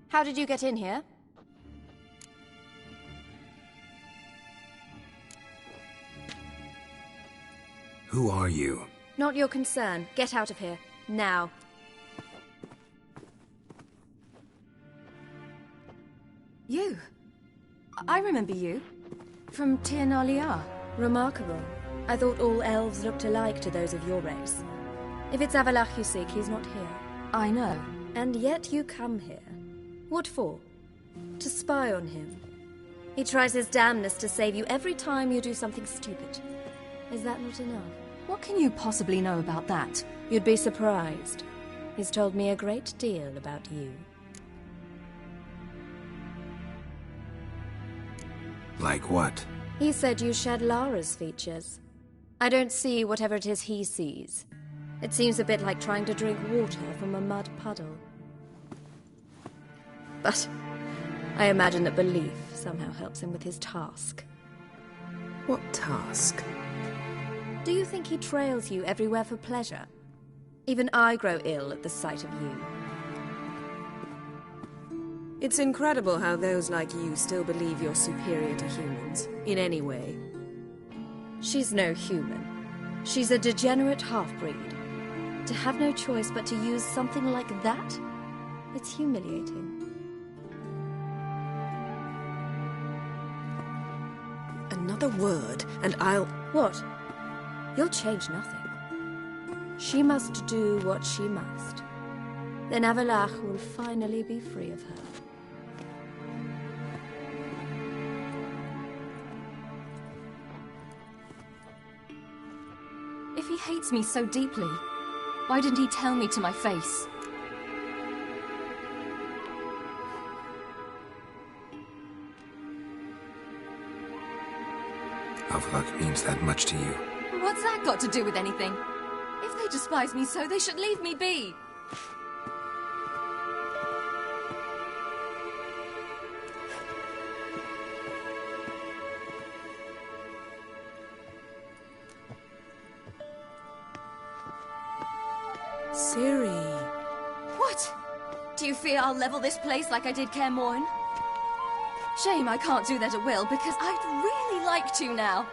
How did you get in here? Who are you? Not your concern. Get out of here. Now. You. I remember you. From Tir na Liar. Remarkable. I thought all elves looked alike to those of your race. If it's Avallac'h you seek, he's not here. I know. And yet you come here. What for? To spy on him. He tries his damnedest to save you every time you do something stupid. Is that not enough? What can you possibly know about that? You'd be surprised. He's told me a great deal about you. Like what? He said you shared Lara's features. I don't see whatever it is he sees. It seems a bit like trying to drink water from a mud puddle. But I imagine that belief somehow helps him with his task. What task? Do you think he trails you everywhere for pleasure? Even I grow ill at the sight of you. It's incredible how those like you still believe you're superior to humans, in any way. She's no human. She's a degenerate half-breed. To have no choice but to use something like that? It's humiliating. Another word, and I'll... What? You'll change nothing. She must do what she must. Then Avallac'h will finally be free of her. If he hates me so deeply, why didn't he tell me to my face? Avallac'h means that much to you. What's that got to do with anything? If they despise me so, they should leave me be. Ciri. What? Do you fear I'll level this place like I did Kaer Morhen? Shame I can't do that at will, because I'd really like to now.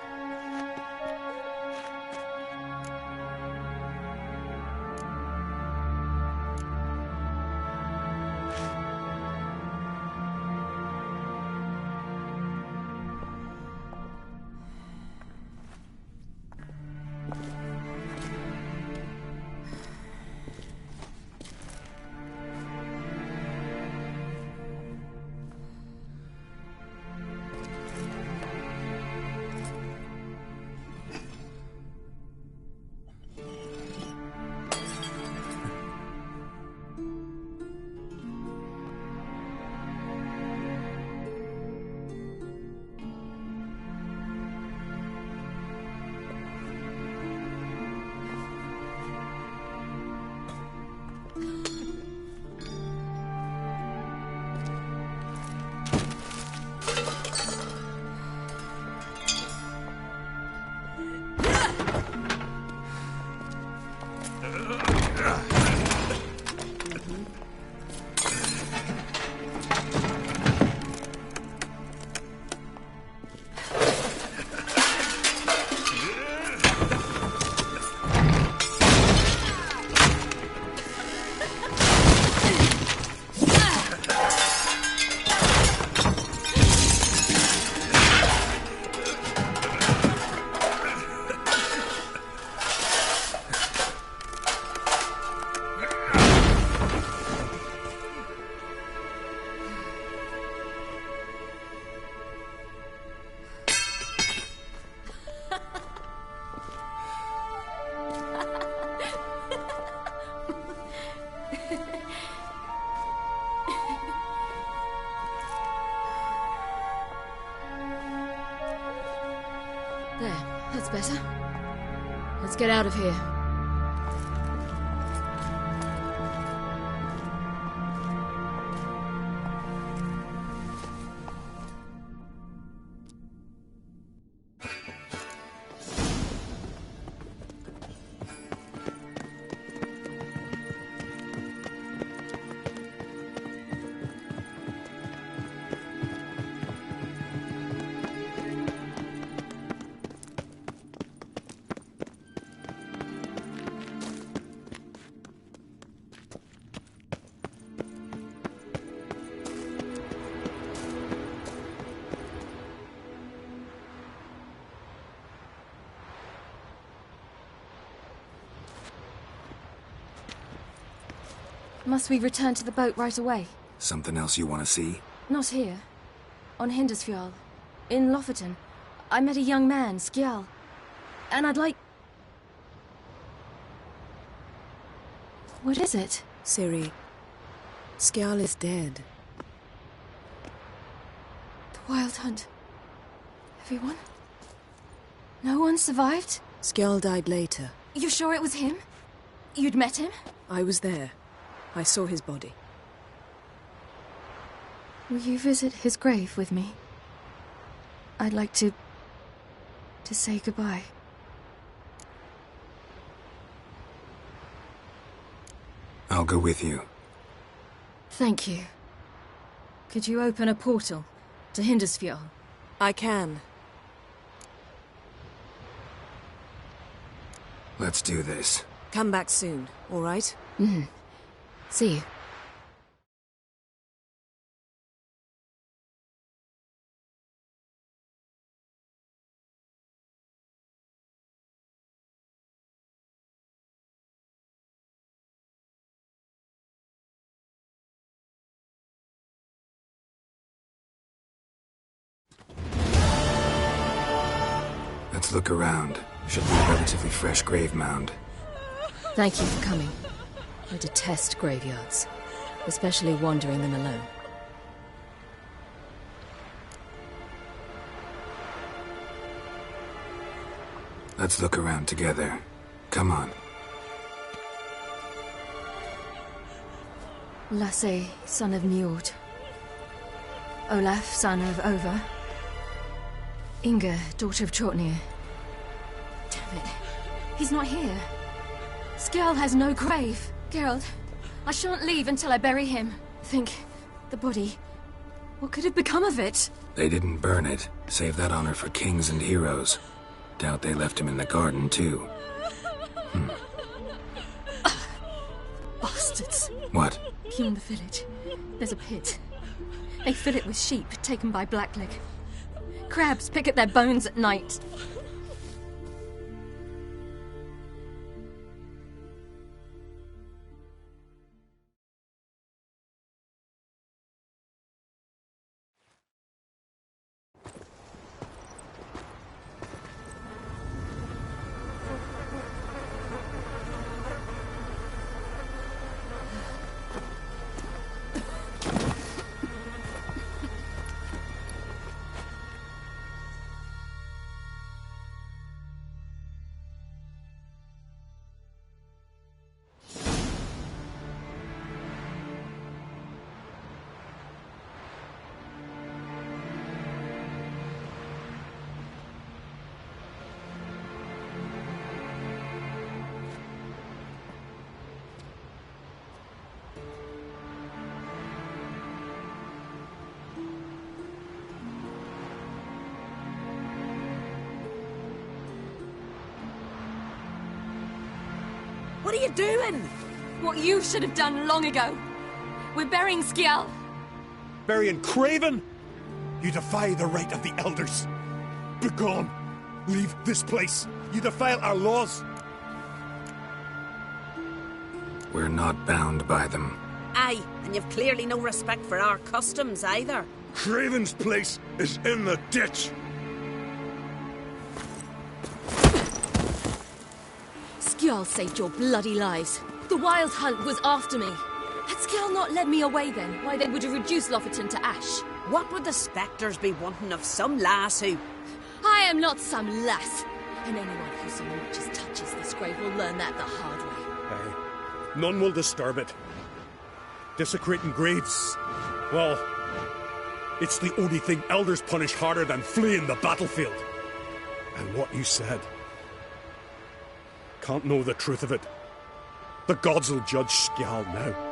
get out of here. Must we return to the boat right away? Something else you want to see? Not here. On Hindersfjall. In Lofoten. I met a young man, Skjal. And I'd like... What is it? Ciri, Skjal is dead. The Wild Hunt. Everyone? No one survived? Skjal died later. You sure it was him? You'd met him? I was there. I saw his body. Will you visit his grave with me? I'd like to say goodbye. I'll go with you. Thank you. Could you open a portal to Hindersfjall? I can. Let's do this. Come back soon, all right? Mm-hmm. See you. Let's look around. Should be a relatively fresh grave mound. Thank you for coming. I detest graveyards, especially wandering them alone. Let's look around together. Come on. Lasse, son of Njord. Olaf, son of Over. Inga, daughter of Trotnir. Damn it. He's not here. Skjal has no grave. Geralt, I shan't leave until I bury him. Think, the body. What could have become of it? They didn't burn it. Save that honor for kings and heroes. Doubt they left him in the garden, too. Bastards. What? Here in the village, there's a pit. They fill it with sheep taken by Blackleg. Crabs pick at their bones at night. What are you doing? What you should have done long ago. We're burying Skjal. Burying Craven? You defy the right of the elders. Begone. Leave this place. You defile our laws. We're not bound by them. Aye, and you've clearly no respect for our customs either. Craven's place is in the ditch. Skjal saved your bloody lives. The Wild Hunt was after me. Had Skjal not led me away then, why they would have reduced Lofoten to ash. What would the spectres be wanting of some lass who... I am not some lass. And anyone who so much as touches this grave will learn that the hard way. Aye. None will disturb it. Desecrating graves, well, it's the only thing elders punish harder than fleeing the battlefield. And what you said. Can't know the truth of it. The gods will judge Skjal now.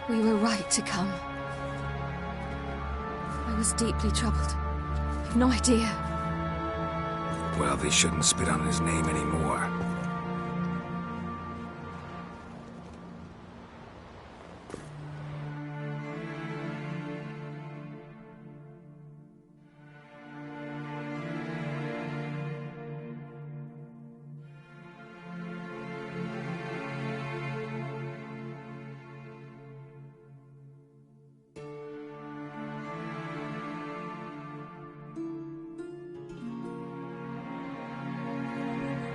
We were right to come. I was deeply troubled. I've no idea. Well, they shouldn't spit on his name anymore.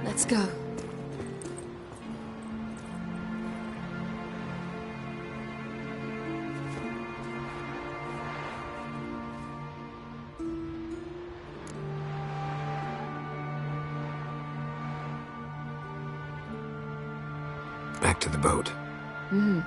Let's go. Back to the boat. Mm.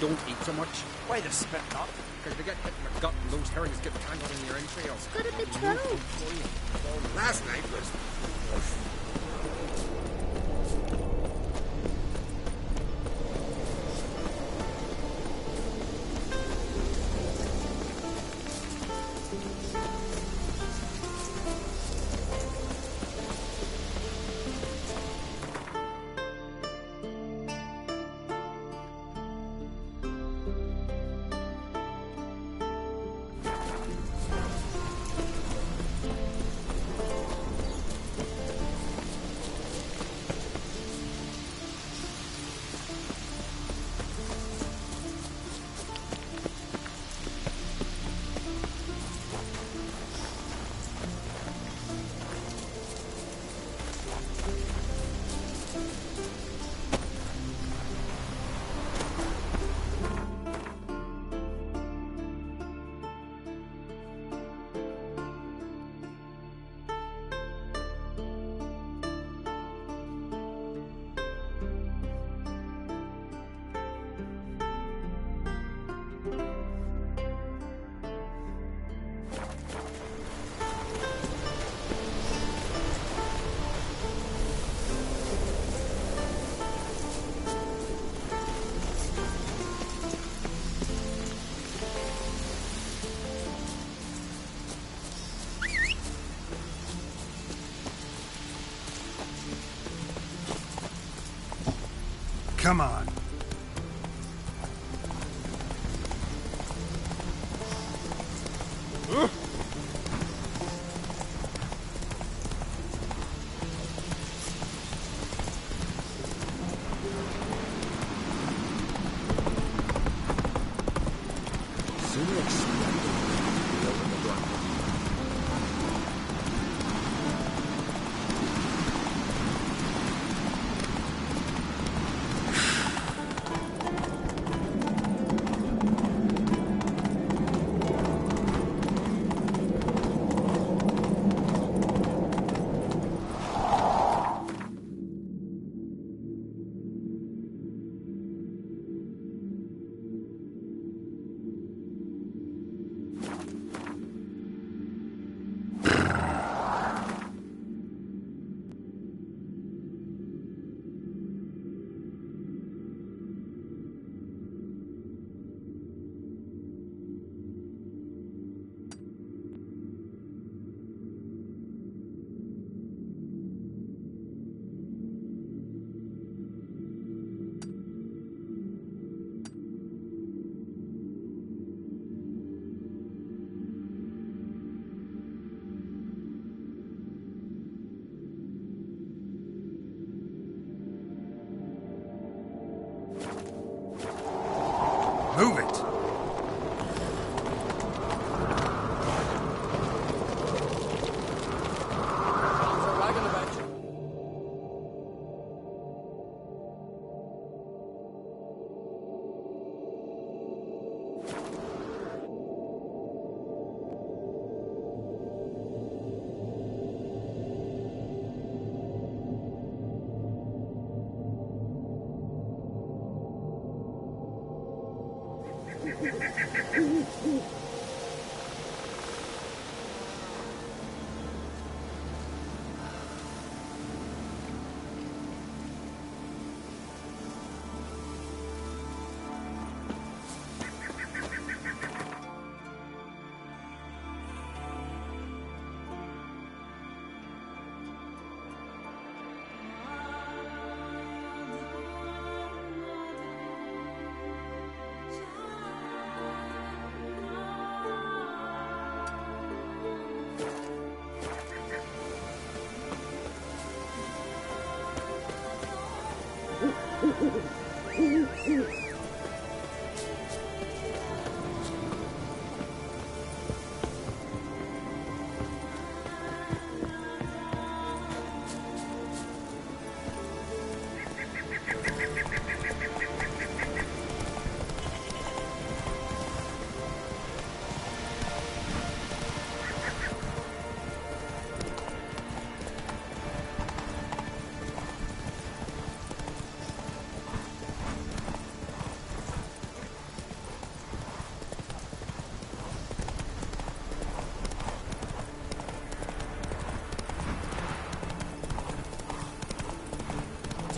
Don't eat so much. Why the spit not? Because they get hit in the gut and those herrings get tangled in your entrails. Got a bit thrown. Last night was... Come on.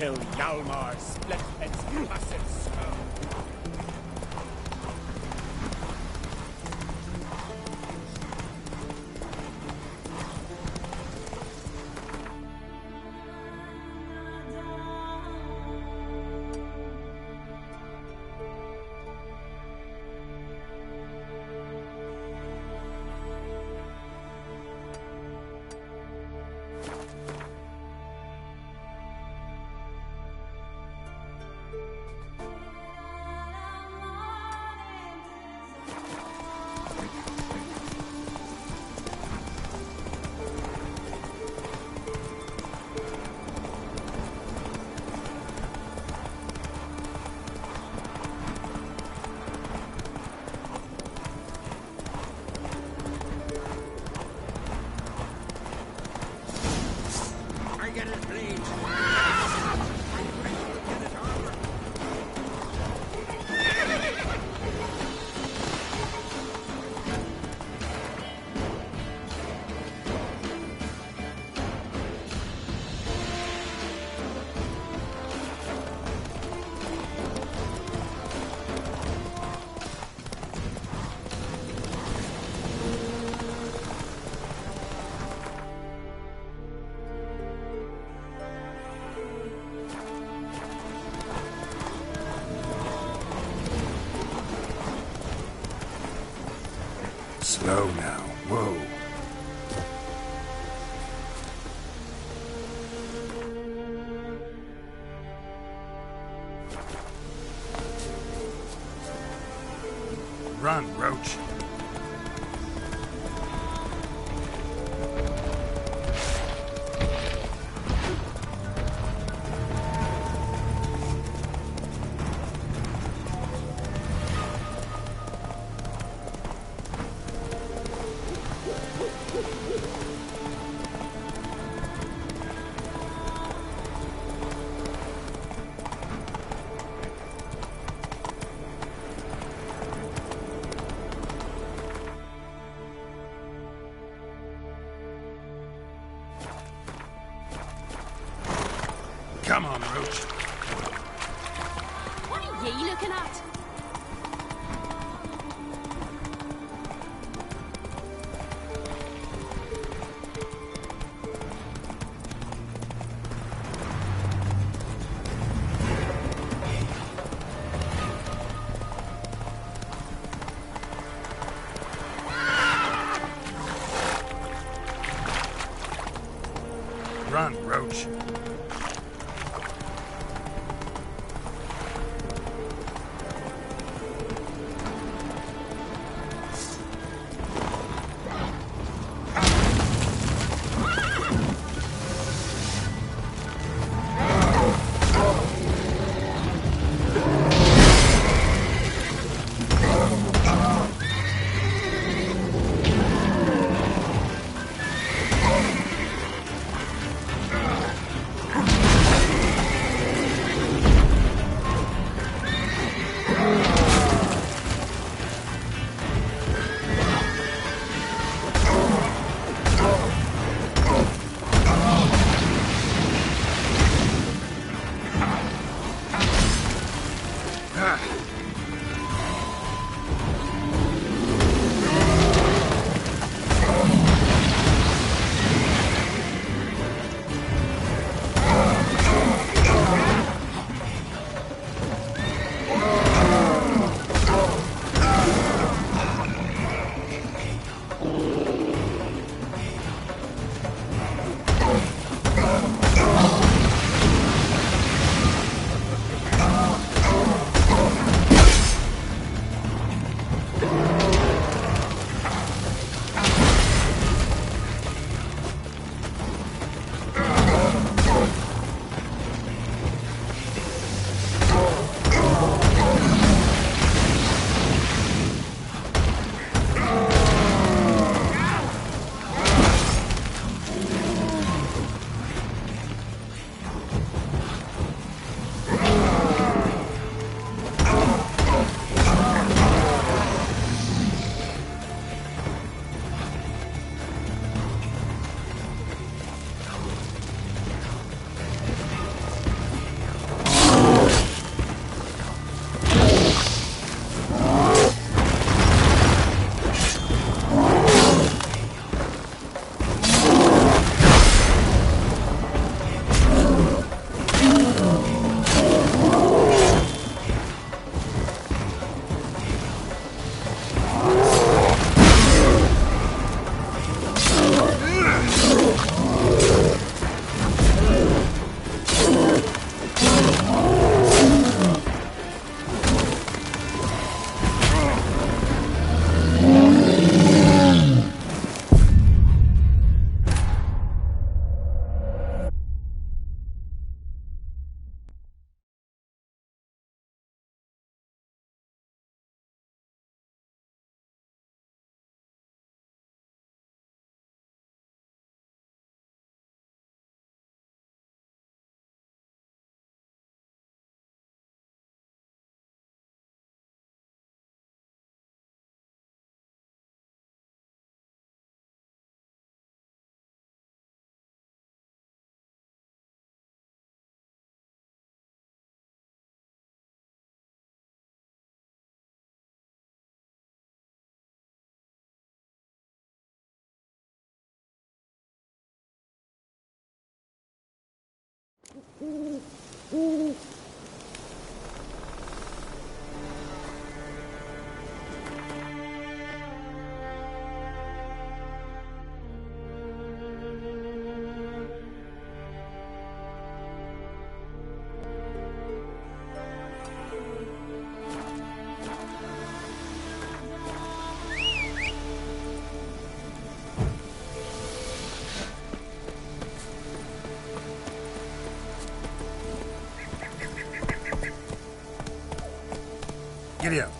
till Hjalmar split its massive skull. Slow now. Whoa. Run, Roach. Come on, Roach. What are ye looking at? Run, Roach. Giddy up.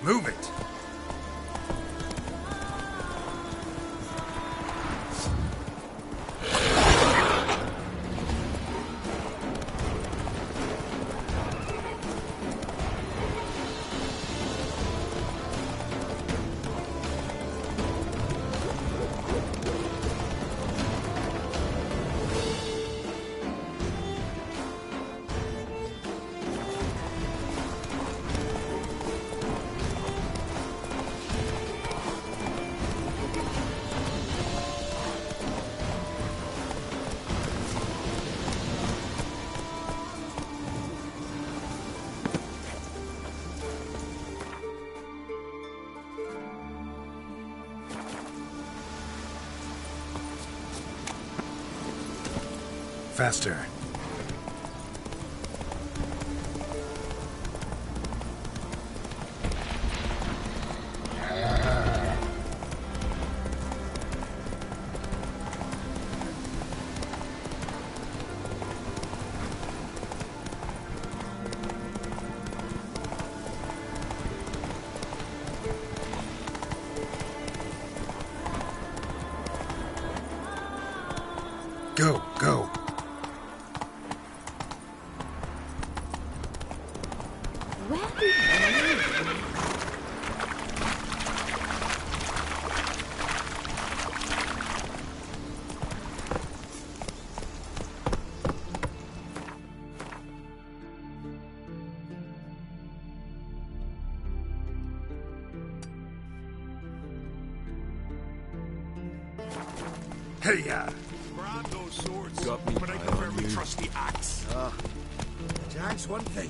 Move it! Faster. Go, go. Hey, Brand those swords, but I prefer my trusty axe. Jack's one thing,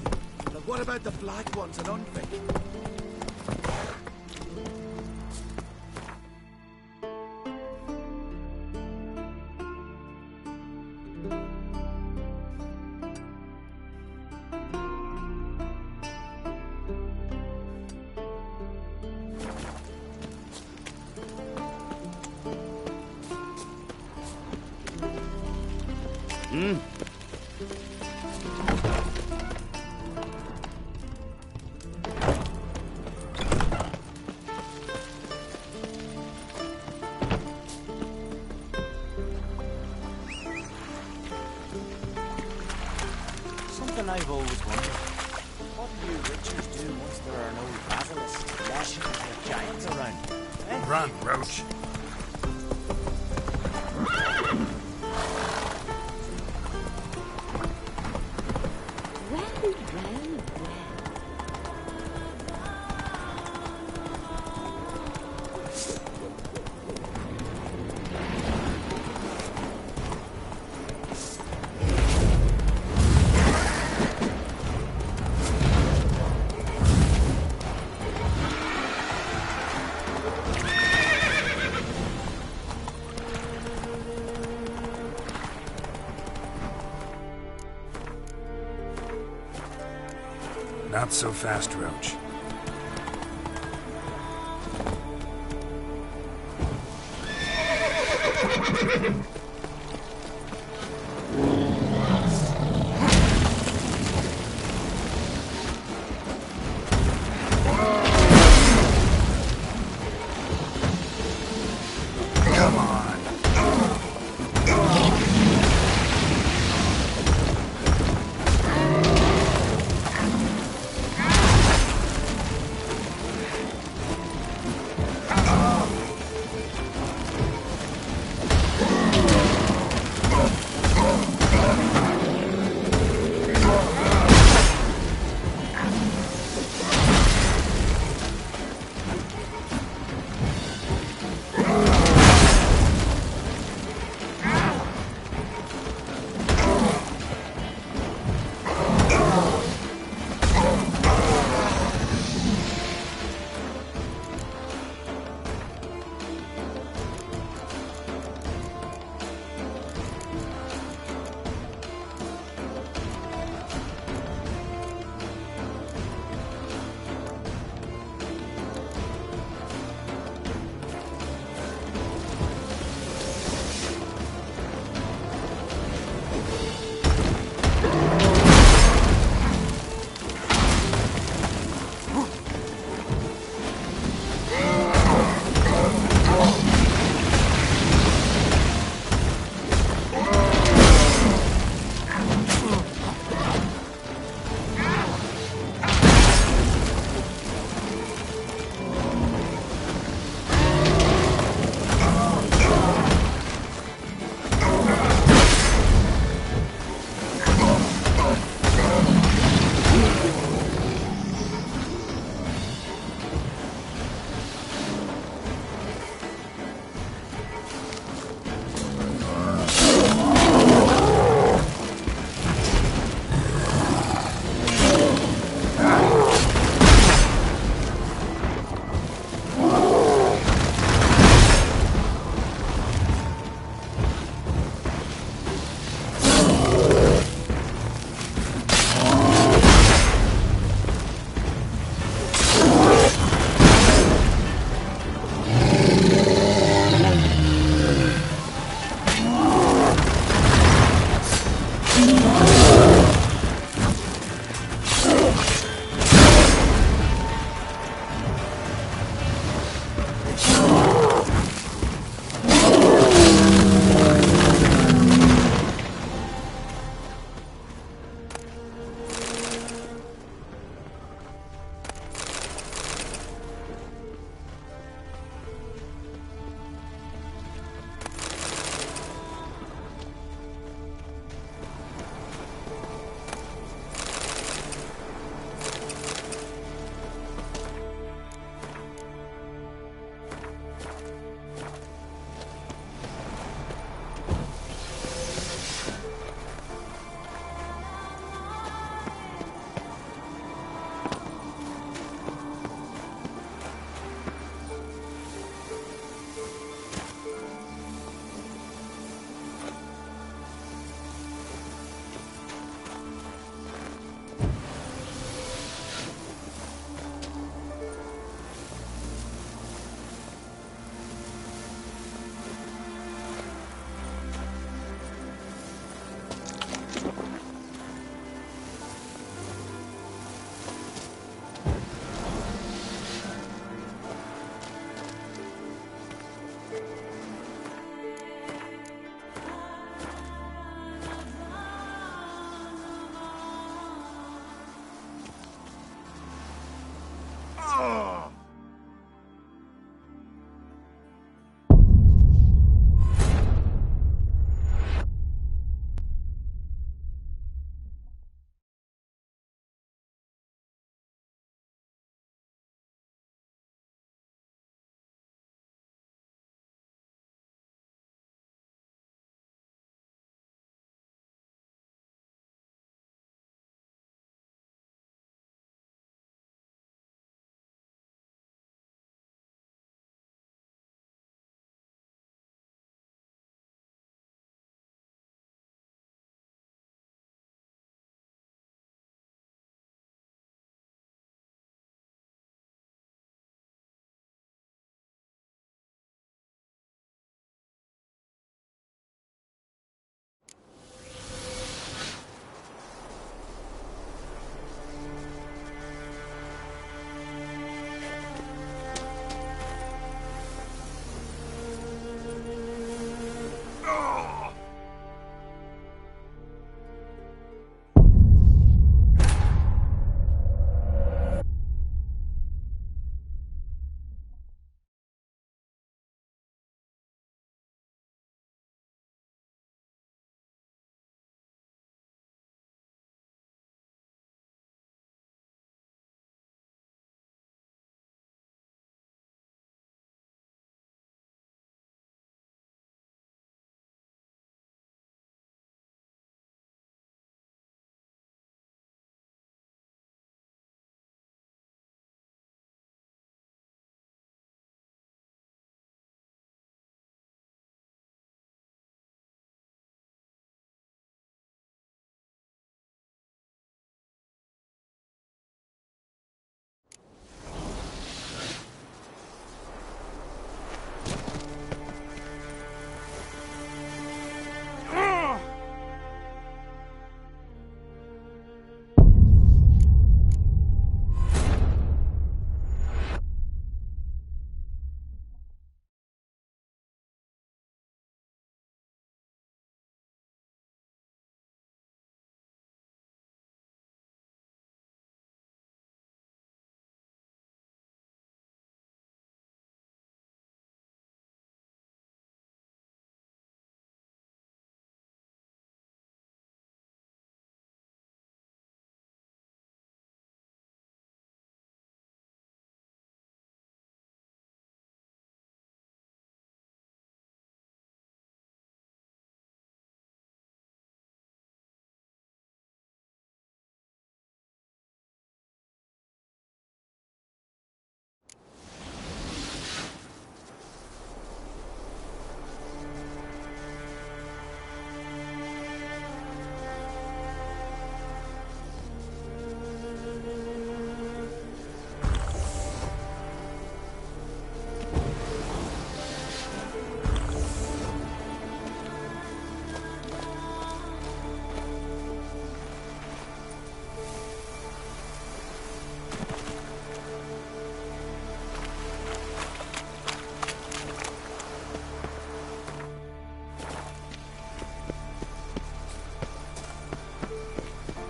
but what about the black ones and Undvik? Something I've always wondered. What do you witchers do once there are no basilisks, lashing or giants around? Eh? Run, Roach. Not so fast, Roach. Come on.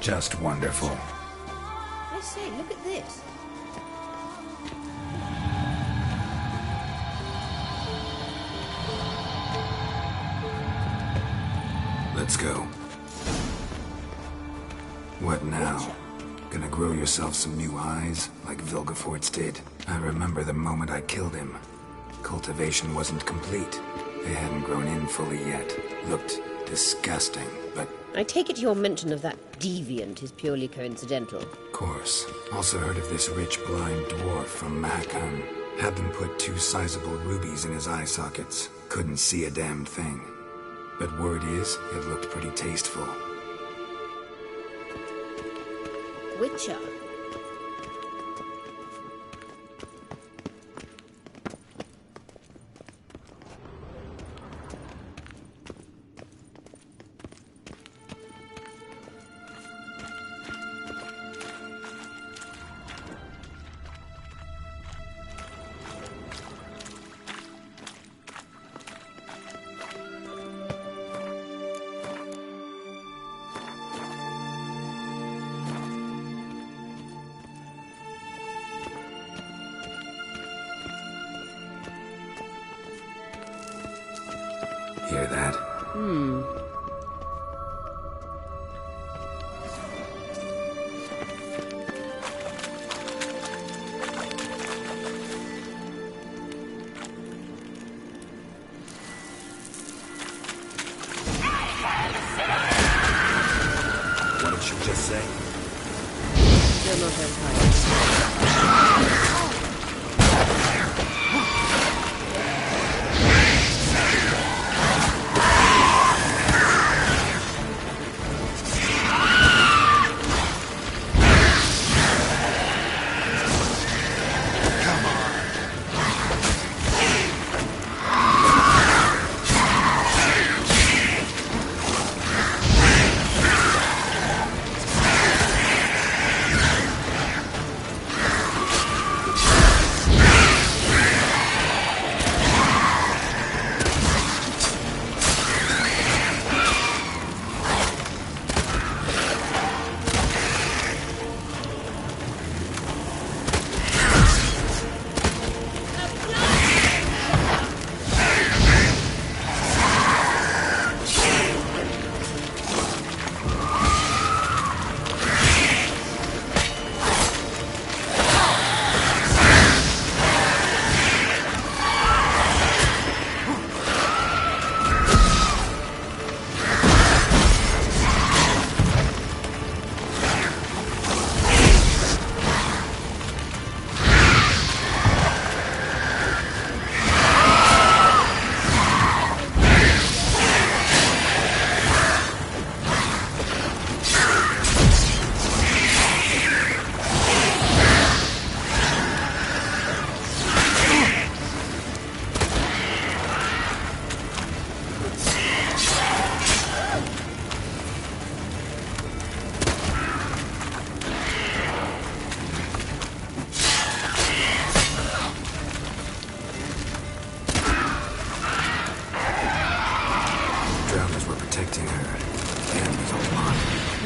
Just wonderful. I say, look at this. Let's go. What now? Gonna grow yourself some new eyes, like Vilgefortz did? I remember the moment I killed him. Cultivation wasn't complete. They hadn't grown in fully yet. Looked disgusting, but... I take it your mention of that deviant is purely coincidental. Of course. Also heard of this rich blind dwarf from Mahakam. Had them put 2 sizable rubies in his eye sockets. Couldn't see a damned thing. But word is, it looked pretty tasteful. Witcher. Hear that? What did she just say? You're not Empire.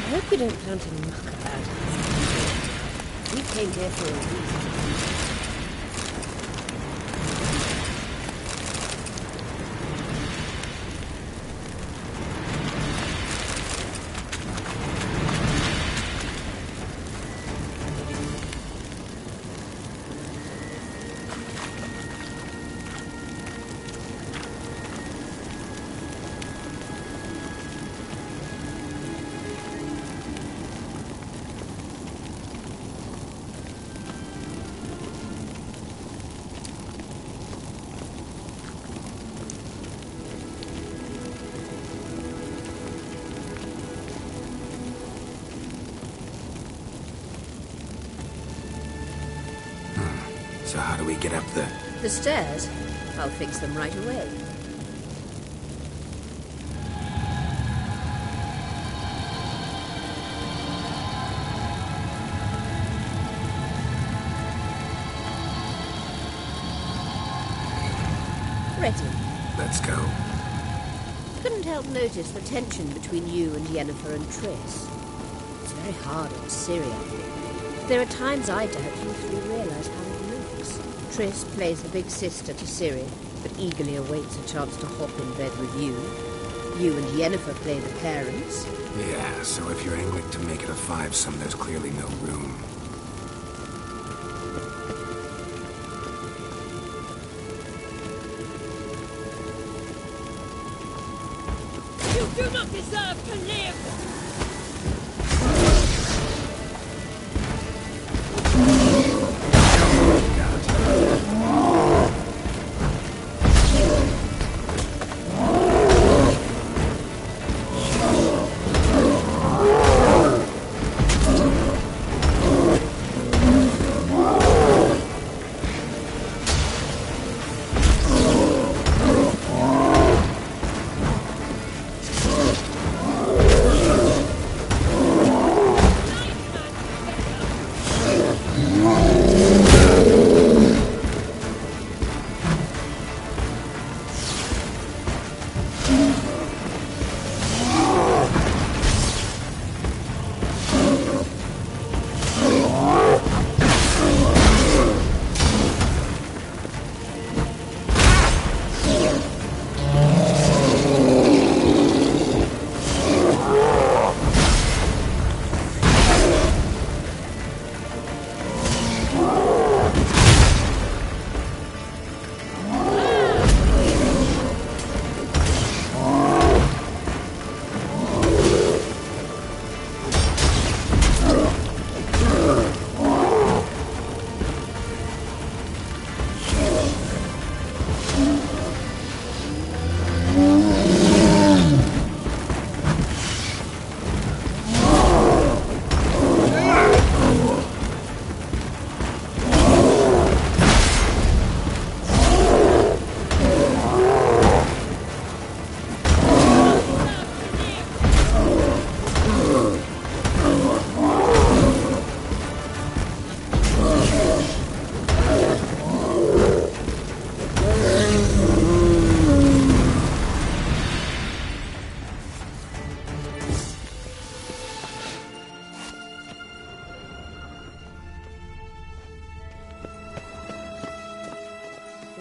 I hope you don't plan to muck about us. We came here for a reason. So how do we get up the... The stairs? I'll fix them right away. Ready. Let's go. Couldn't help notice the tension between you and Yennefer and Triss. It's very hard on Ciri, I think. There are times I don't usually realise how it looks. Triss plays the big sister to Ciri, but eagerly awaits a chance to hop in bed with you. You and Yennefer play the parents. Yeah, so if you're angling to make it a five-some, there's clearly no room. You do not deserve to live!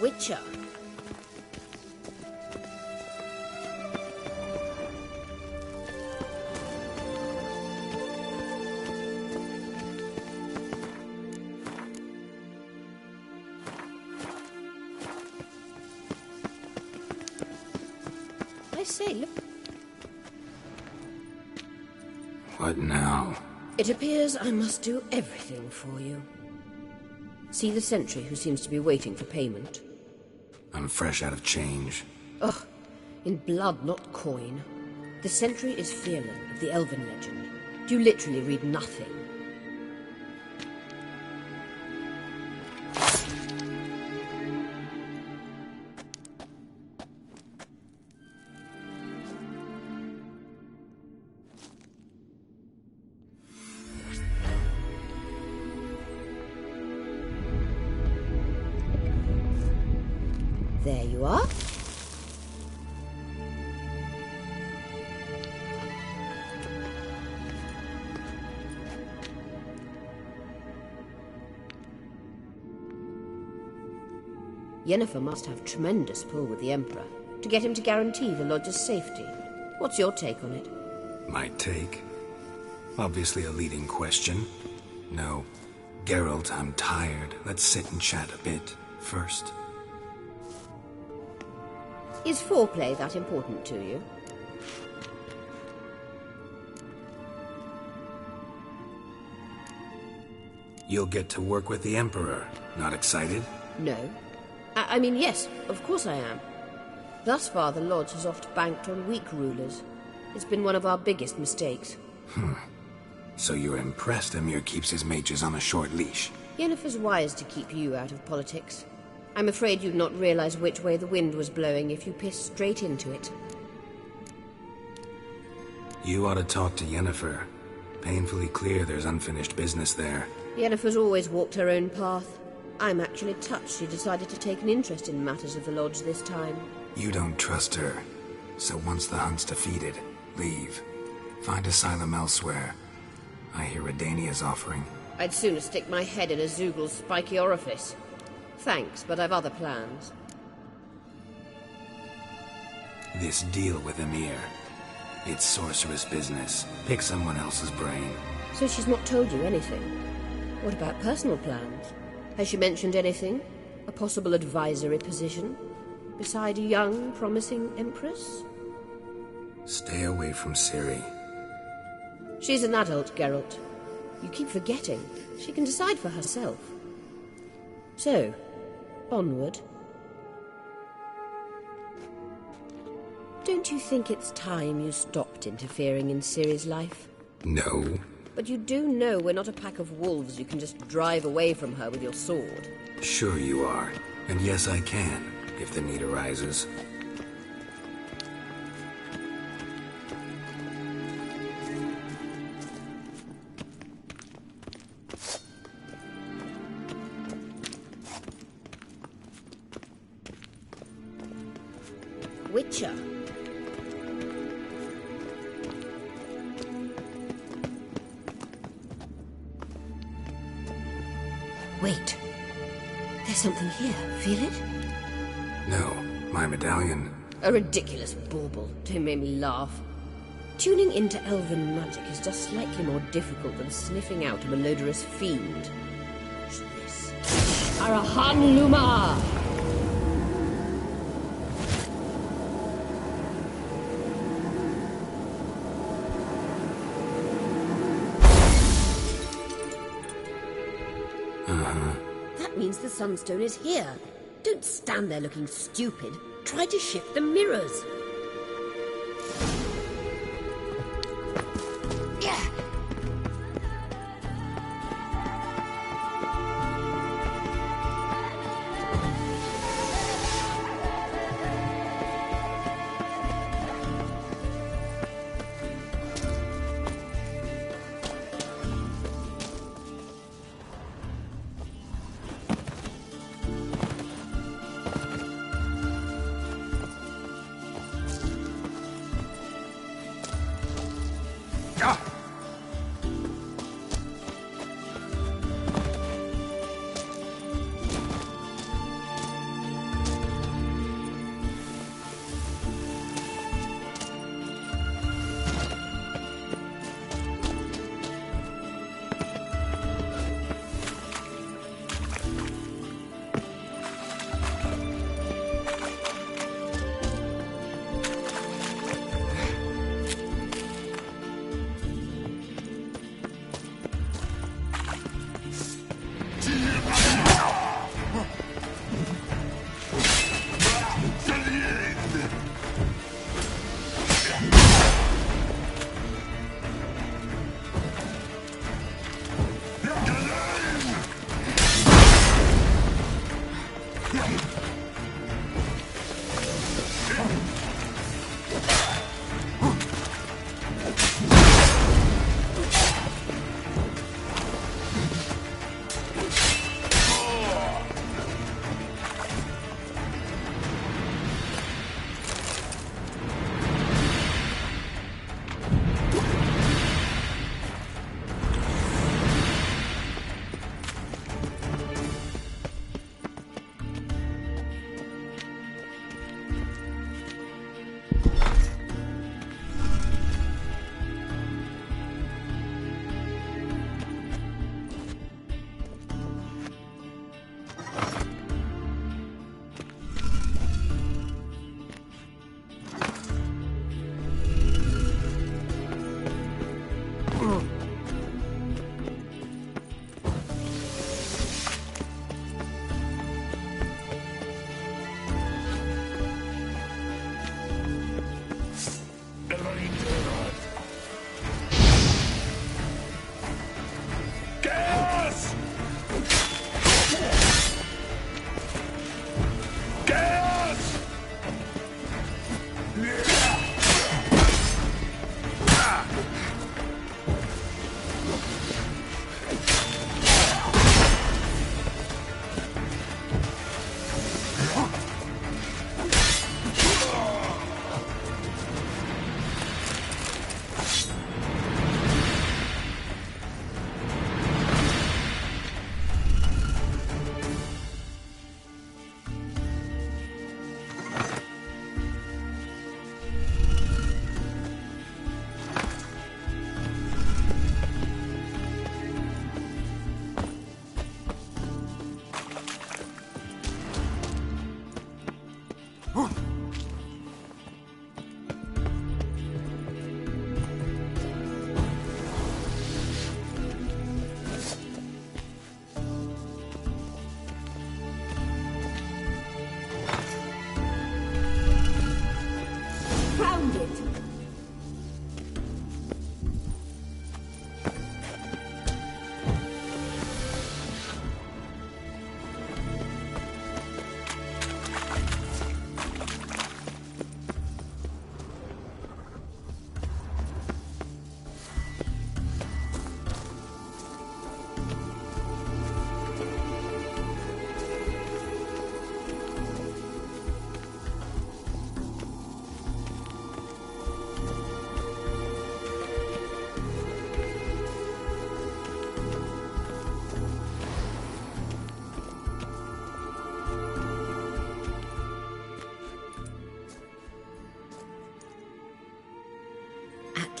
Witcher. I say, look. What now? It appears I must do everything for you. See the sentry who seems to be waiting for payment? I'm fresh out of change. Ugh, in blood, not coin. The sentry is Fierlan of the Elven legend. Do you literally read nothing? There you are. Yennefer must have tremendous pull with the Emperor to get him to guarantee the Lodge's safety. What's your take on it? My take? Obviously a leading question. No. Geralt, I'm tired. Let's sit and chat a bit first. Is foreplay that important to you? You'll get to work with the Emperor. Not excited? No. I mean, yes, of course I am. Thus far, the Lodge has oft banked on weak rulers. It's been one of our biggest mistakes. So you're impressed Emhyr keeps his mages on a short leash? Yennefer's wise to keep you out of politics. I'm afraid you'd not realize which way the wind was blowing if you pissed straight into it. You ought to talk to Yennefer. Painfully clear there's unfinished business there. Yennefer's always walked her own path. I'm actually touched she decided to take an interest in matters of the Lodge this time. You don't trust her. So once the hunt's defeated, leave. Find asylum elsewhere. I hear Redania's offering. I'd sooner stick my head in a Zoogl's spiky orifice. Thanks, but I've other plans. This deal with Emir. It's sorceress business. Pick someone else's brain. So she's not told you anything? What about personal plans? Has she mentioned anything? A possible advisory position? Beside a young, promising empress? Stay away from Ciri. She's an adult, Geralt. You keep forgetting. She can decide for herself. So, onward. Don't you think it's time you stopped interfering in Ciri's life? No. But you do know we're not a pack of wolves you can just drive away from her with your sword. Sure you are. And yes, I can, if the need arises. Witcher. Wait. There's something here. Feel it? No, my medallion. A ridiculous bauble. Don't make me laugh. Tuning into elven magic is just slightly more difficult than sniffing out a malodorous fiend. What's this? Arahan Luma! That means the Sunstone is here. Don't stand there looking stupid. Try to shift the mirrors.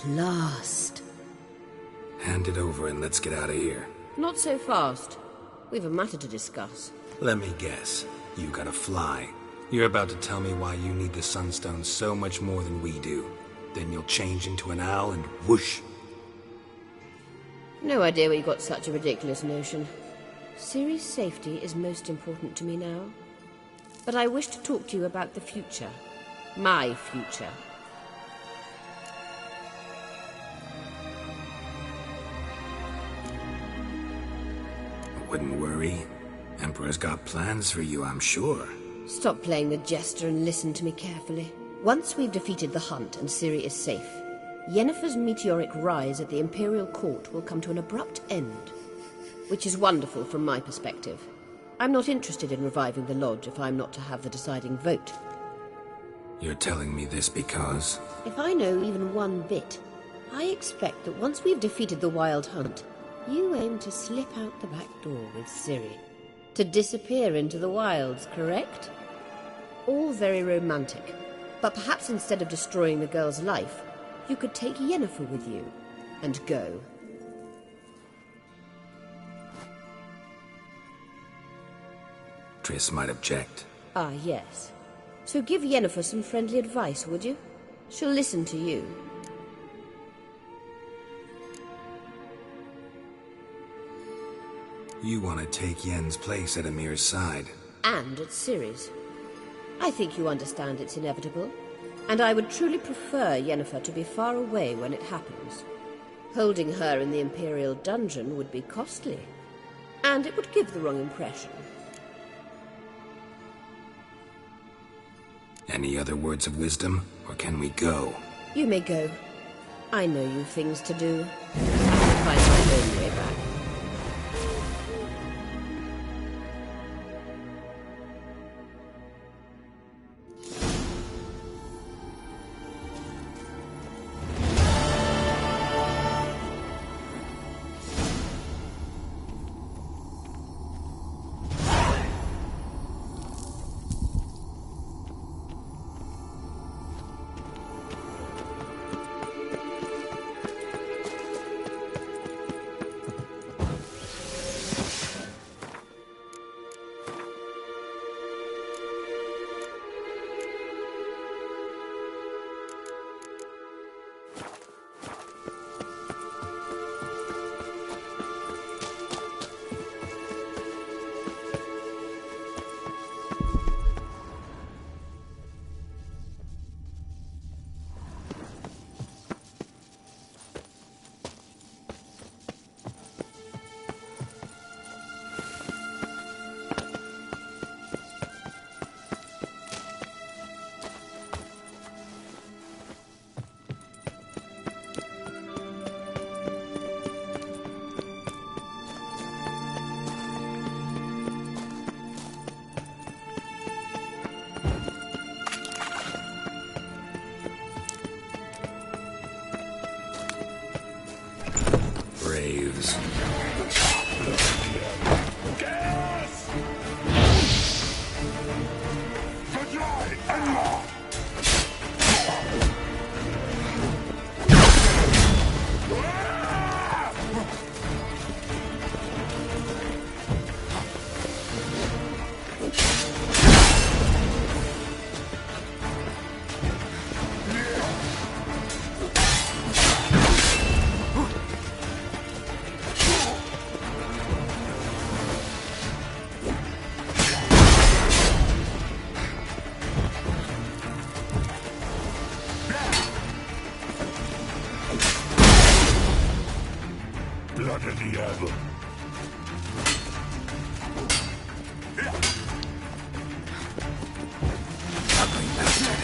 At last. Hand it over and let's get out of here. Not so fast. We've a matter to discuss. Let me guess. You gotta fly. You're about to tell me why you need the Sunstone so much more than we do. Then you'll change into an owl and whoosh. No idea where you got such a ridiculous notion. Ciri's safety is most important to me now. But I wish to talk to you about the future. My future. Wouldn't worry. Emperor's got plans for you, I'm sure. Stop playing the jester and listen to me carefully. Once we've defeated the Hunt and Ciri is safe, Yennefer's meteoric rise at the Imperial Court will come to an abrupt end. Which is wonderful from my perspective. I'm not interested in reviving the Lodge if I'm not to have the deciding vote. You're telling me this because... If I know even one bit, I expect that once we've defeated the Wild Hunt, you aim to slip out the back door with Ciri. To disappear into the wilds, correct? All very romantic. But perhaps instead of destroying the girl's life, you could take Yennefer with you and go. Triss might object. Ah, yes. So give Yennefer some friendly advice, would you? She'll listen to you. You want to take Yen's place at Emir's side. And at Ciri's. I think you understand it's inevitable, and I would truly prefer Yennefer to be far away when it happens. Holding her in the Imperial dungeon would be costly, and it would give the wrong impression. Any other words of wisdom, or can we go? You may go. I know you've things to do. I'll find my own way back. Braves. Blood of the Adel. Ugly bastard.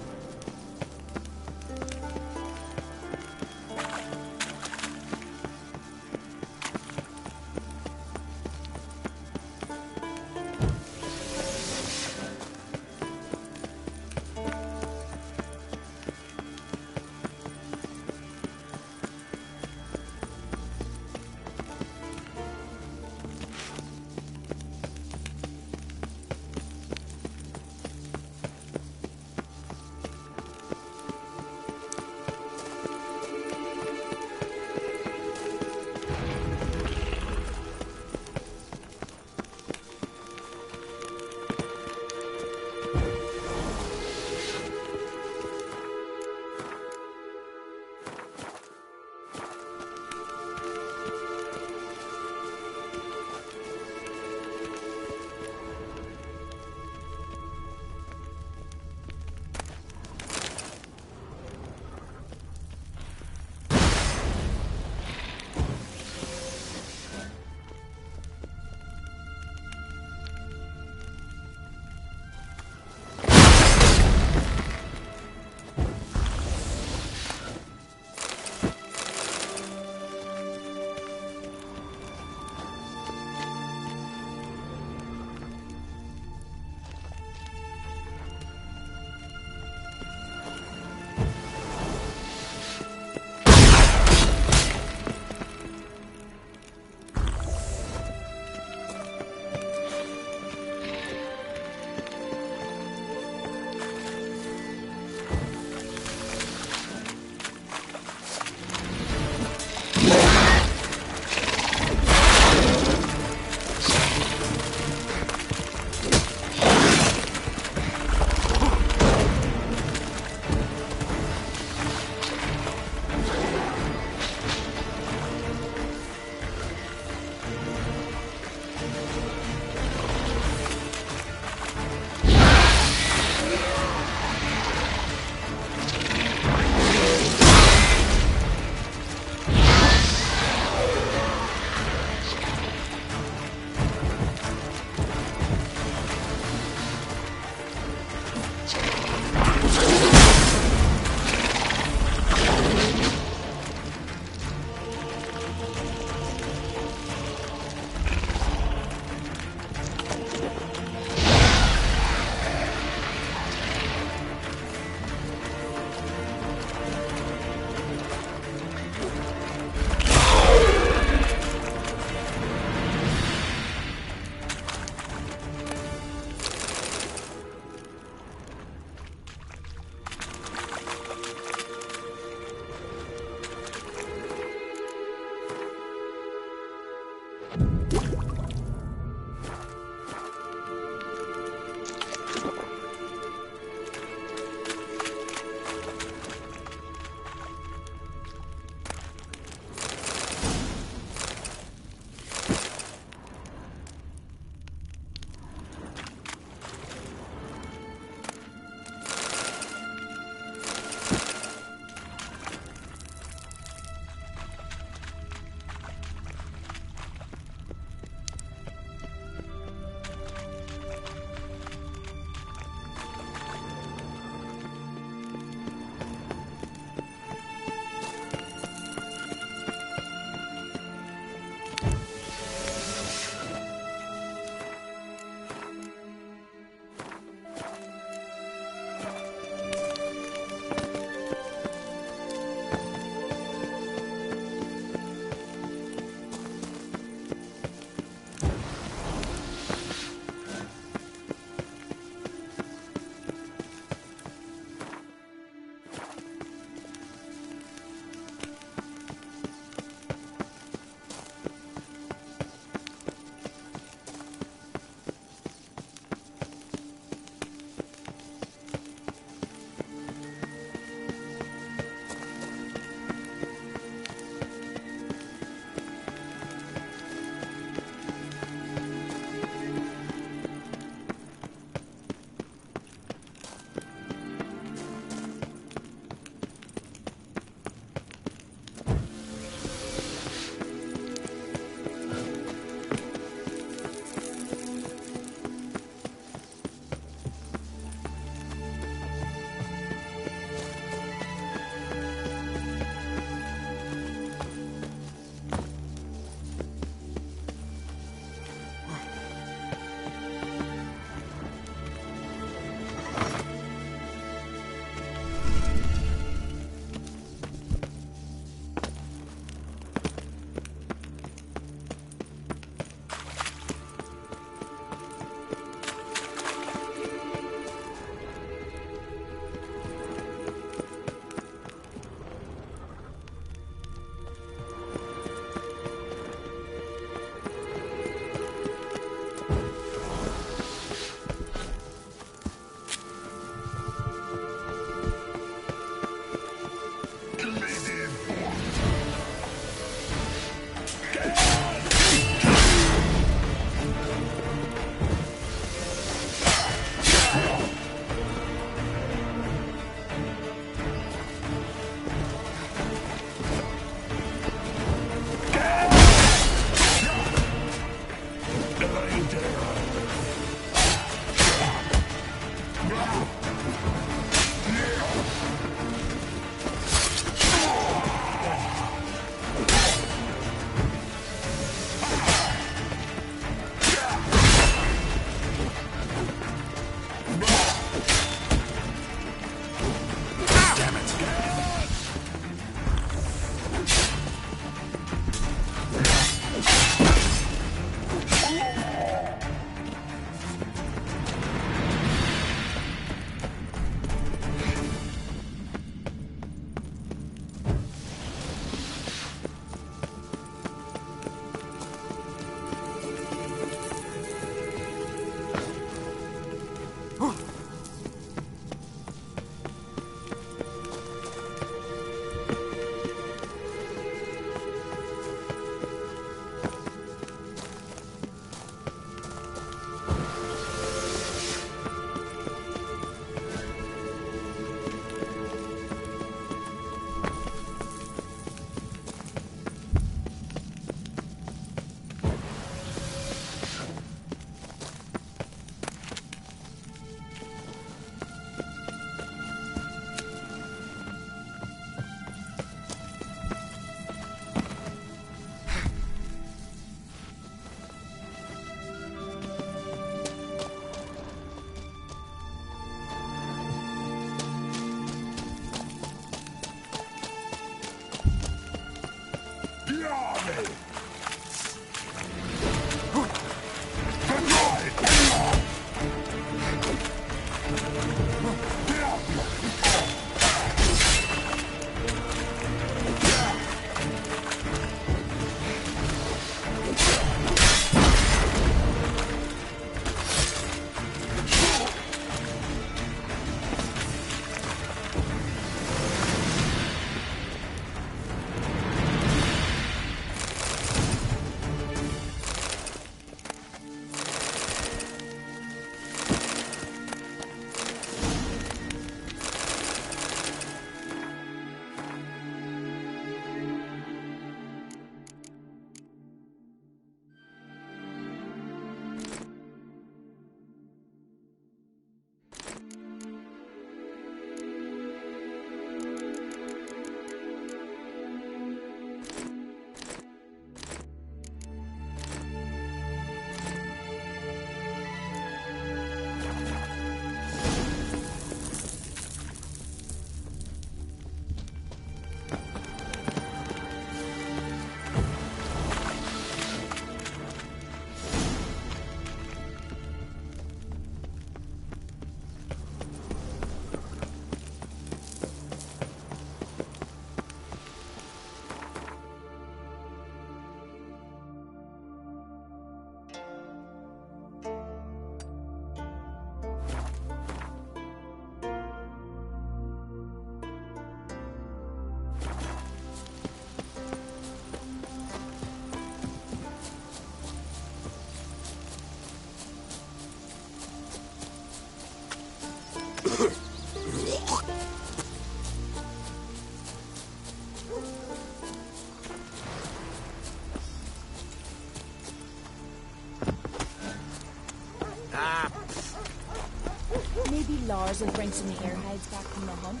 Maybe Lars will bring some airheads back from the hunt.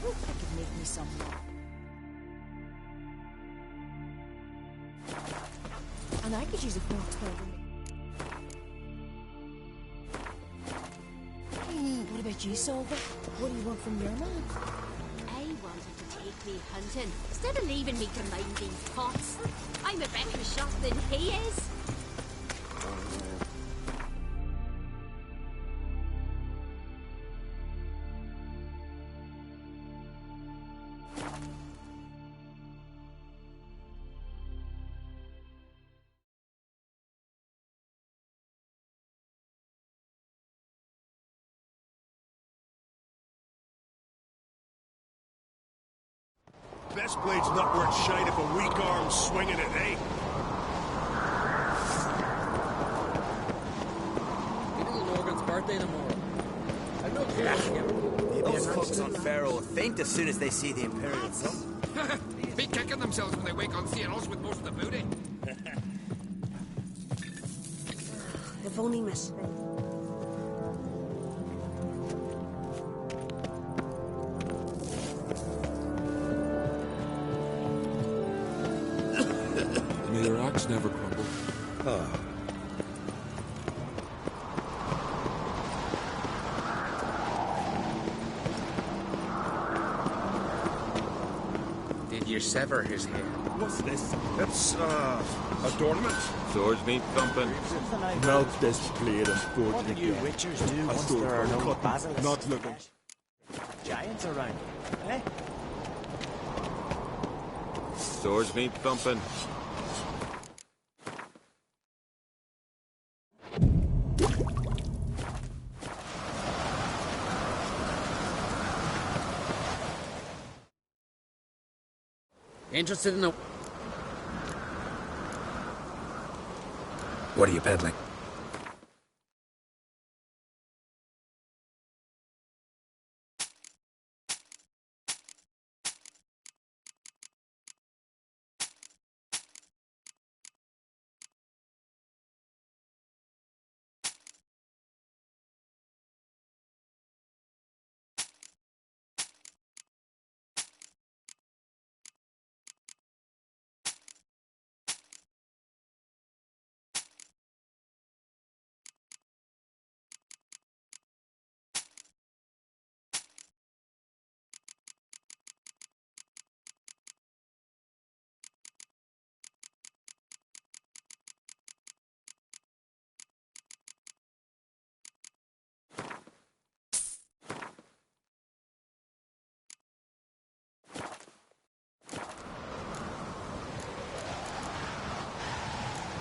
That could make me some. And I could use a crossbow. What about you, Solver? What do you want from your man? I want him to take me hunting, instead of leaving me to mind these pots. I'm a better shot than he is. Best blade's not worth shite if a weak arm's swinging it, eh? It is Morgan's birthday tomorrow. I've no clue what to give him. Maybe those cooks on Pharaoh will faint as soon as they see the Imperial sun. Be kicking themselves when they wake on seeing us with most of the booty. If only Miss... May their axe never crumble. Ah. Did you sever his head? What's this? It's, adornment. Swords need thumping. Melt this blade and forge What do it you again. witchers do A once sword there are for no cutting, basilisks? not looking. Giants around, eh? Swords need thumping. Interested in the... What are you peddling?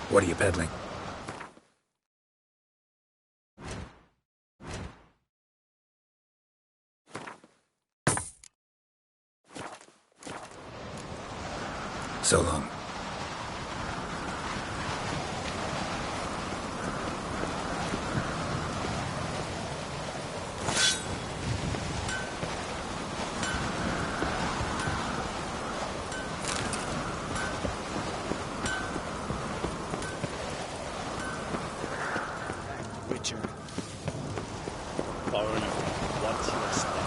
What are you peddling? So long. Witcher. Burn, what's your step?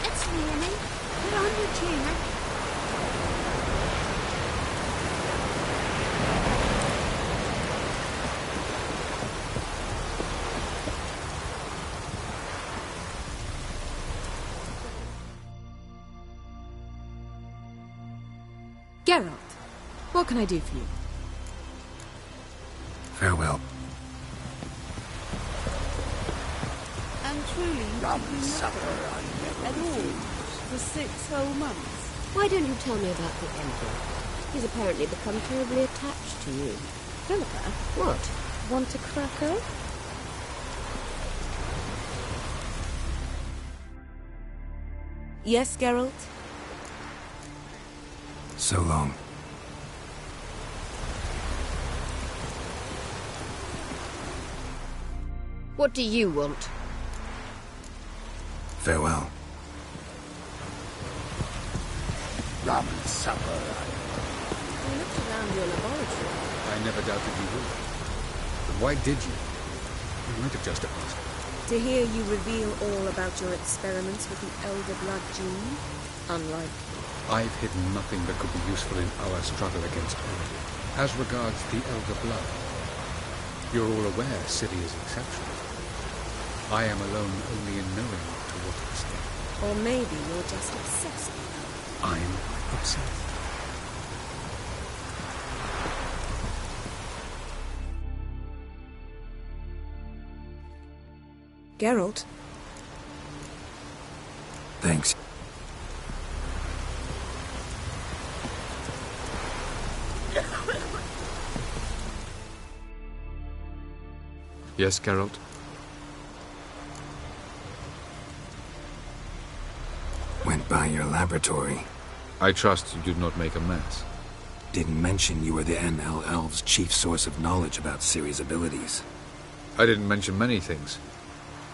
It's raining. Put on your tunic. Geralt, what can I do for you? Farewell. And truly, you have been nothing at all for 6 whole months. Why don't you tell me about the Emperor? He's apparently become terribly attached to you. Philippa, what? Want a cracker? Yes, Geralt? So long. What do you want? Farewell. Rum and supper. You looked around your laboratory. I never doubted you would. But why did you? You might have just asked. To hear you reveal all about your experiments with the Elder Blood gene? Unlikely. I've hidden nothing that could be useful in our struggle against Eredin. As regards the Elder Blood, you're all aware Ciri is exceptional. I am alone only in knowing to what extent. Or maybe you're just obsessed with her. I'm obsessed. Geralt? Thanks. Yes, Geralt? Went by your laboratory. I trust you did not make a mess. Didn't mention you were the NL Elves' chief source of knowledge about Ciri's abilities. I didn't mention many things.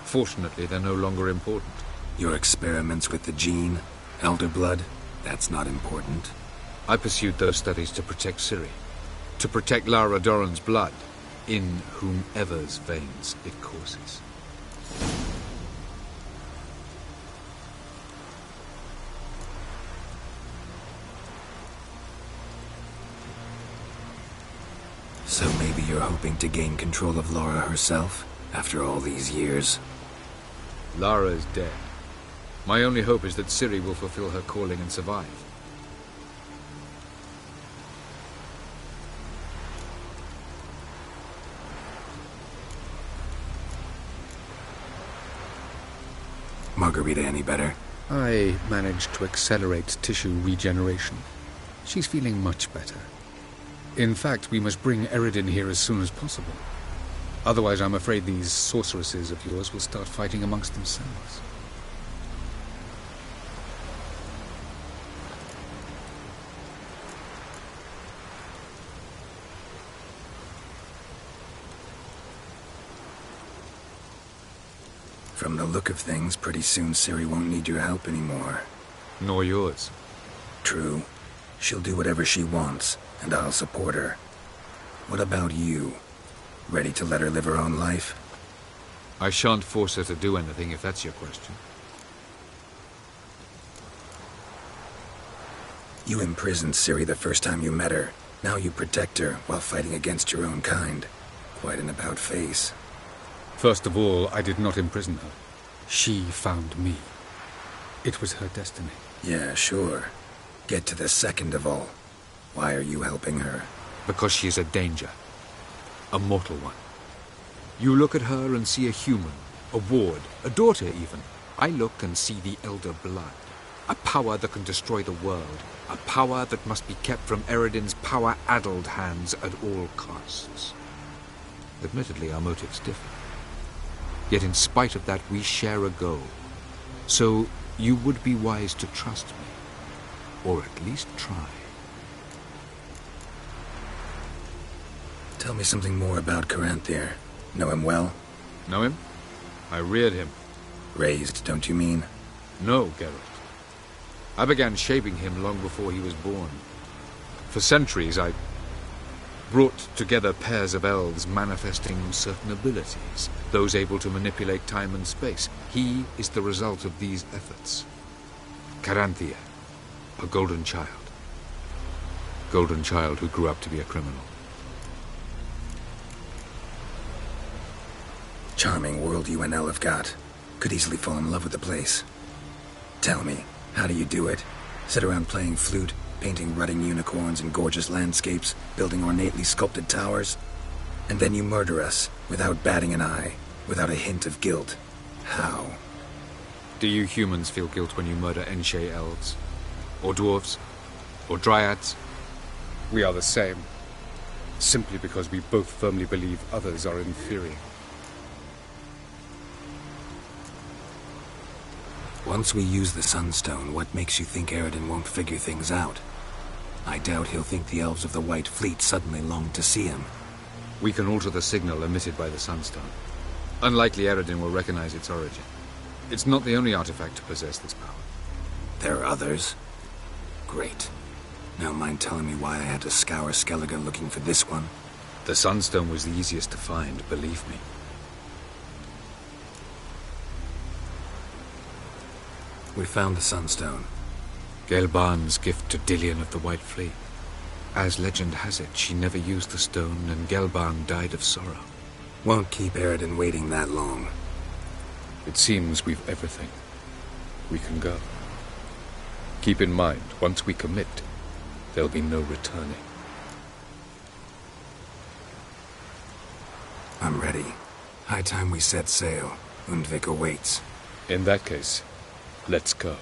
Fortunately, they're no longer important. Your experiments with the gene, Elder Blood, that's not important. I pursued those studies to protect Ciri. To protect Lara Dorren's blood, in whomever's veins it courses. So maybe you're hoping to gain control of Lara herself, after all these years? Lara is dead. My only hope is that Ciri will fulfill her calling and survive. Margarita any better? I managed to accelerate tissue regeneration. She's feeling much better. In fact, we must bring Eredin here as soon as possible. Otherwise, I'm afraid these sorceresses of yours will start fighting amongst themselves. From the look of things, pretty soon Ciri won't need your help anymore. Nor yours. True. She'll do whatever she wants, and I'll support her. What about you? Ready to let her live her own life? I shan't force her to do anything, if that's your question. You imprisoned Ciri the first time you met her. Now you protect her while fighting against your own kind. Quite an about-face. First of all, I did not imprison her. She found me. It was her destiny. Yeah, sure. Get to the second of all. Why are you helping her? Because she is a danger. A mortal one. You look at her and see a human, a ward, a daughter even. I look and see the Elder Blood. A power that can destroy the world. A power that must be kept from Eredin's power-addled hands at all costs. Admittedly, our motives differ. Yet in spite of that, we share a goal. So, you would be wise to trust me. Or at least try. Tell me something more about Caranthir. Know him well? Know him? I reared him. Raised, don't you mean? No, Geralt. I began shaping him long before he was born. For centuries, I brought together pairs of elves manifesting certain abilities, those able to manipulate time and space. He is the result of these efforts. Caranthir, a golden child. Golden child who grew up to be a criminal. Charming world you and El have got. Could easily fall in love with the place. Tell me, how do you do it? Sit around playing flute, painting rutting unicorns and gorgeous landscapes, building ornately sculpted towers? And then you murder us, without batting an eye, without a hint of guilt. How? Do you humans feel guilt when you murder Enshe elves? Or dwarves? Or dryads? We are the same. Simply because we both firmly believe others are inferior. Once we use the Sunstone, what makes you think Eredin won't figure things out? I doubt he'll think the elves of the White Fleet suddenly long to see him. We can alter the signal emitted by the Sunstone. Unlikely Eredin will recognize its origin. It's not the only artifact to possess this power. There are others? Great. Now mind telling me why I had to scour Skellige looking for this one? The Sunstone was the easiest to find, believe me. We found the Sunstone. Gelban's gift to Dillion of the White Fleet. As legend has it, she never used the stone, and Gelban died of sorrow. Won't keep Eredin waiting that long. It seems we've everything. We can go. Keep in mind, once we commit, there'll be no returning. I'm ready. High time we set sail. Undvik awaits. In that case, let's go.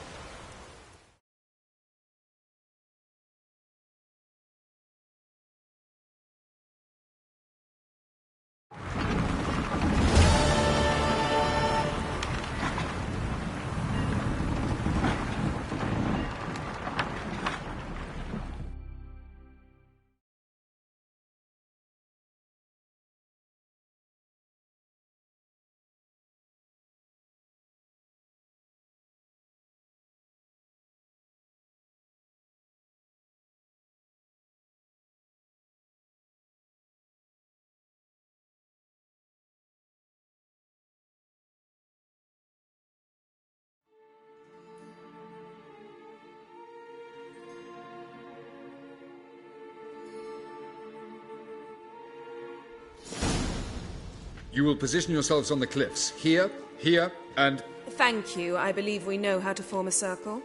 You will position yourselves on the cliffs. Here, here, and... Thank you. I believe we know how to form a circle.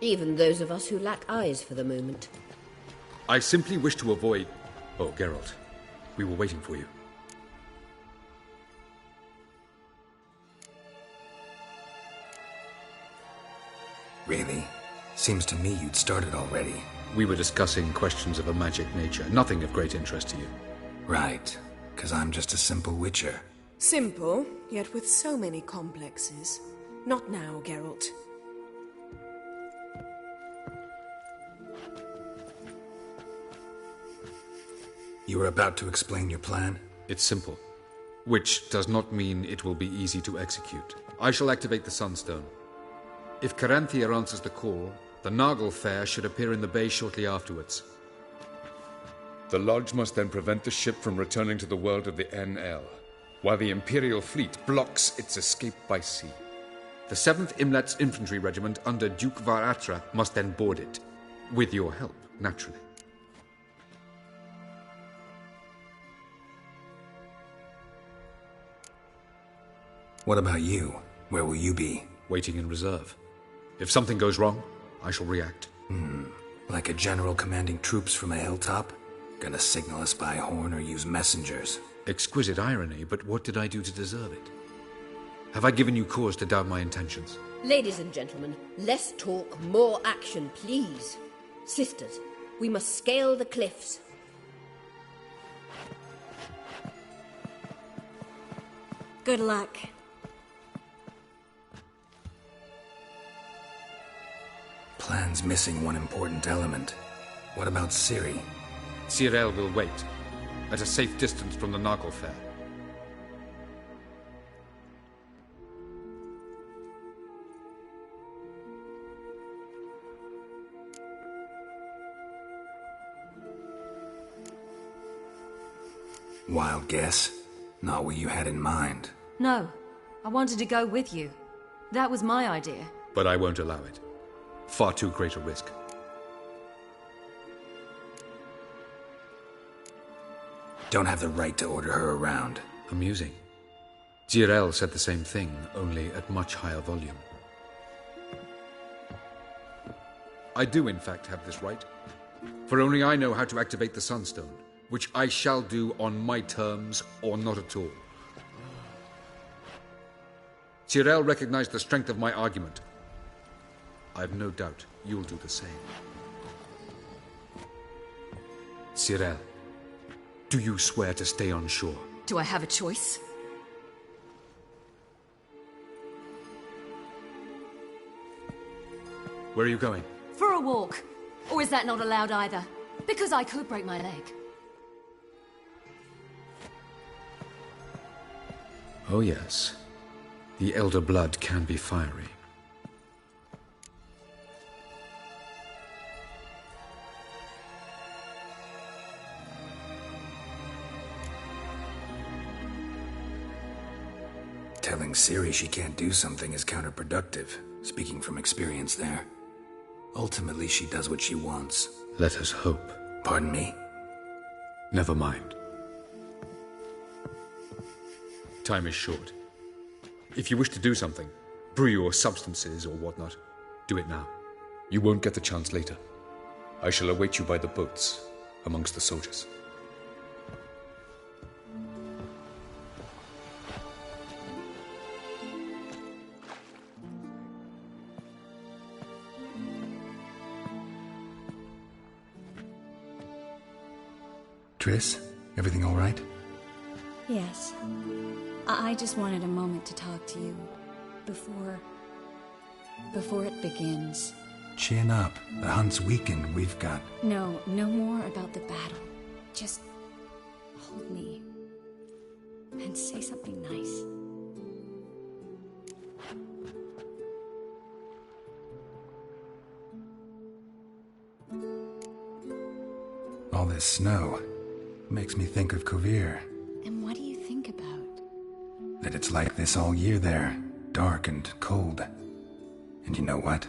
Even those of us who lack eyes for the moment. I simply wish to avoid... Oh, Geralt. We were waiting for you. Really? Seems to me you'd started already. We were discussing questions of a magic nature, nothing of great interest to you. Right. 'Cause I'm just a simple witcher. Simple, yet with so many complexes. Not now, Geralt. You were about to explain your plan? It's simple. Which does not mean it will be easy to execute. I shall activate the Sunstone. If Caranthia answers the call, the Nargle Fair should appear in the bay shortly afterwards. The Lodge must then prevent the ship from returning to the world of the NL, while the Imperial fleet blocks its escape by sea. The 7th Imlet's Infantry Regiment under Duke Var-Atra must then board it. With your help, naturally. What about you? Where will you be? Waiting in reserve. If something goes wrong, I shall react. Like a general commanding troops from a hilltop? Gonna signal us by horn or use messengers? Exquisite irony, but what did I do to deserve it? Have I given you cause to doubt my intentions? Ladies and gentlemen, less talk, more action, please. Sisters, we must scale the cliffs. Good luck. Plan's missing one important element. What about Ciri? Cyril will wait, at a safe distance from the Nargle Fair. Wild guess? Not what you had in mind. No, I wanted to go with you. That was my idea. But I won't allow it. Far too great a risk. Don't have the right to order her around. Amusing. Jirel said the same thing, only at much higher volume. I do, in fact, have this right. For only I know how to activate the Sunstone, which I shall do on my terms or not at all. Jirel recognized the strength of my argument. I've no doubt you'll do the same. Cyril, do you swear to stay on shore? Do I have a choice? Where are you going? For a walk. Or is that not allowed either? Because I could break my leg. Oh yes. The Elder Blood can be fiery. Telling Ciri she can't do something is counterproductive, speaking from experience there. Ultimately, she does what she wants. Let us hope. Pardon me? Never mind. Time is short. If you wish to do something, brew your substances or whatnot, do it now. You won't get the chance later. I shall await you by the boats, amongst the soldiers. Triss, everything all right? Yes. I just wanted a moment to talk to you before it begins. Chin up. The hunt's weakened. We've got... No more about the battle. Just hold me and say something nice. All this snow makes me think of Kovir. And what do you think about? That it's like this all year there, dark and cold. And you know what?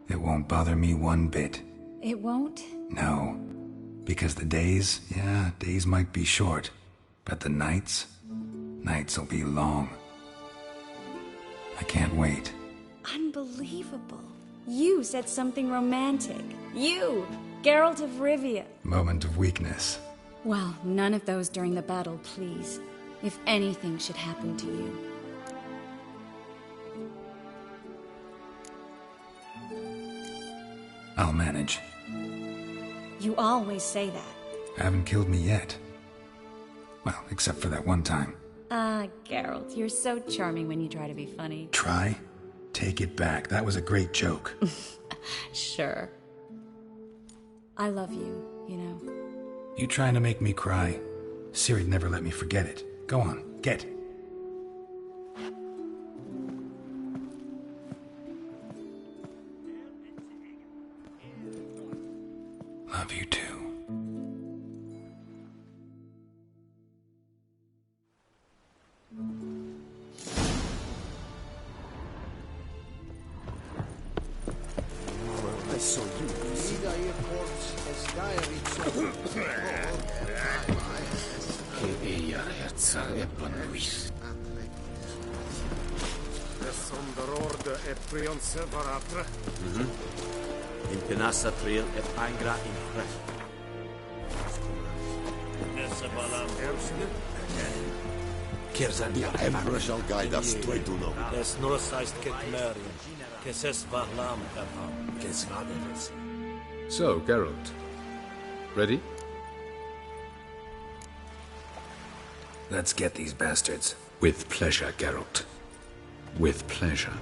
It won't bother me one bit. It won't? No. Because the days might be short. But the nights will be long. I can't wait. Unbelievable. You said something romantic. You, Geralt of Rivia. Moment of weakness. Well, none of those during the battle, please. If anything should happen to you. I'll manage. You always say that. Haven't killed me yet. Well, except for that one time. Ah, Geralt, you're so charming when you try to be funny. Try? Take it back. That was a great joke. Sure. I love you, you know. You trying to make me cry? Ciri'd never let me forget it. Go on, get. Love you too. I saw you. Sonderorde e prionse varatre. In Penassa Trail e Pangra in Cref. Nessa balam Ersen. Kirzan The Emperor shall guide us to Eduno. Es nur seist Ketmeri. Keses Varlam Peppa. Kes Vaderes. So, Geralt. Ready? Let's get these bastards. With pleasure, Geralt. With pleasure.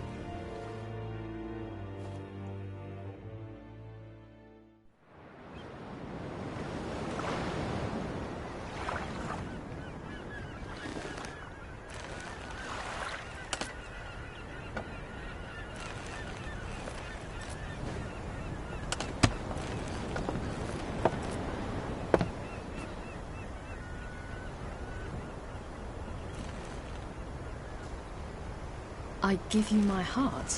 I give you my heart?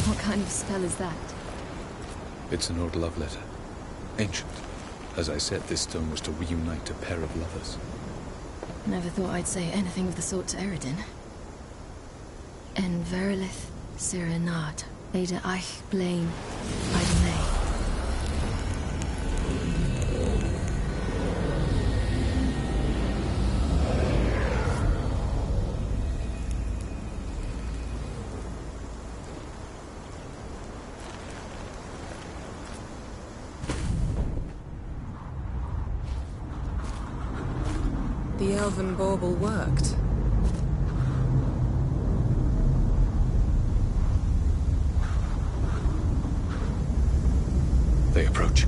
What kind of spell is that? It's an old love letter. Ancient. As I said, this stone was to reunite a pair of lovers. Never thought I'd say anything of the sort to Eredin. En verilith Sirenad, Ada eich blame, Idemay. The elven bauble worked. They approach.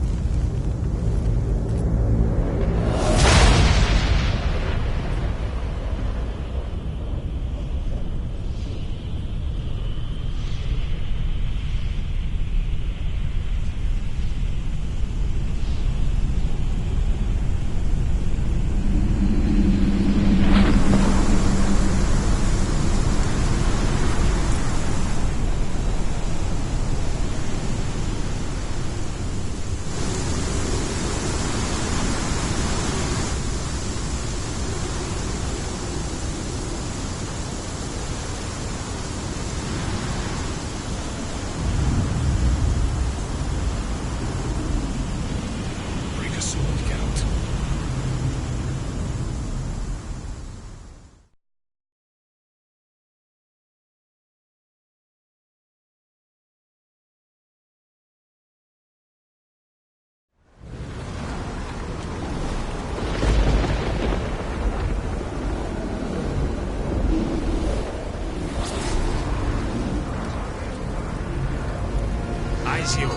Aizio,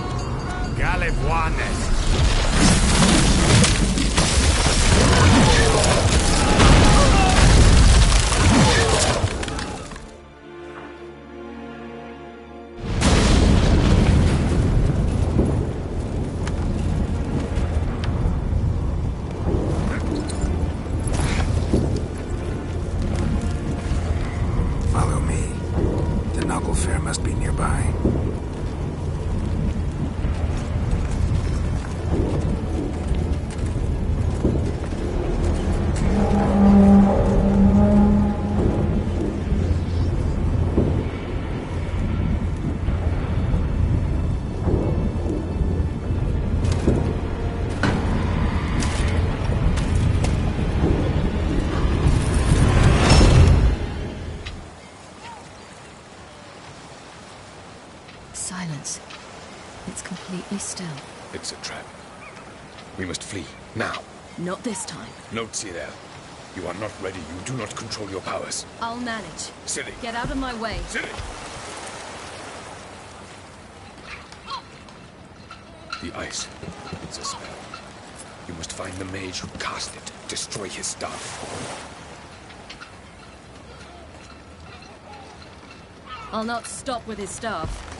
Galevuane. Follow me. The Naglfar must be nearby. Silence. It's completely still. It's a trap. We must flee, now. Not this time. Note, Cyril. You are not ready. You do not control your powers. I'll manage. Ciri. Get out of my way. Ciri! The ice. It's a spell. You must find the mage who cast it. Destroy his staff. I'll not stop with his staff.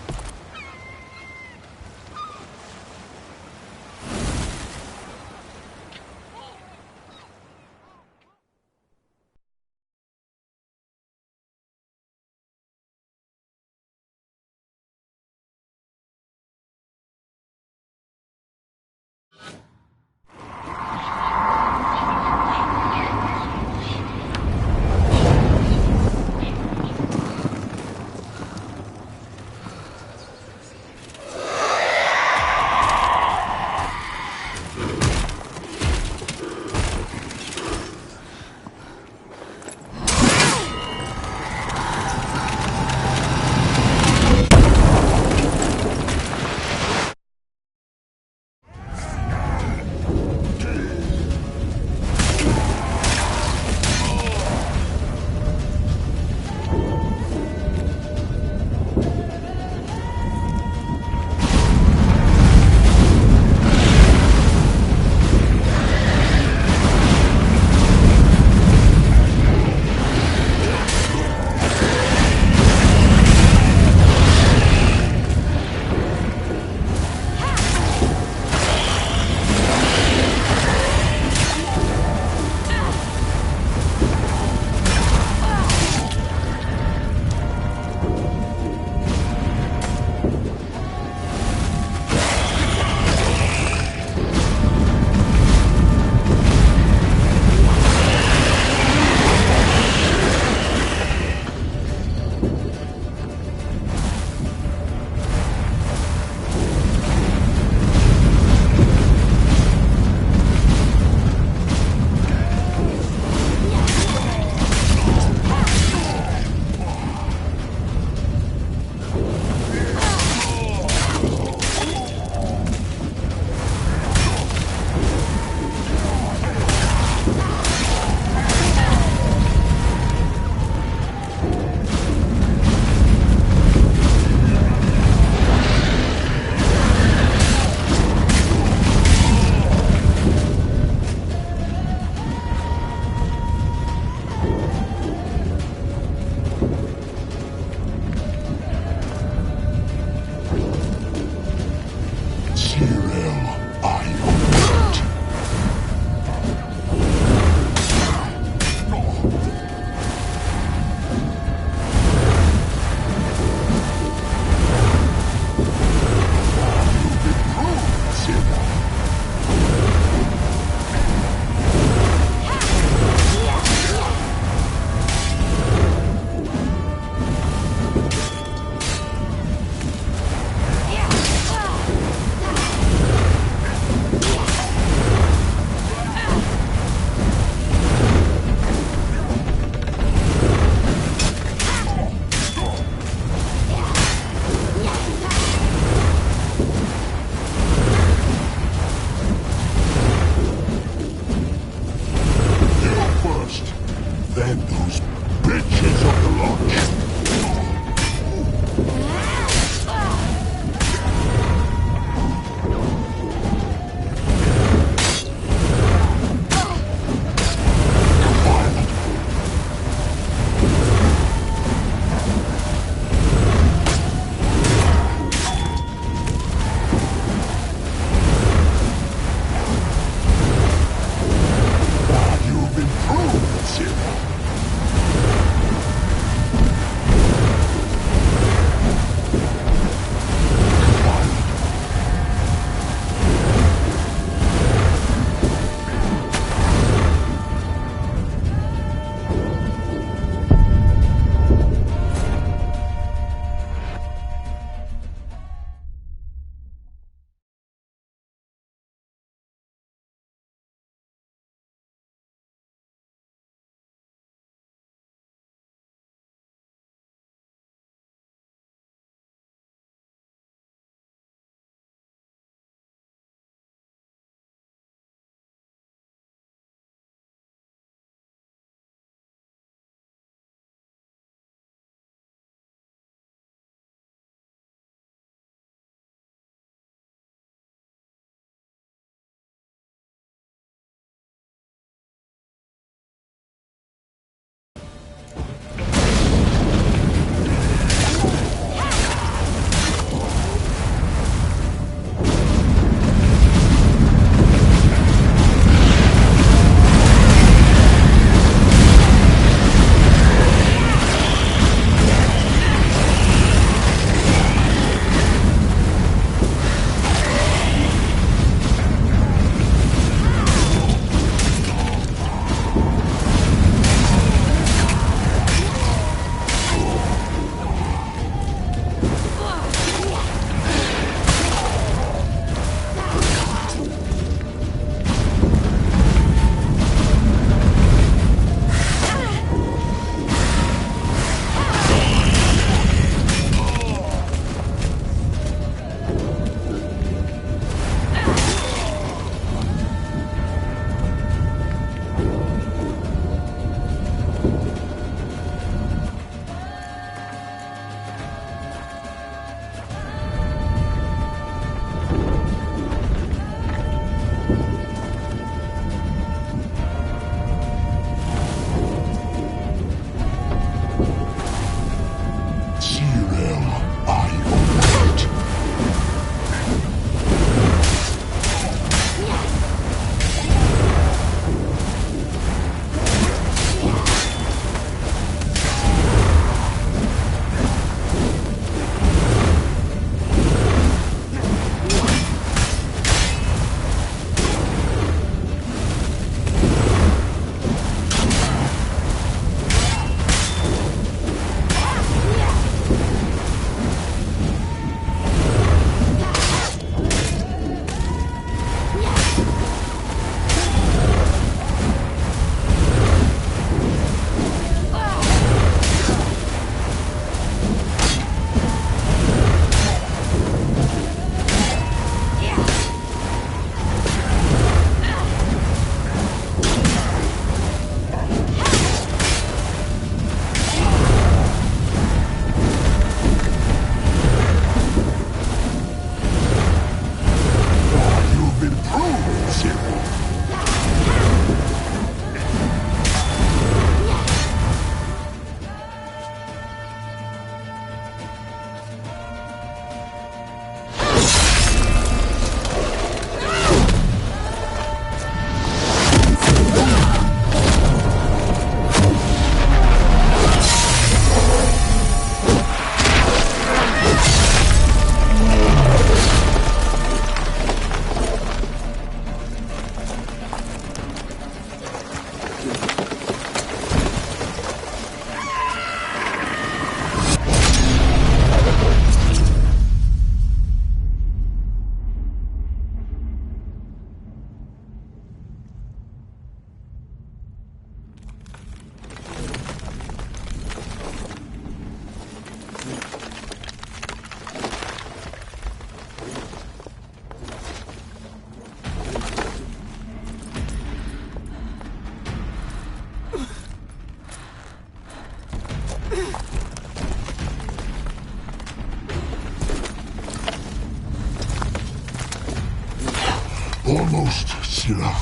Almost, Scylla.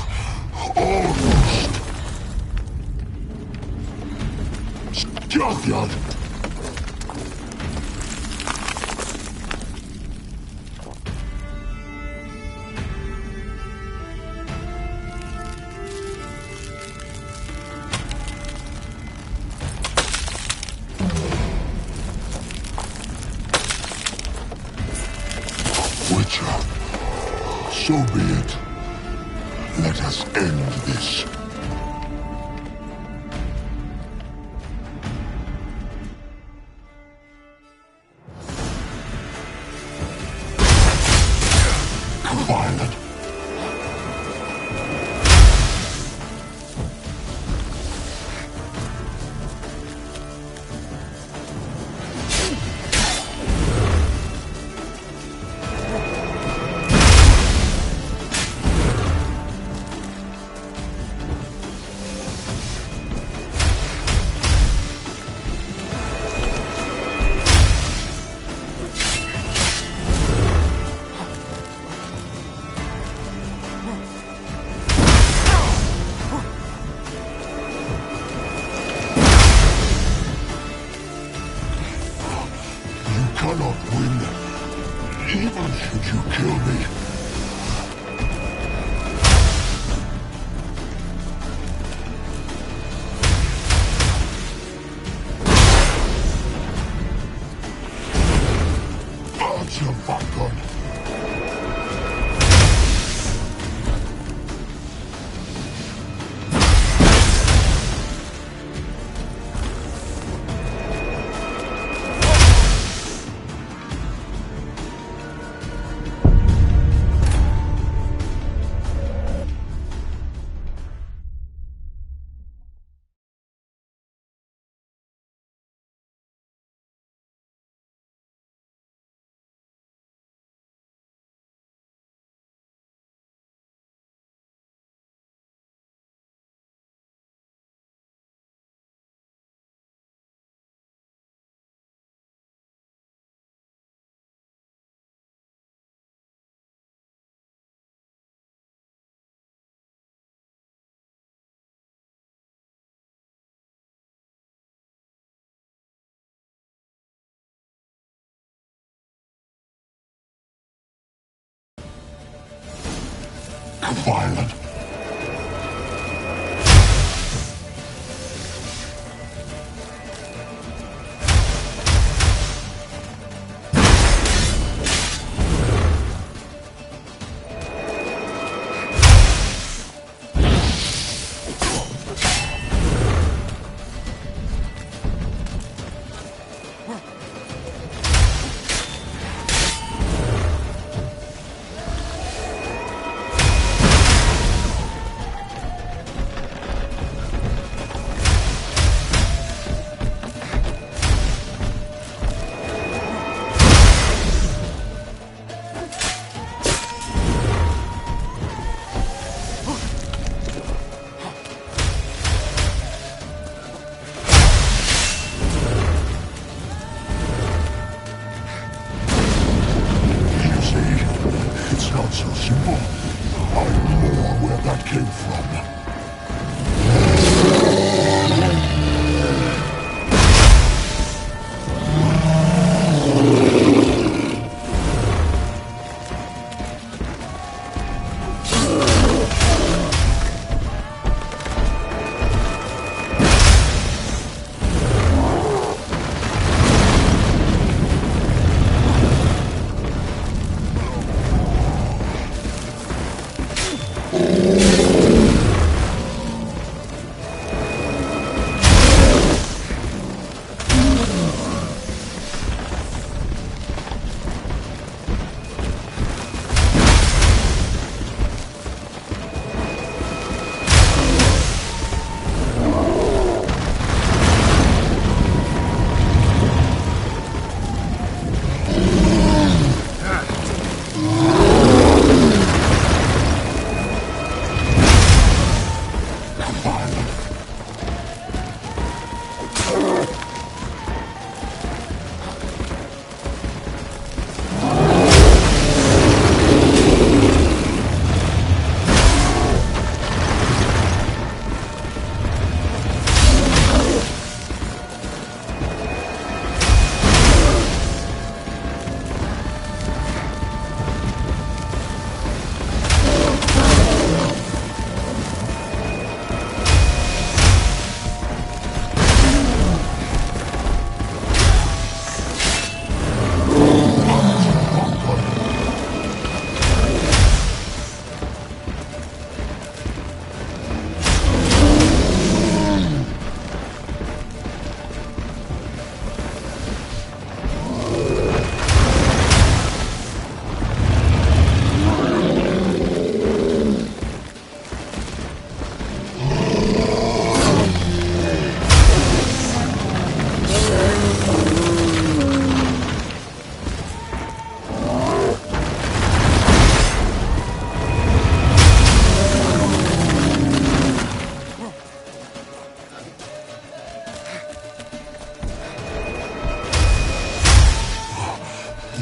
Almost. Scythiad! Witcher, so be it. Let us end this. Violet. Cannot win, even should you kill me. Answer, Falcon. Violet.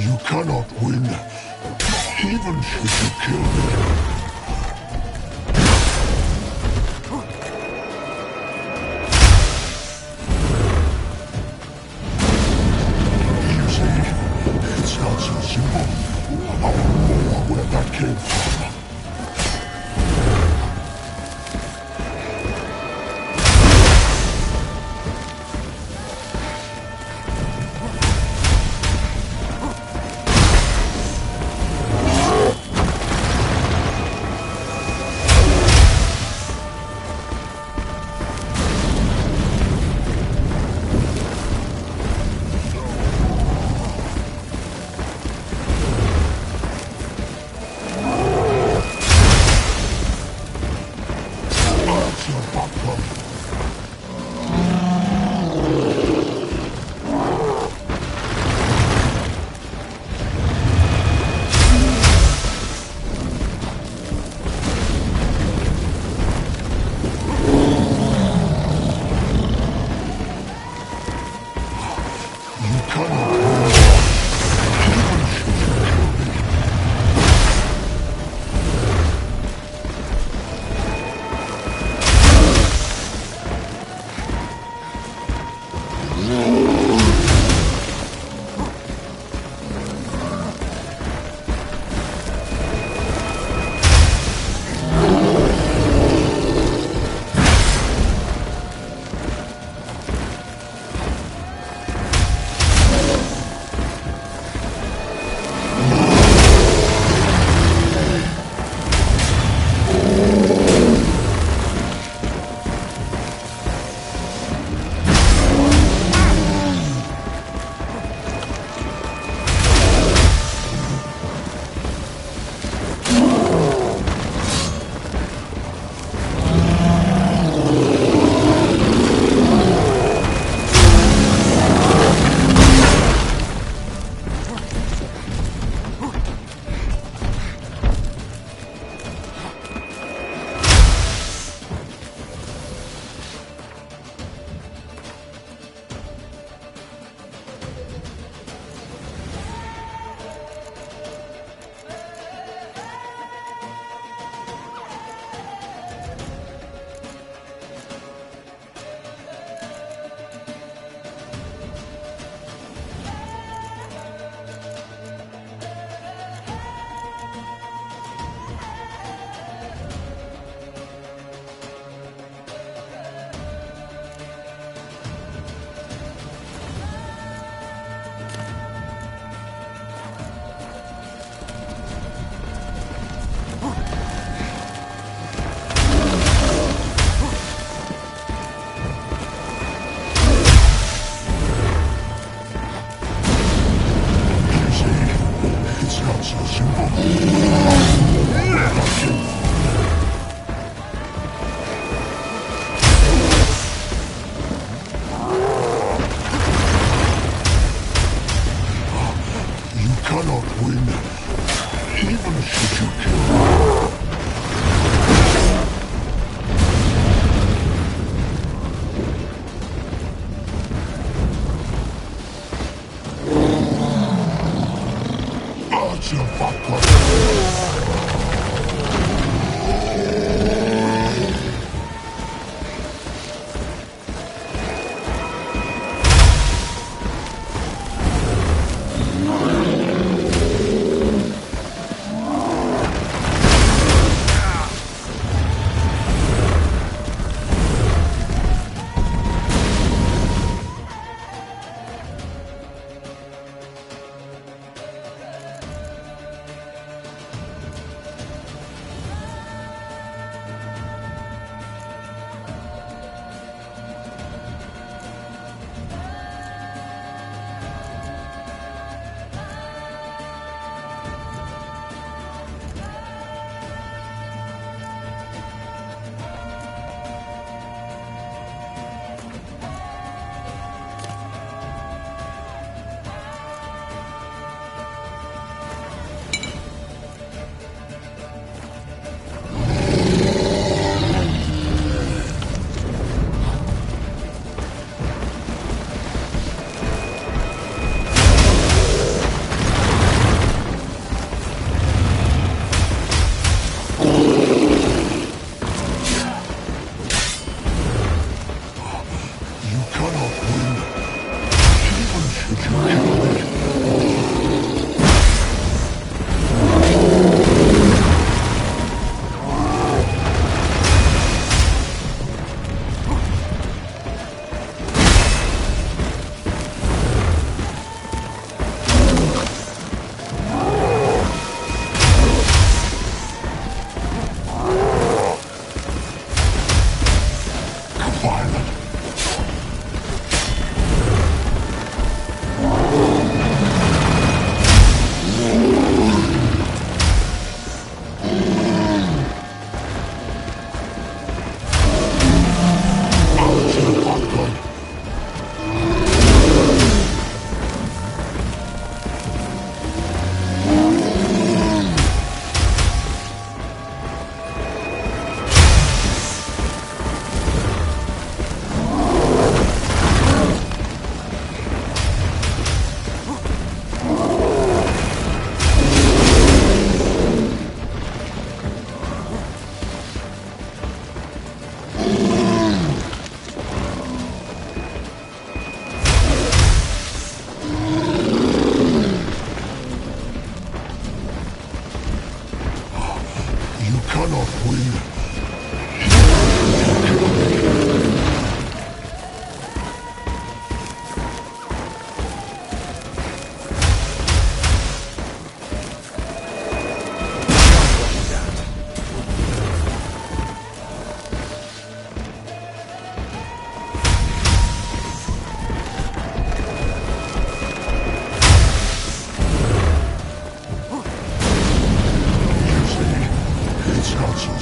You cannot win, even should you kill me. You see, it's not so simple. I don't know where that came from.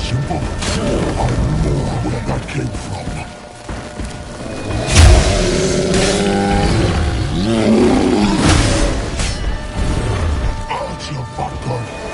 simple. I know where that came from. That's your button.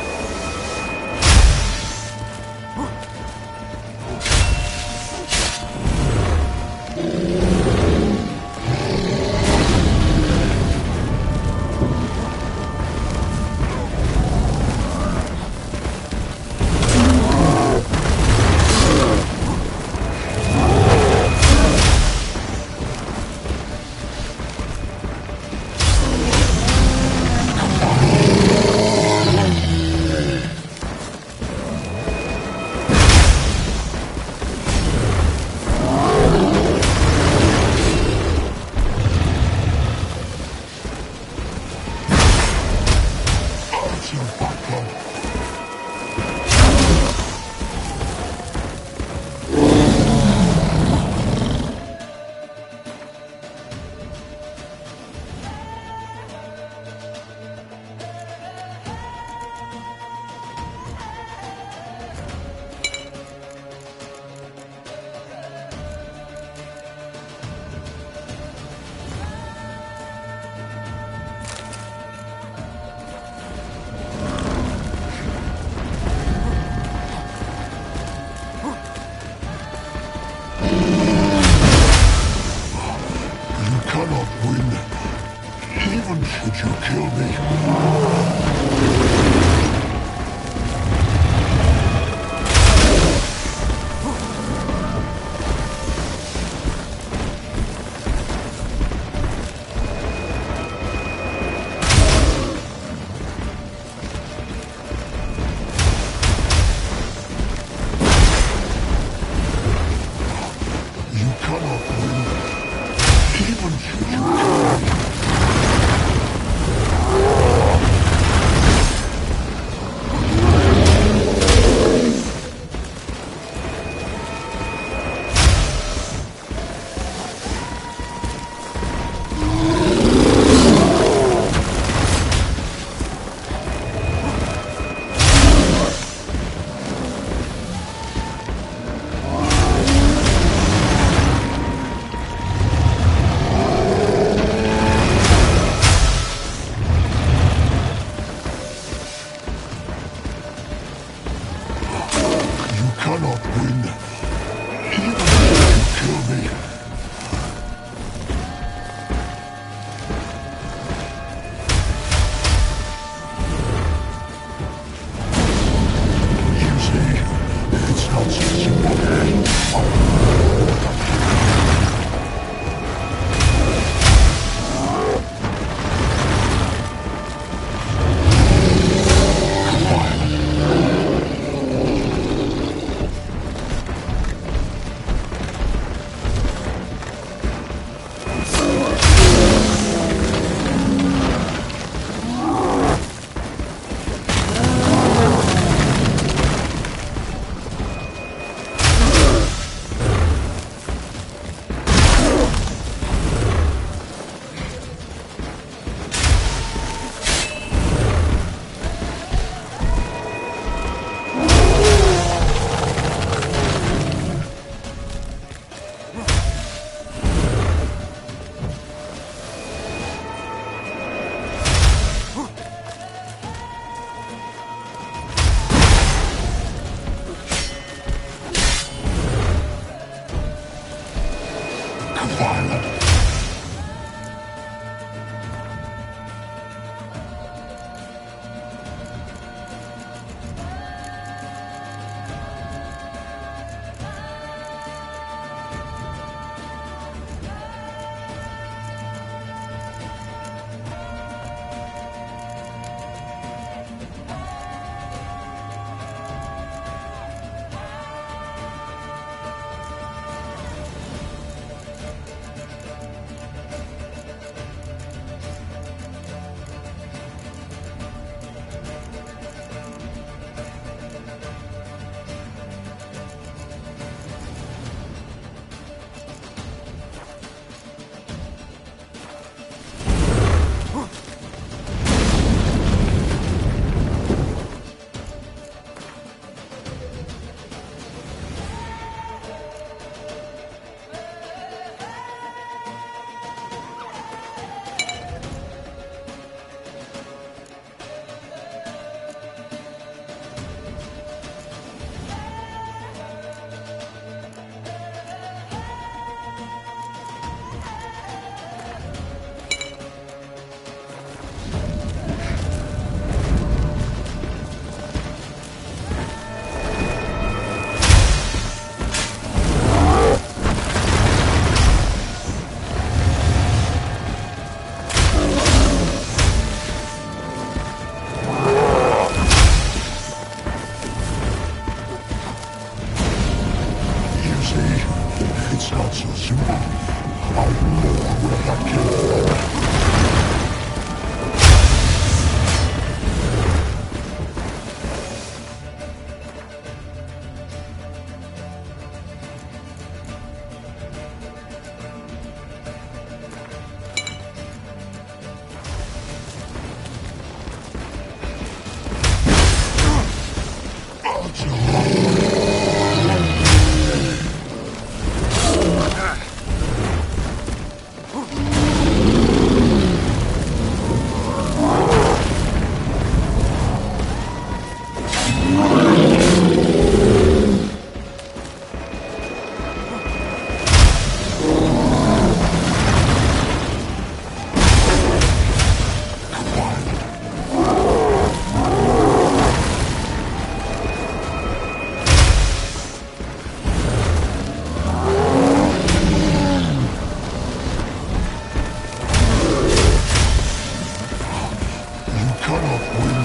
win,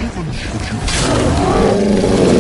even should you fail.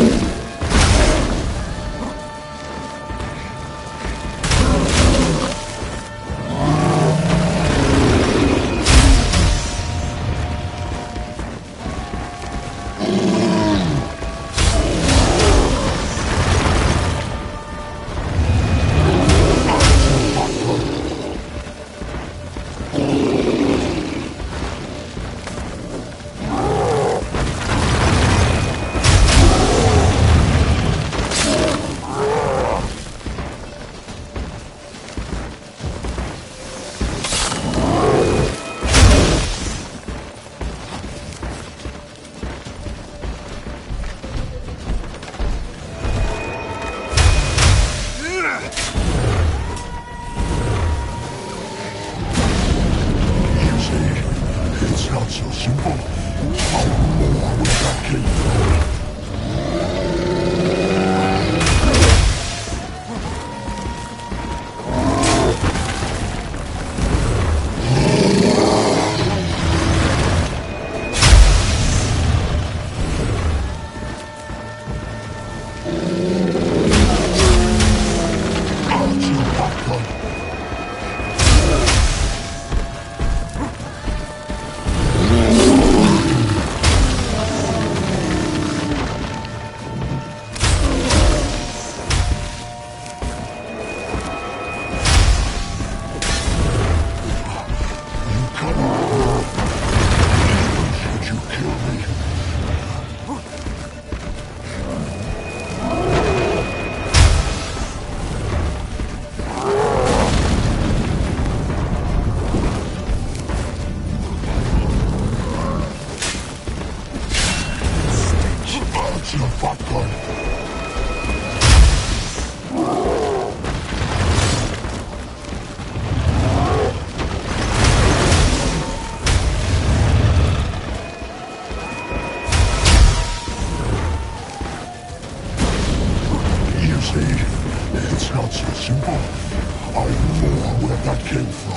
It's not so simple. I know where that came from.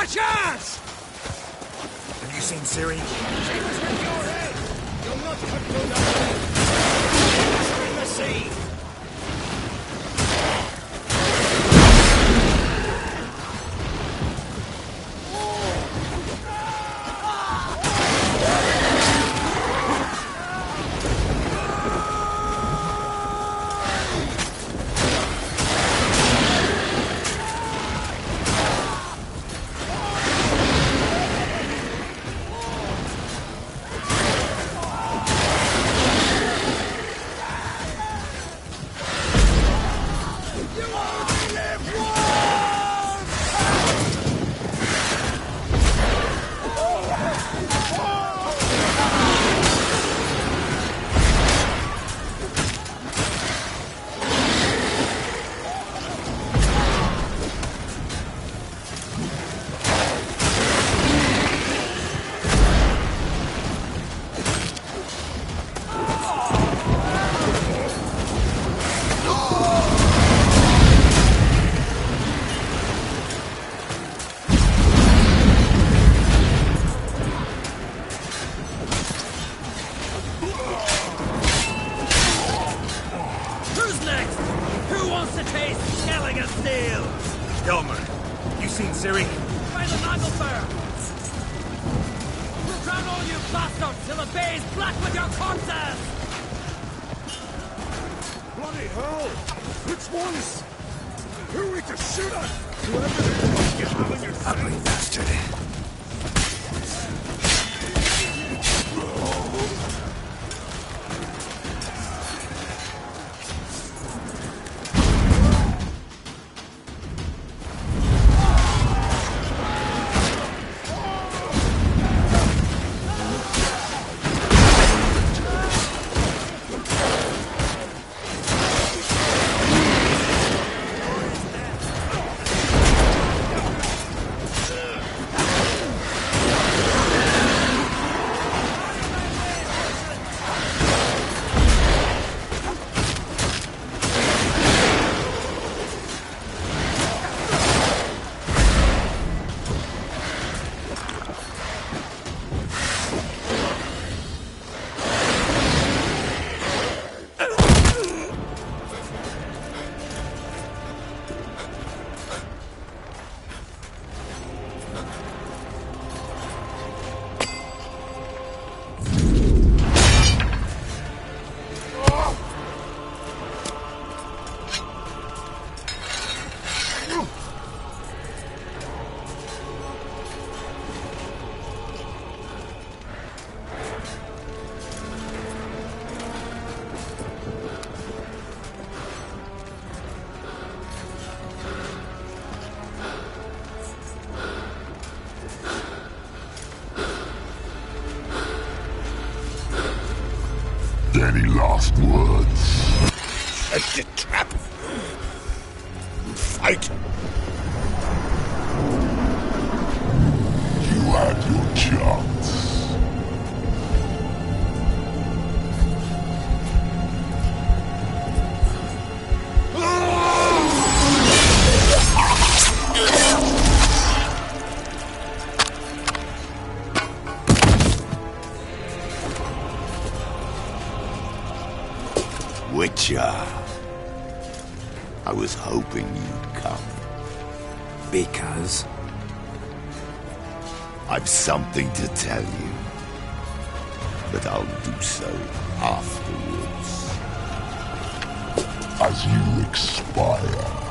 a chance! Have you seen Ciri? She was with your head! You'll not cut through that way! In the sea! Any last words? Set the trap. Fight. You had your chance. Witcher. I was hoping you'd come. Because? I've something to tell you. But I'll do so afterwards. As you expire.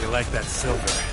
You like that silver?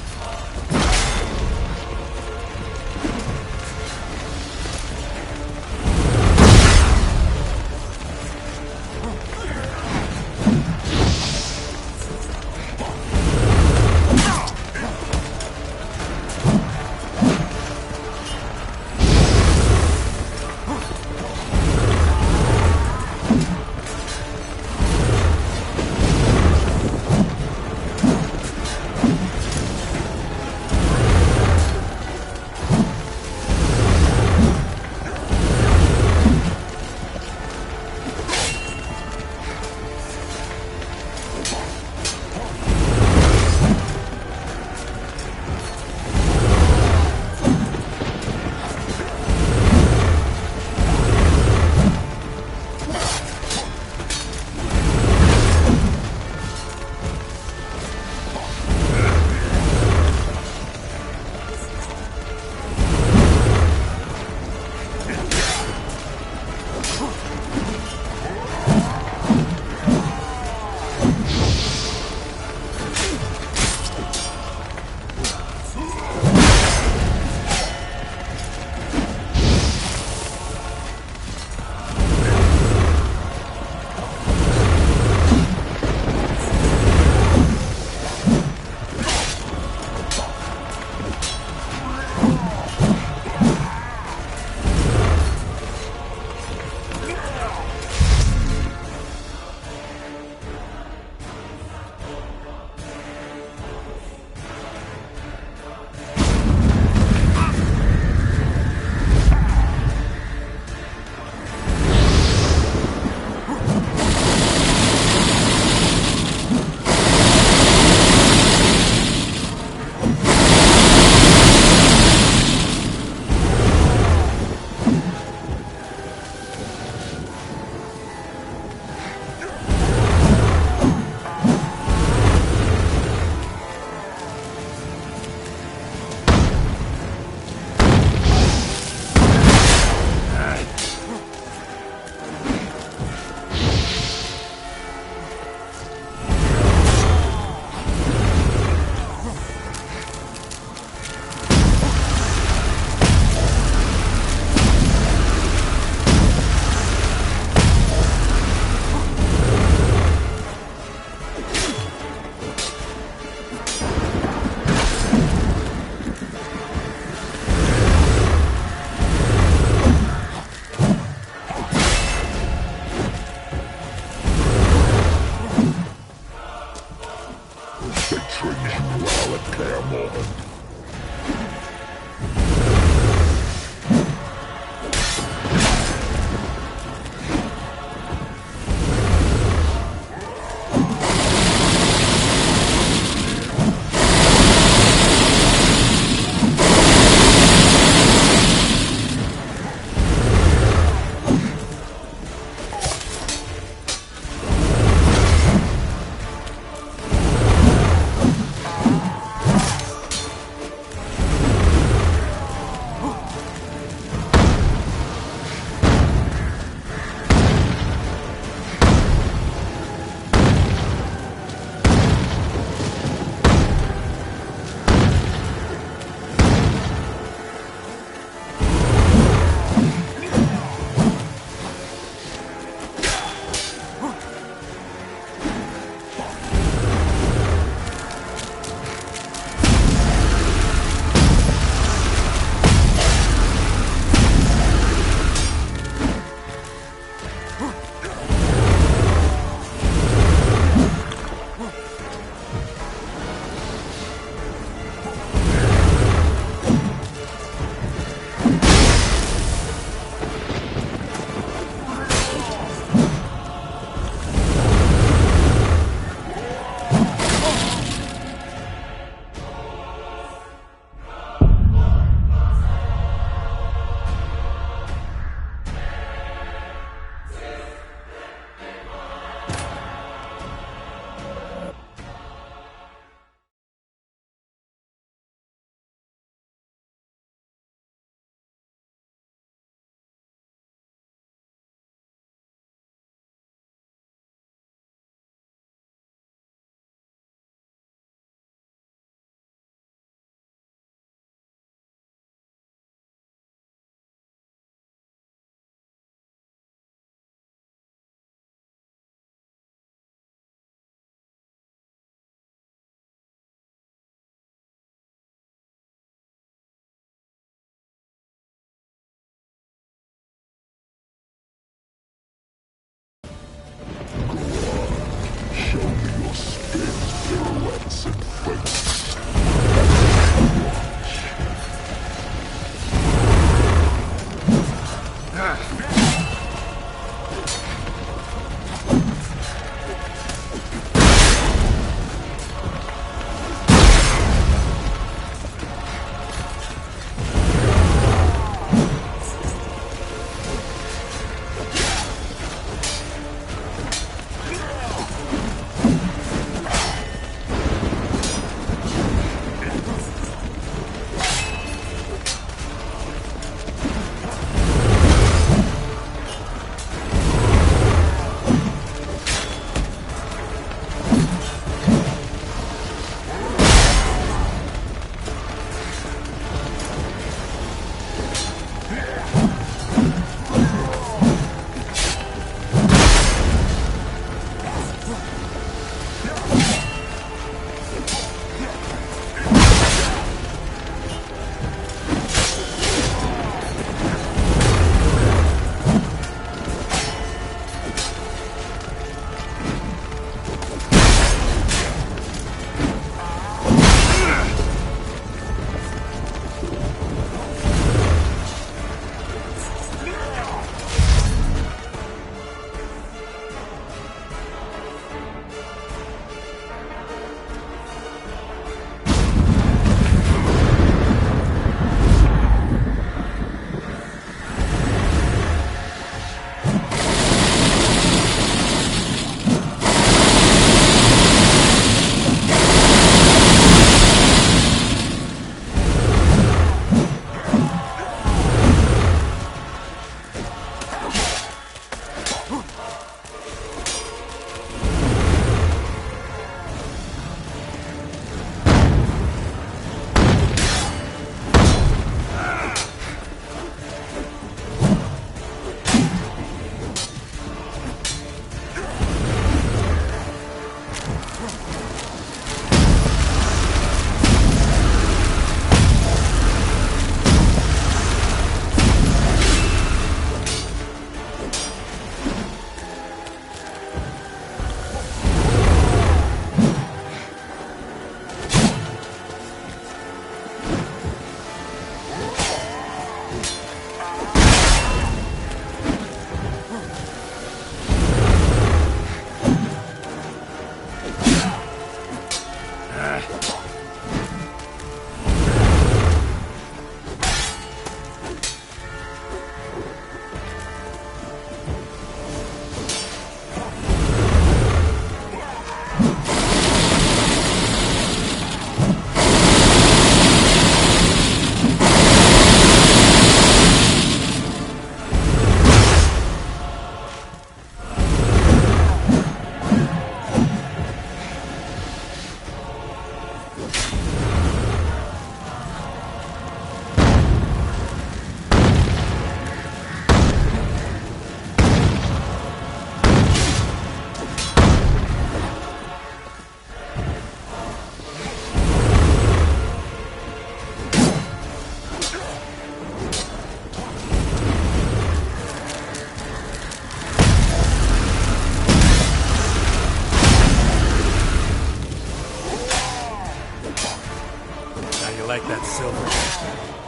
Like that silver.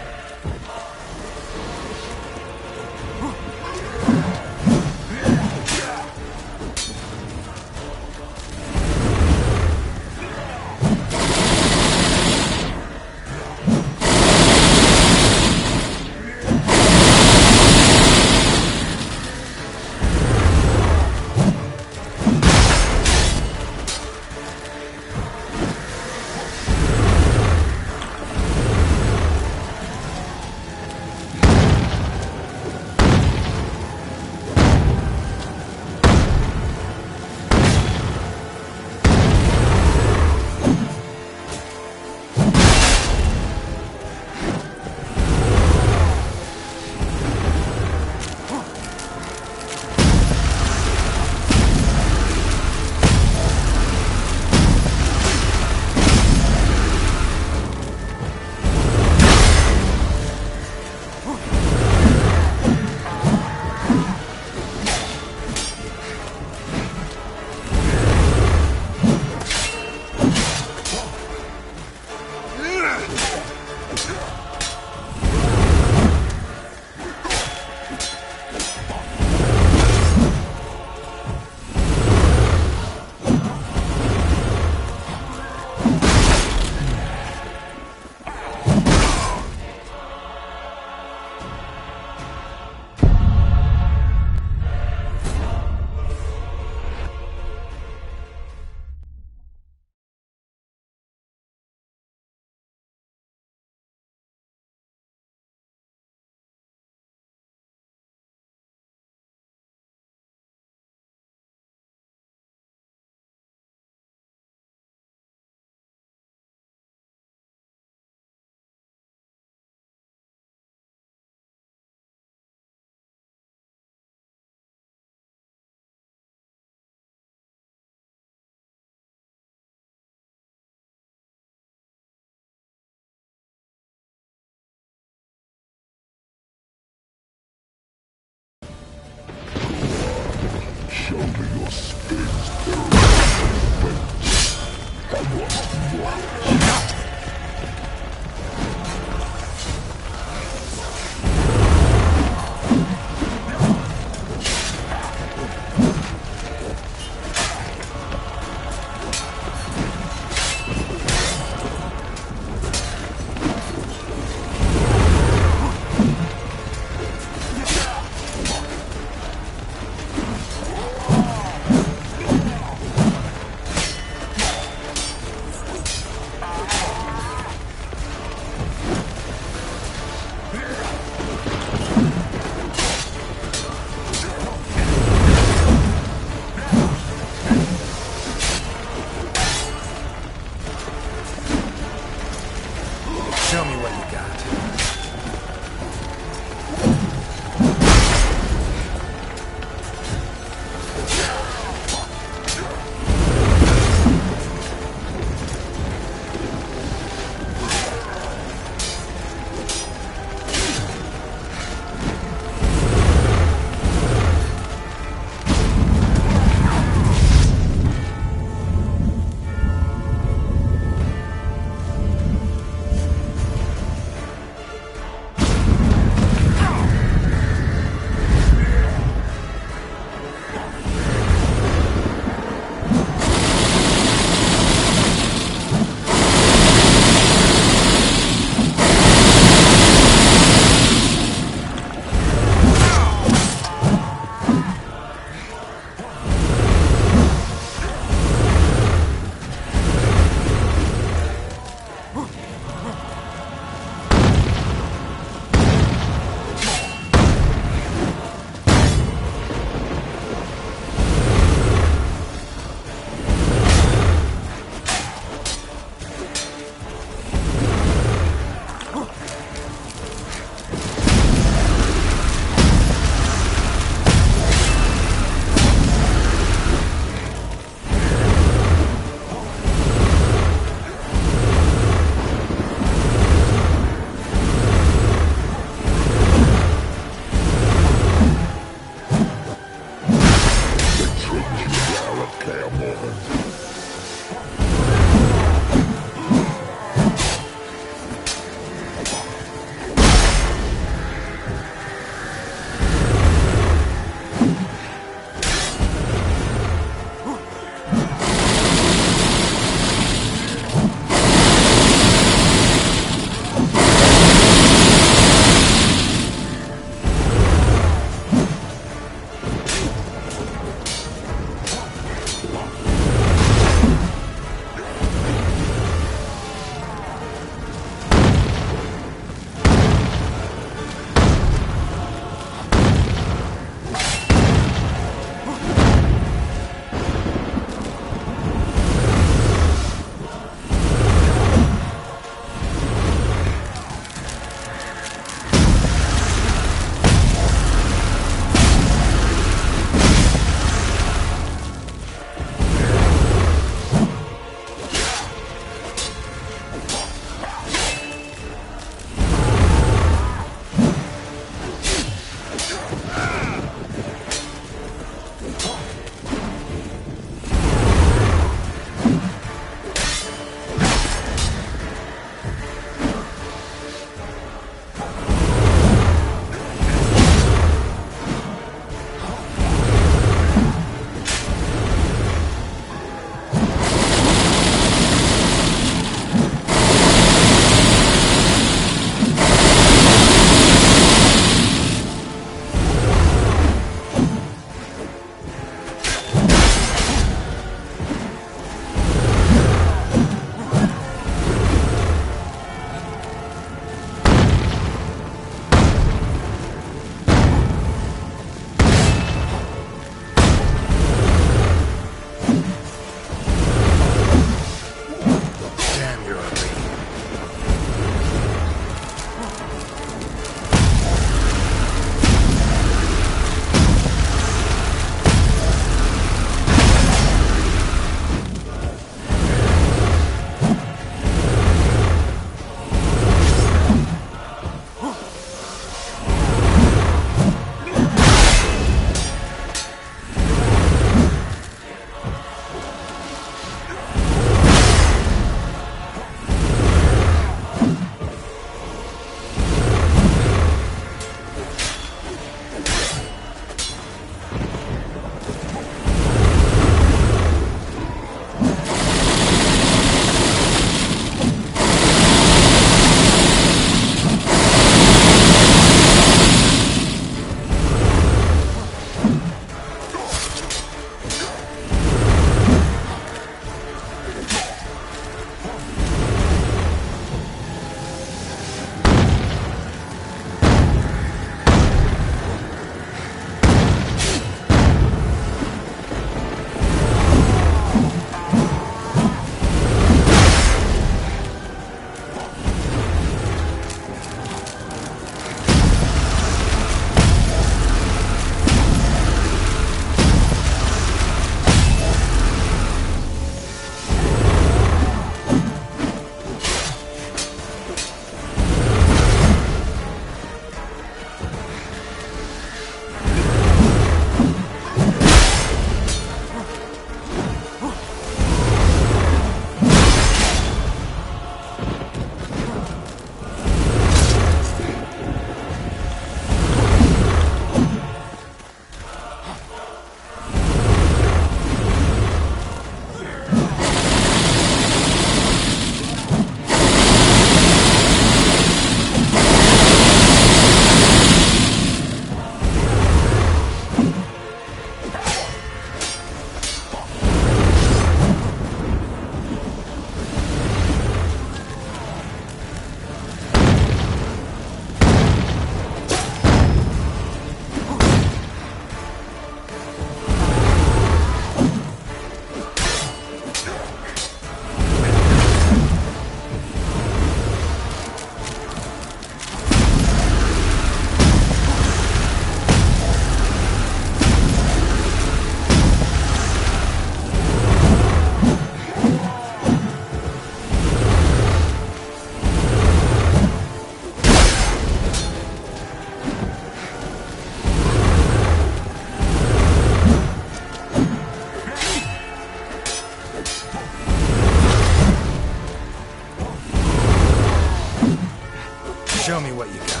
Tell me what you got.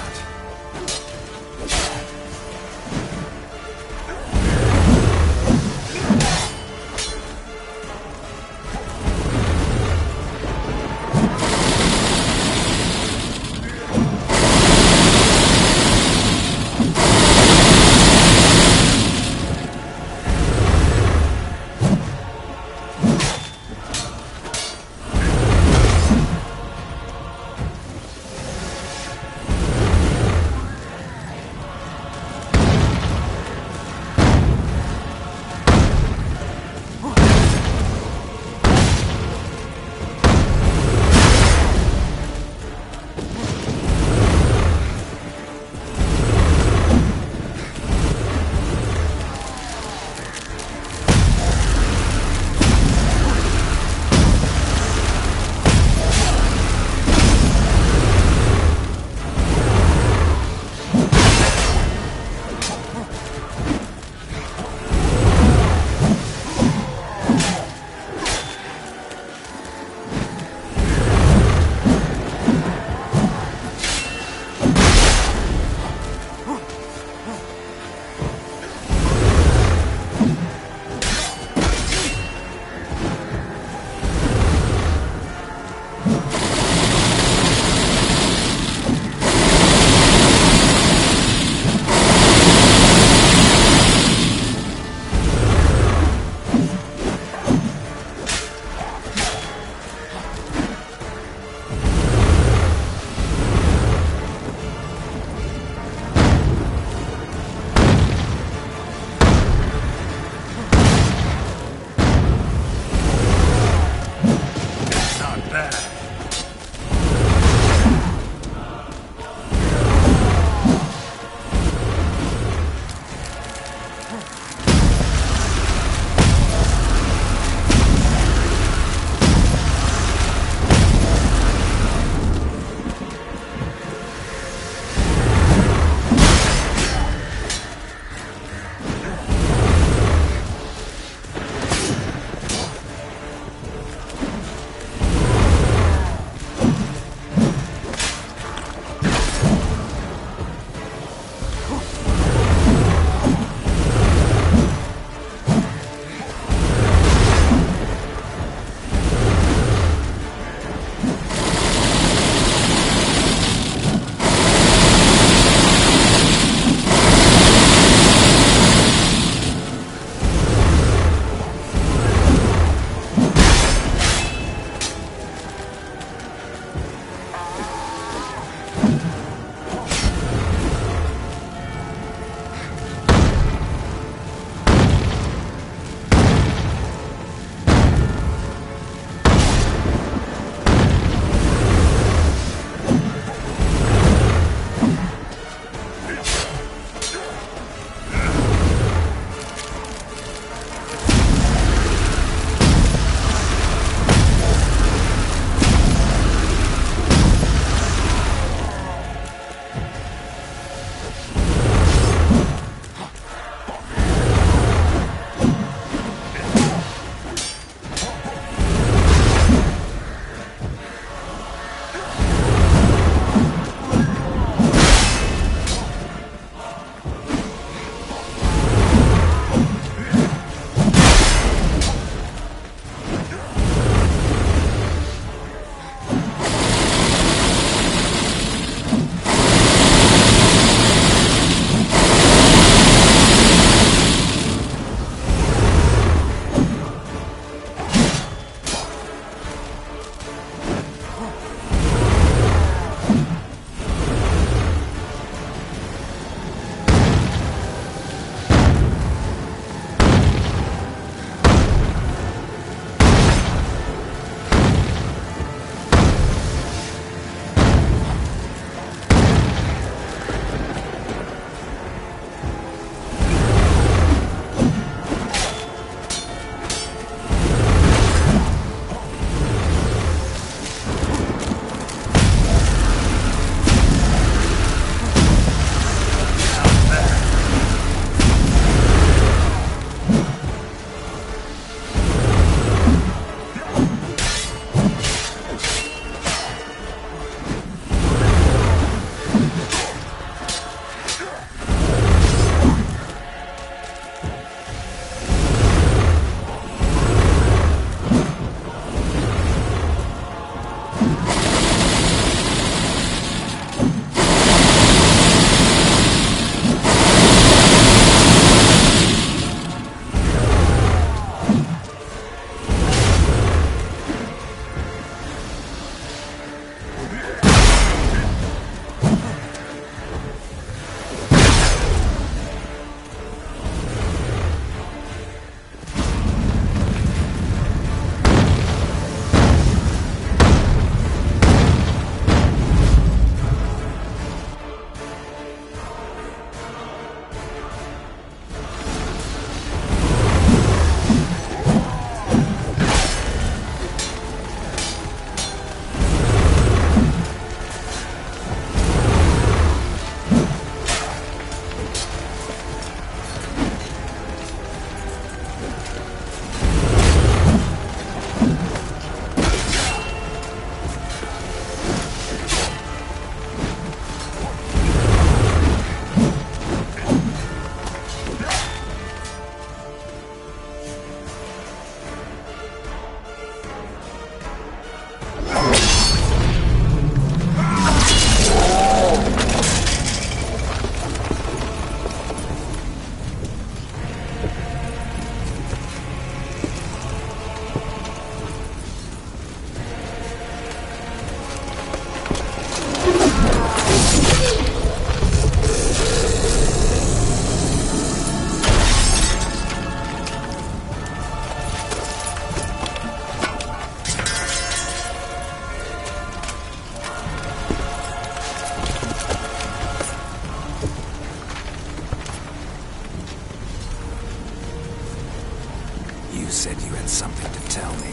tell me?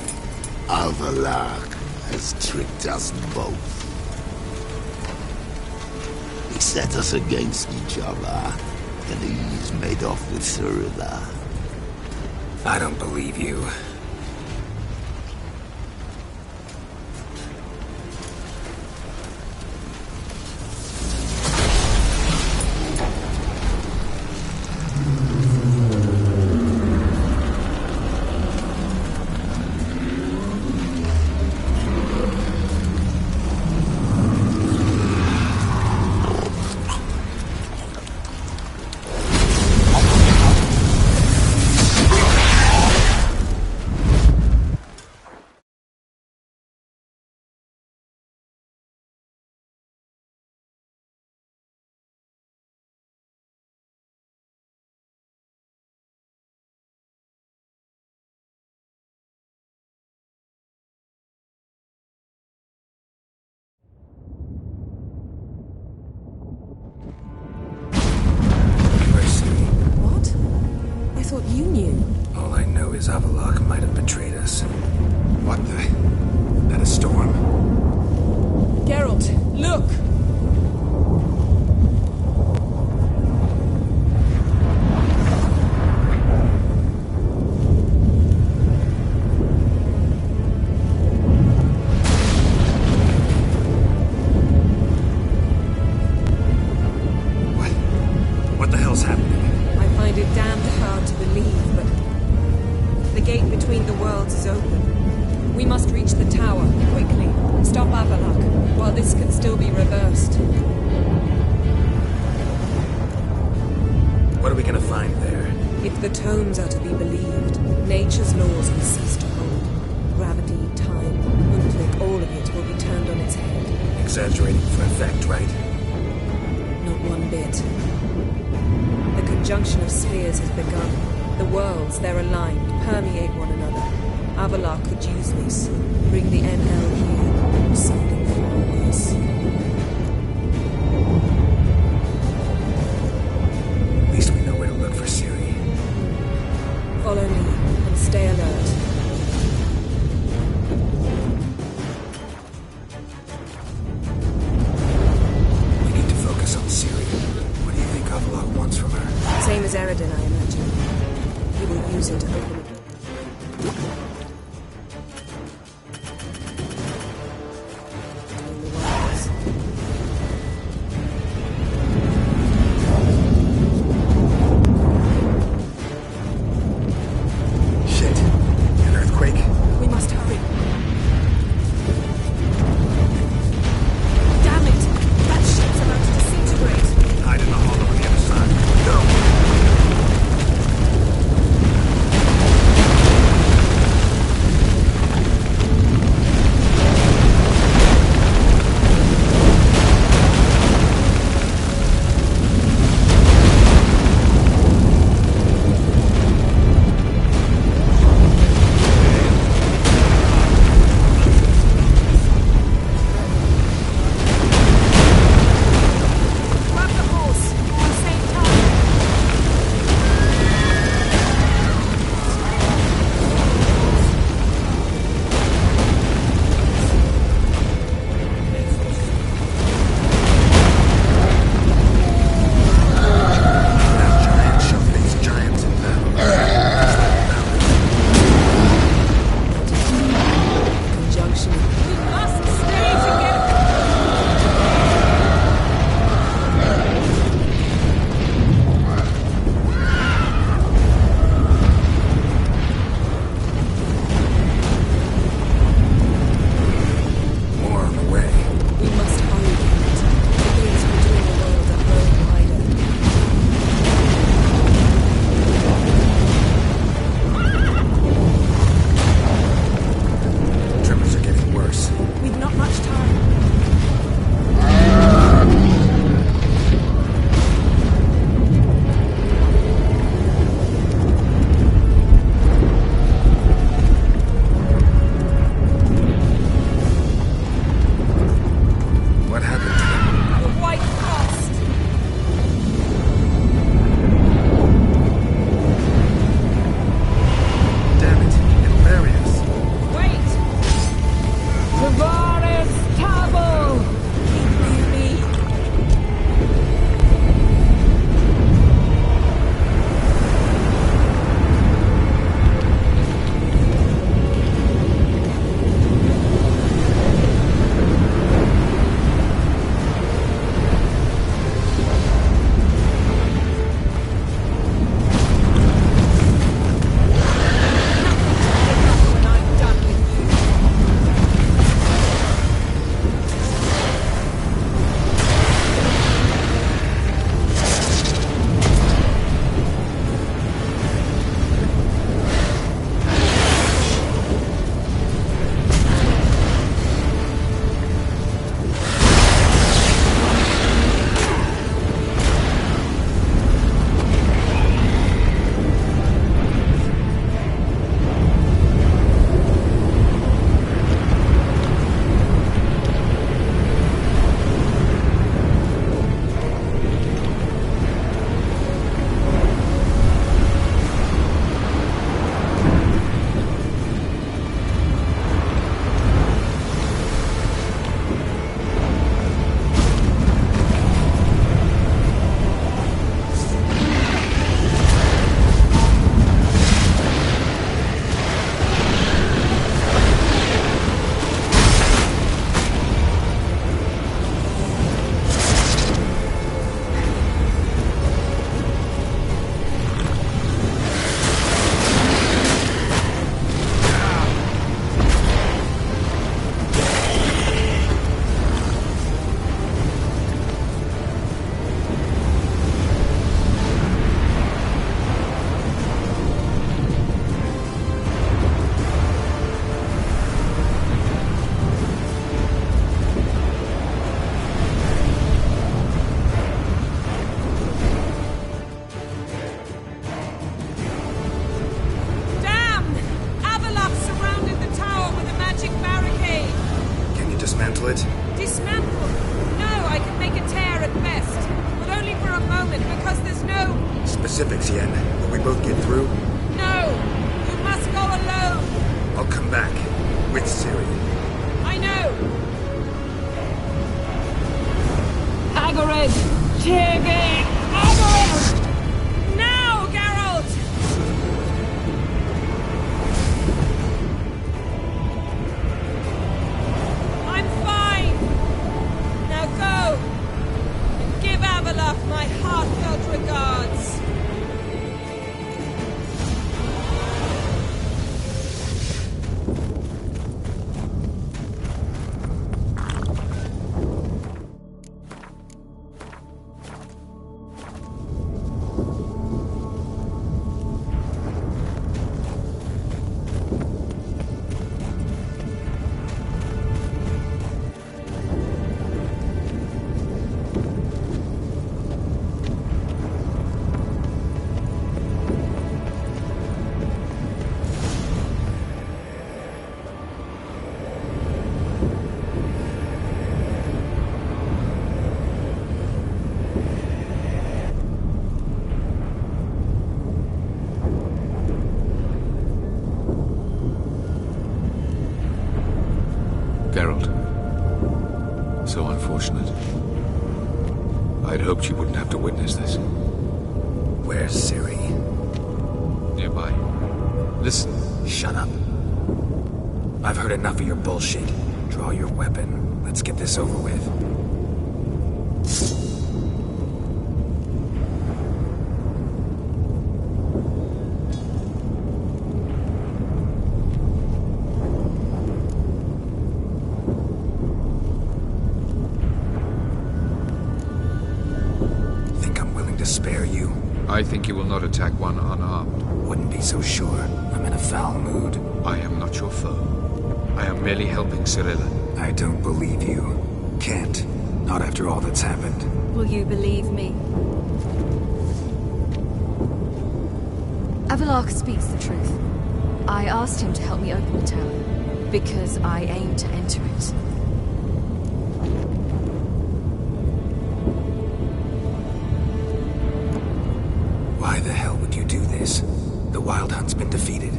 Alvalak has tricked us both. He set us against each other, and he's made off with Cyrilla. I don't believe you. I thought you knew. All I know is Avallac'h might have betrayed us. What the... That a storm? Geralt, look! What the hell's happening? I find it damned hard to believe, but the gate between the worlds is open. We must reach the tower, quickly. Stop Avallac'h, while this can still be reversed. What are we gonna find there? If the tomes are to be believed, nature's laws will cease to hold. Gravity, time, Undvik, all of it will be turned on its head. Exaggerating for effect, right? Not one bit. The conjunction of spheres has begun. The worlds, they're aligned, permeate one another. Avallac'h could use this. Bring the NL here, or something far worse. At least we know where to look for Ciri. Follow me, and stay alert. We need to focus on Ciri. What do you think Avallac'h wants from her? Same as Eredin, I imagine. He will use it to open it. Between the worlds. dismantle it? Dismantle? No, I can make a tear at best. But only for a moment, because there's no... Specifics, Yen. Will we both get through? No! You must go alone! I'll come back. With Ciri. I know! Hagrid! Tirgate! Hagrid! Now, Geralt! I'm fine! Now go! And give Avalok my heartfelt regards! Geralt. So unfortunate. I'd hoped you wouldn't have to witness this. Where's Ciri? Nearby. Listen. Shut up. I've heard enough of your bullshit. Draw your weapon. Let's get this over with. I think you will not attack one unarmed. Wouldn't be so sure. I'm in a foul mood. I am not your foe. I am merely helping Cirilla. I don't believe you. Can't. Not after all that's happened. Will you believe me? Avalok speaks the truth. I asked him to help me open the tower, because I aim to enter it. Why the hell would you do this? The Wild Hunt's been defeated.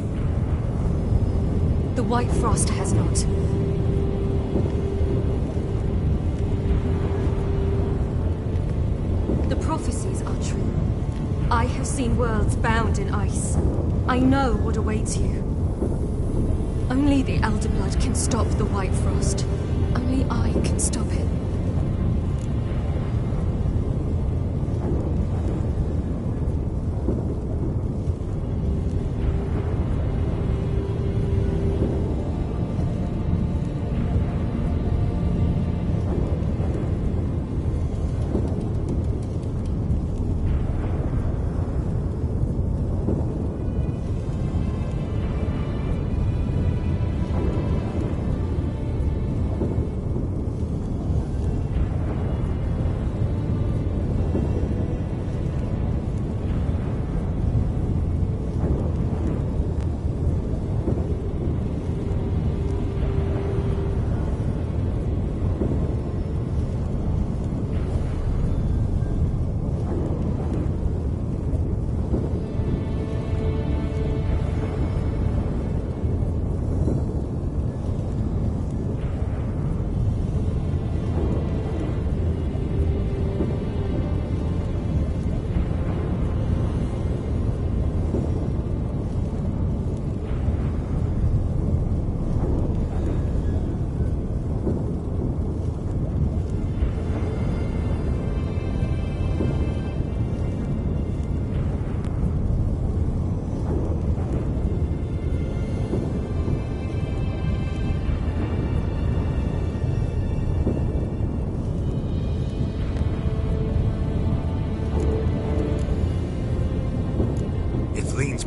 The White Frost has not. The prophecies are true. I have seen worlds bound in ice. I know what awaits you. Only the Elder Blood can stop the White Frost. Only I can stop it.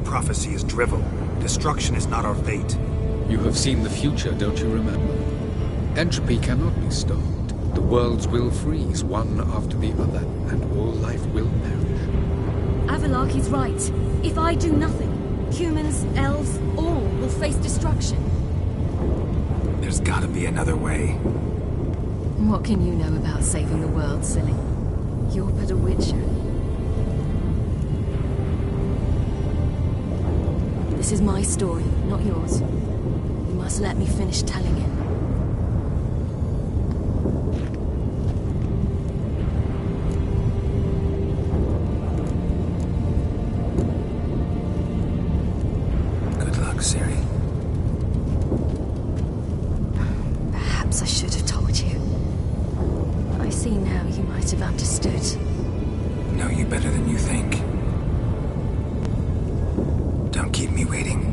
Prophecy is drivel. Destruction is not our fate. You have seen the future, don't you remember? Entropy cannot be stopped. The worlds will freeze, one after the other, and all life will perish. Avalok is right. If I do nothing, humans, elves, all will face destruction. There's gotta be another way. What can you know about saving the world, silly? You're but a witcher. This is my story, not yours. You must let me finish telling it. Good luck, Ciri. Perhaps I should have told you. I see now you might have understood. Know you better than you think. Don't keep me waiting.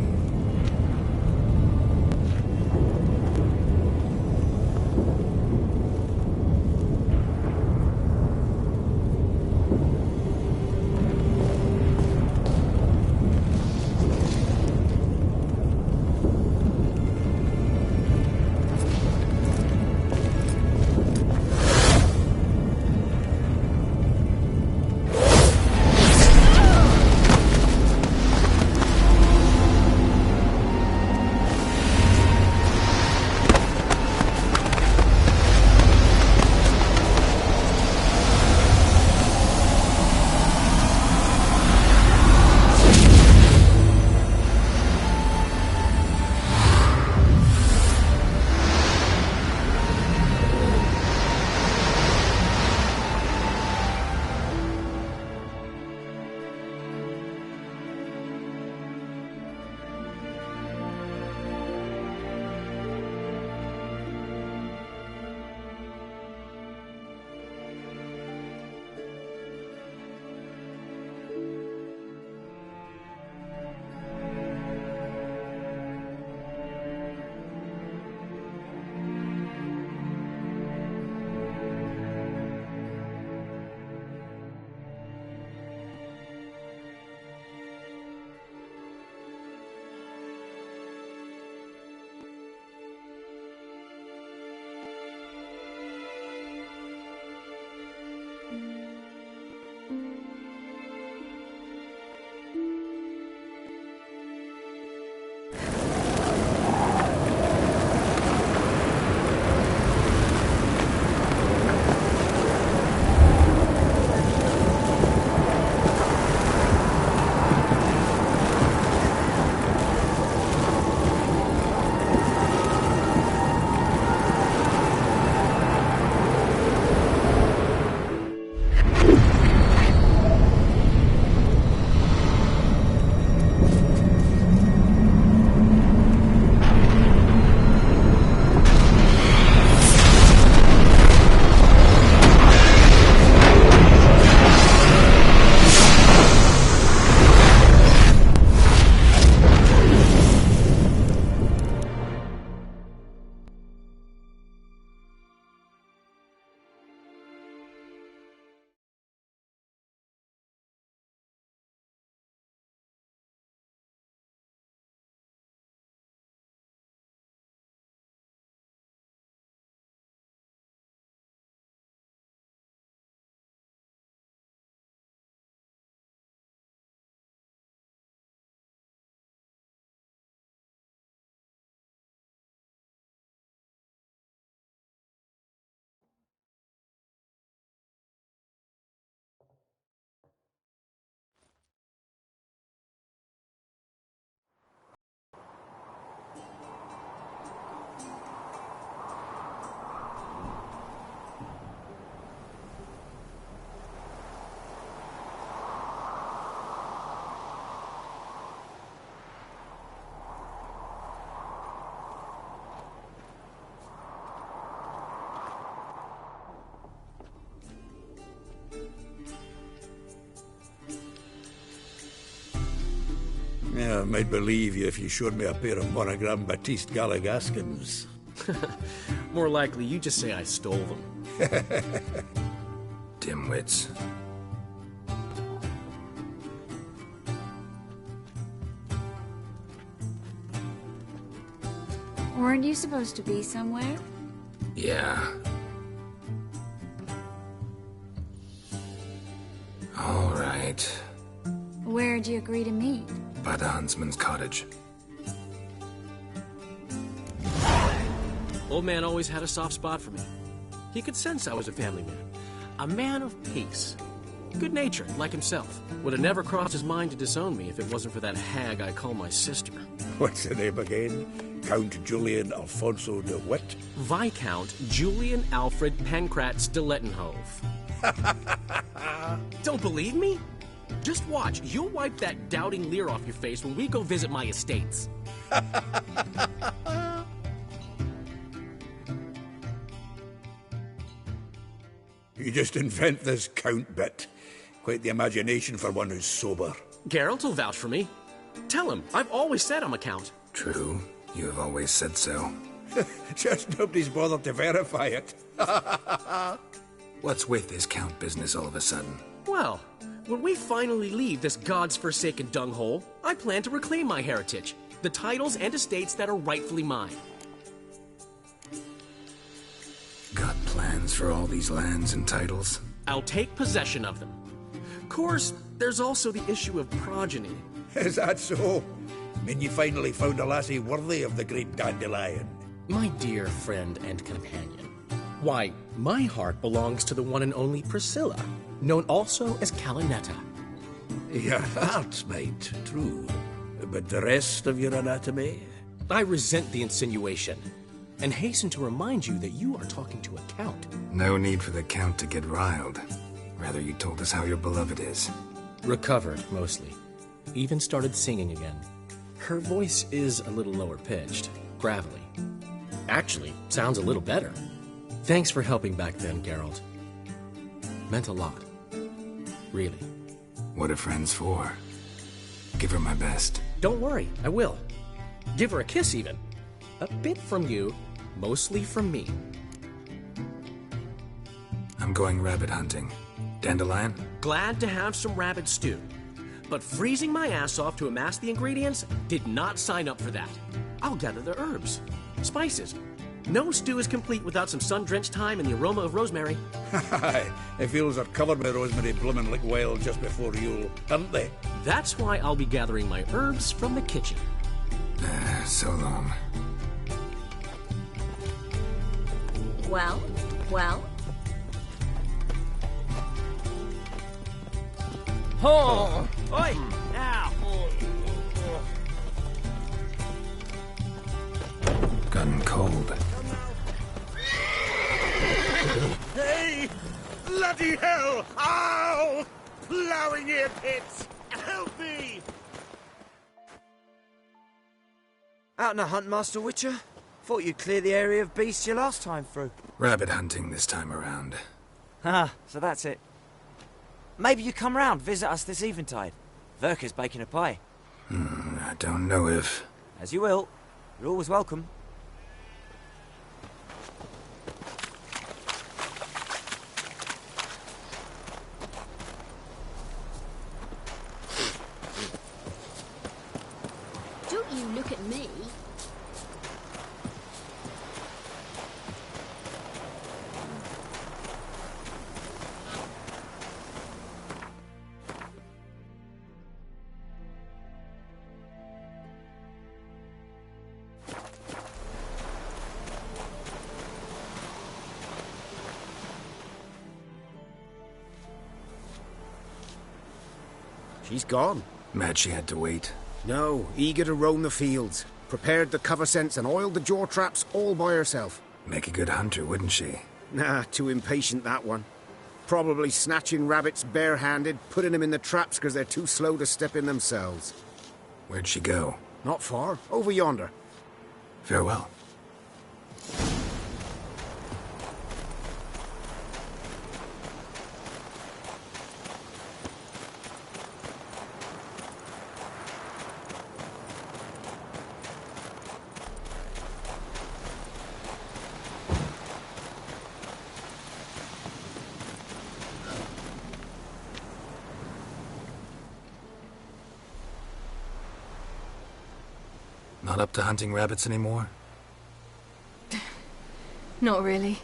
Yeah, I might believe you if you showed me a pair of monogram Batiste Galligaskins. More likely, you just say I stole them. Dimwits. Weren't you supposed to be somewhere? Yeah. All right. Where'd you agree to meet? By the huntsman's cottage. Old man always had a soft spot for me. He could sense I was a family man. A man of peace. Good-natured, like himself. Would have never crossed his mind to disown me if it wasn't for that hag I call my sister. What's the name again? Count Julian Alfonso de Witt? Viscount Julian Alfred Pancratz de Lettenhove. Don't believe me? Just watch. You'll wipe that doubting leer off your face when we go visit my estates. You just invent this count bit. Quite the imagination for one who's sober. Geralt will vouch for me. Tell him, I've always said I'm a count. True. You have always said so. Just nobody's bothered to verify it. What's with this count business all of a sudden? Well, when we finally leave this God's forsaken dunghole, I plan to reclaim my heritage. The titles and estates that are rightfully mine. Got plans for all these lands and titles? I'll take possession of them. Of course, there's also the issue of progeny. Is that so? I mean, you finally found a lassie worthy of the great dandelion. My dear friend and companion. Why, my heart belongs to the one and only Priscilla, known also as Calinetta. Your heart, mate, true. But the rest of your anatomy? I resent the insinuation, and hasten to remind you that you are talking to a count. No need for the count to get riled. Rather, you told us how your beloved is. Recovered, mostly. Even started singing again. Her voice is a little lower pitched, gravelly. Actually, sounds a little better. Thanks for helping back then, Geralt. Meant a lot. Really. What are friends for? Give her my best. Don't worry, I will. Give her a kiss, even. A bit from you, mostly from me. I'm going rabbit hunting. Dandelion? Glad to have some rabbit stew. But freezing my ass off to amass the ingredients did not sign up for that. I'll gather the herbs, spices. No stew is complete without some sun-drenched thyme and the aroma of rosemary. The fields are covered with rosemary blooming like wild just before Yule, aren't they? That's why I'll be gathering my herbs from the kitchen. So long. Well? Oh! Oi! Now! Gotten cold. Hey! Bloody hell! Ow! Plowing ear pits! Help me! Out on a hunt, Master Witcher? Thought you'd clear the area of beasts your last time through. Rabbit hunting this time around. Ah, so that's it. Maybe you come round, visit us this eventide. Verka's baking a pie. I don't know if... As you will. You're always welcome. Don't you look at me. She's gone. Mad she had to wait. No, eager to roam the fields. Prepared the cover scents and oiled the jaw traps all by herself. Make a good hunter, wouldn't she? Nah, too impatient, that one. Probably snatching rabbits barehanded, putting them in the traps because they're too slow to step in themselves. Where'd she go? Not far. Over yonder. Farewell. Not up to hunting rabbits anymore? Not really.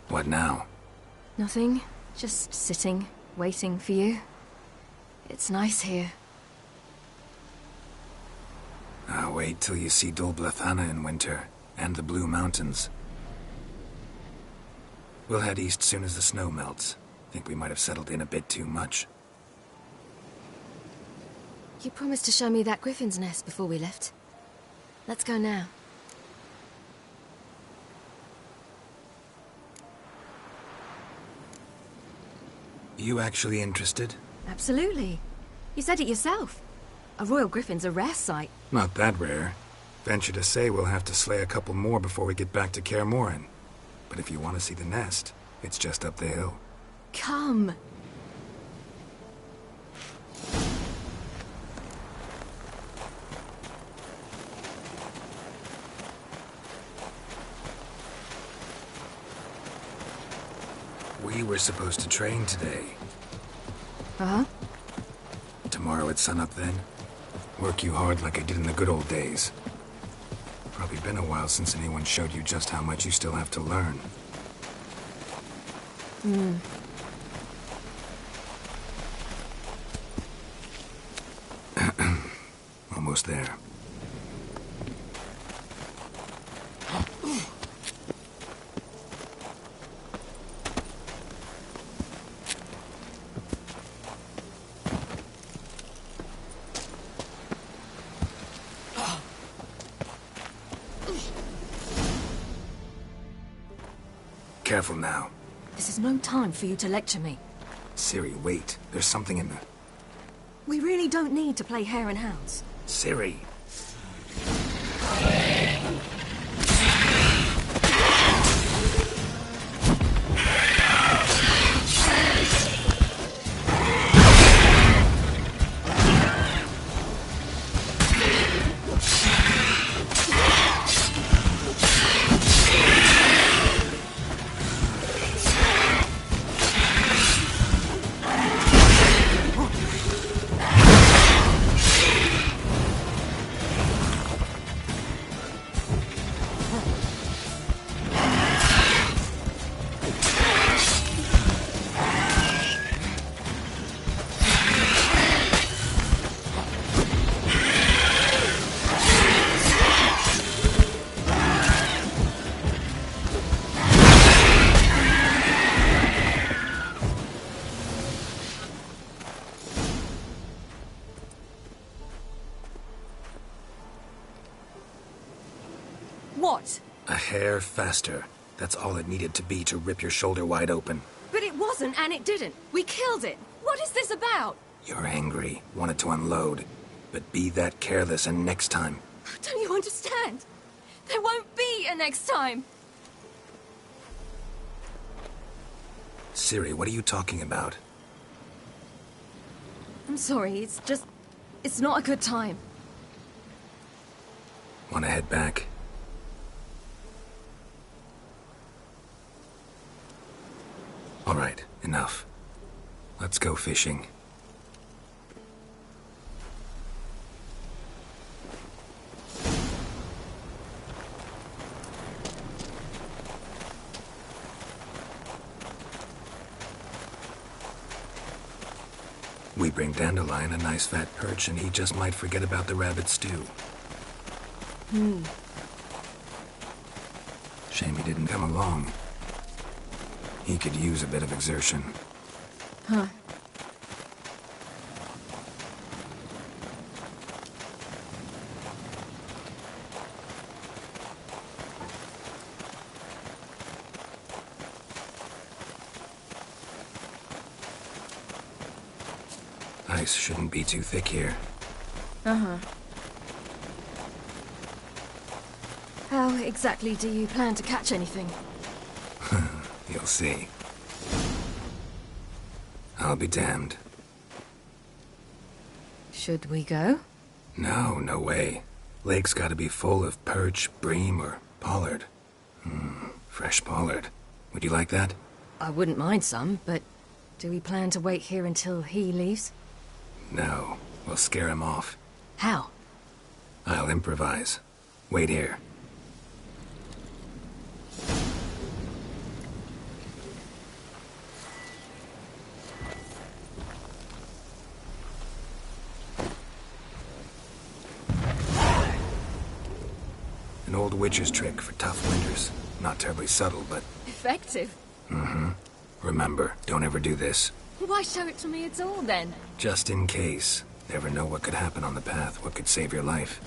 What now? Nothing. Just sitting, waiting for you. It's nice here. I'll wait till you see Dol Blathanna in winter, and the Blue Mountains. We'll head east soon as the snow melts. Think we might have settled in a bit too much. You promised to show me that griffin's nest before we left. Let's go now. You actually interested? Absolutely. You said it yourself. A royal griffin's a rare sight. Not that rare. Venture to say we'll have to slay a couple more before we get back to Kaer Morhen. But if you want to see the nest, it's just up the hill. Come. We were supposed to train today. Uh-huh. Tomorrow at sunup then? Work you hard like I did in the good old days. Probably been a while since anyone showed you just how much you still have to learn. Almost there. Careful now. This is no time for you to lecture me. Ciri, wait. There's something in the... We really don't need to play hare and hounds. Ciri! What? A hair faster. That's all it needed to be to rip your shoulder wide open. But it wasn't, and it didn't. We killed it. What is this about? You're angry, wanted to unload. But be that careless and next time. Don't you understand? There won't be a next time. Ciri, what are you talking about? I'm sorry, it's not a good time. Want to head back? All right, enough. Let's go fishing. We bring Dandelion a nice fat perch, and he just might forget about the rabbit stew. Shame he didn't come along. He could use a bit of exertion. Huh. Ice shouldn't be too thick here. Uh-huh. How exactly do you plan to catch anything? You'll see. I'll be damned. Should we go? No, no way. Lake's gotta be full of perch, bream, or pollard. Fresh pollard. Would you like that? I wouldn't mind some, but do we plan to wait here until he leaves? No, we'll scare him off. How? I'll improvise. Wait here. An old witcher's trick for tough winters. Not terribly subtle, but... Effective. Mm-hmm. Remember, don't ever do this. Why show it to me at all, then? Just in case. Never know what could happen on the path, what could save your life.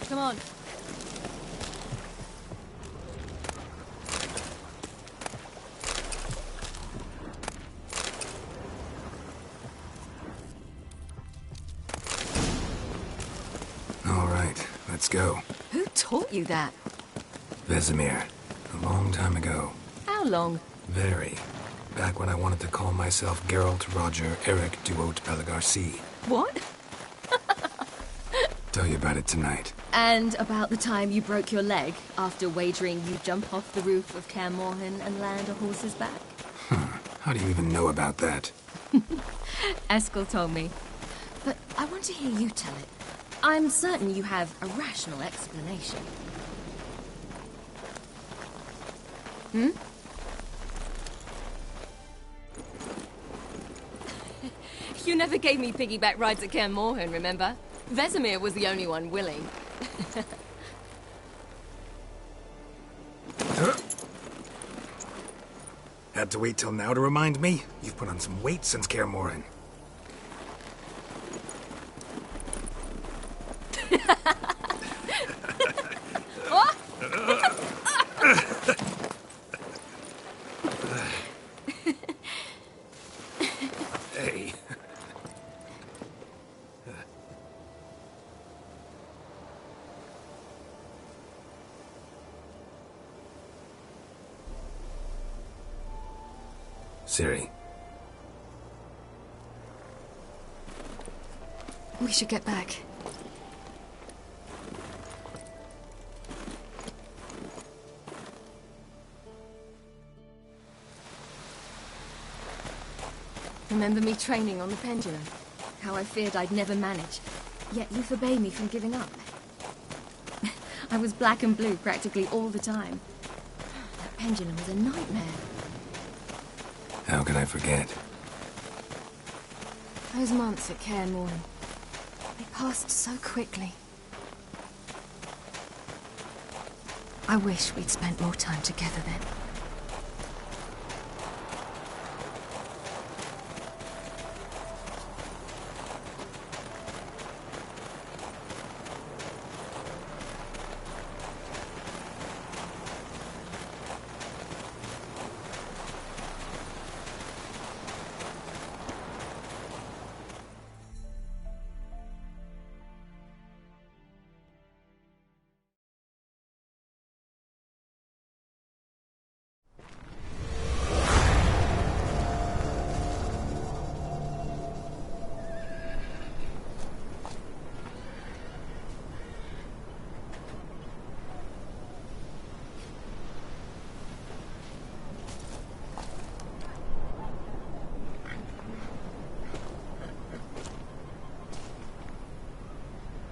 Come on. All right, let's go. Who taught you that? Vesemir. A long time ago. How long? Very. Back when I wanted to call myself Geralt Roger Eric Duot Pelagarcy. What? Tell you about it tonight. And about the time you broke your leg after wagering you'd jump off the roof of Kaer Morhen and land a horse's back? How do you even know about that? Eskel told me. But I want to hear you tell it. I'm certain you have a rational explanation. Hmm? You never gave me piggyback rides at Kaer Morhen, remember? Vesemir was the only one willing. Had to wait till now to remind me? You've put on some weight since Kaer Morhen. Hey. Ciri. We should get back. Remember me training on the pendulum? How I feared I'd never manage. Yet you forbade me from giving up. I was black and blue practically all the time. That pendulum was a nightmare. How can I forget? Those months at Kaer Morhen, they passed so quickly. I wish we'd spent more time together then.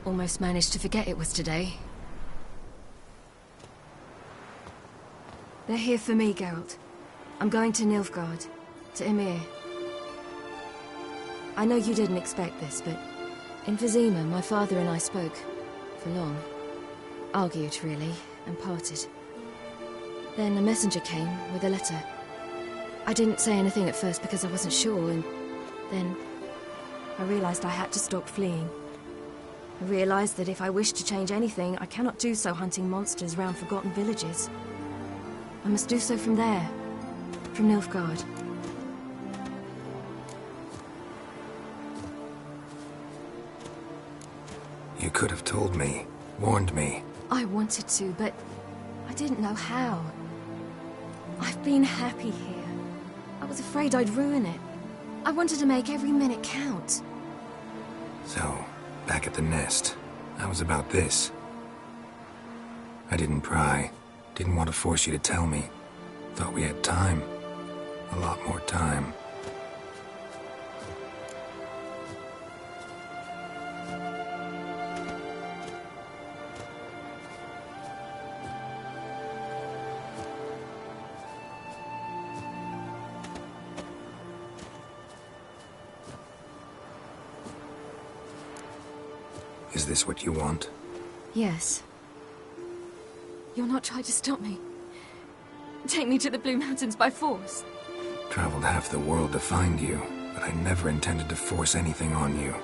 Almost managed to forget it was today. They're here for me, Geralt. I'm going to Nilfgaard, to Ymir. I know you didn't expect this, but in Vizima, my father and I spoke for long. Argued, really, and parted. Then a messenger came with a letter. I didn't say anything at first because I wasn't sure, and then I realized I had to stop fleeing. I realized that if I wish to change anything, I cannot do so hunting monsters round forgotten villages. I must do so from there, from Nilfgaard. You could have told me, warned me. I wanted to, but I didn't know how. I've been happy here. I was afraid I'd ruin it. I wanted to make every minute count. So, back at the nest, I was about this. I didn't pry. Didn't want to force you to tell me. Thought we had time. A lot more time. Is this what you want? Yes. You'll not try to stop me. Take me to the Blue Mountains by force. Traveled half the world to find you, but I never intended to force anything on you.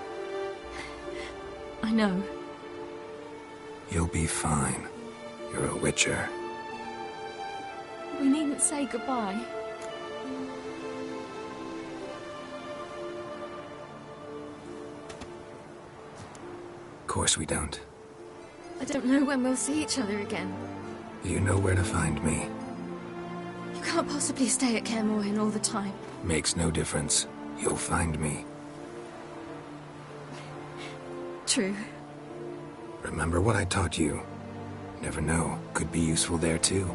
I know. You'll be fine. You're a Witcher. We needn't say goodbye. Of course we don't. I don't know when we'll see each other again. You know where to find me. You can't possibly stay at Kaer Morhen all the time. Makes no difference. You'll find me. True. Remember what I taught you. Never know. Could be useful there too.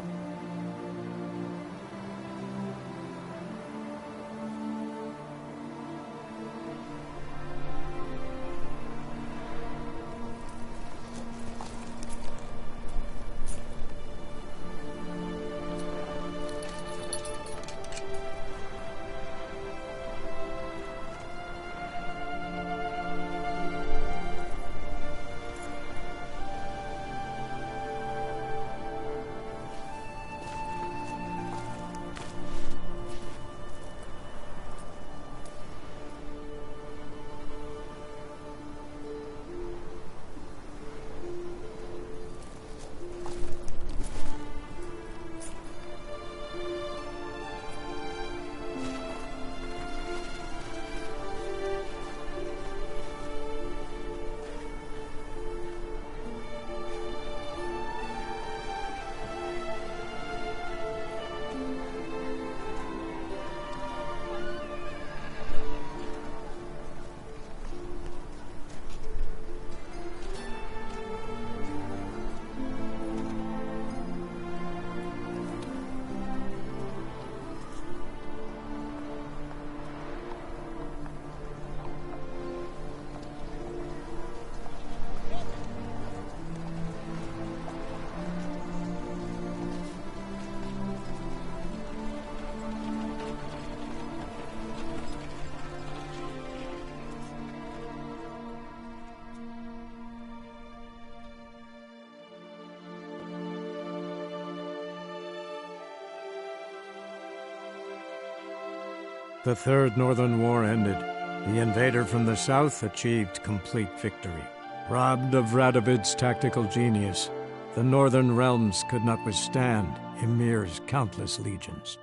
The Third Northern War ended. The invader from the south achieved complete victory. Robbed of Radovid's tactical genius, the northern realms could not withstand Ymir's countless legions.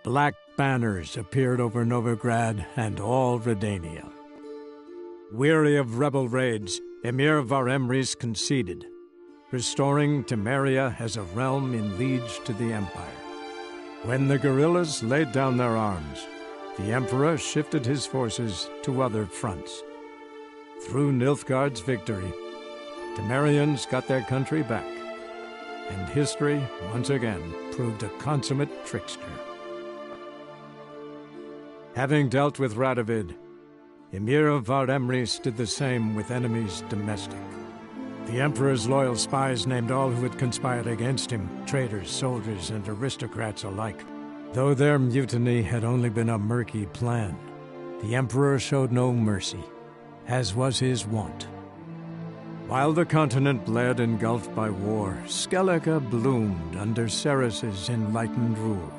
Black banners appeared over Novigrad and all Redania. Weary of rebel raids, Ymir Varemris conceded, restoring Temeria as a realm in liege to the Empire. When the guerrillas laid down their arms, the Emperor shifted his forces to other fronts. Through Nilfgaard's victory, Temerians got their country back, and history once again proved a consummate trickster. Having dealt with Radovid, Ymir of Varemris did the same with enemies domestic. The Emperor's loyal spies named all who had conspired against him, traitors, soldiers, and aristocrats alike. Though their mutiny had only been a murky plan, the Emperor showed no mercy, as was his wont. While the continent bled engulfed by war, Skellige bloomed under Ceres's enlightened rule.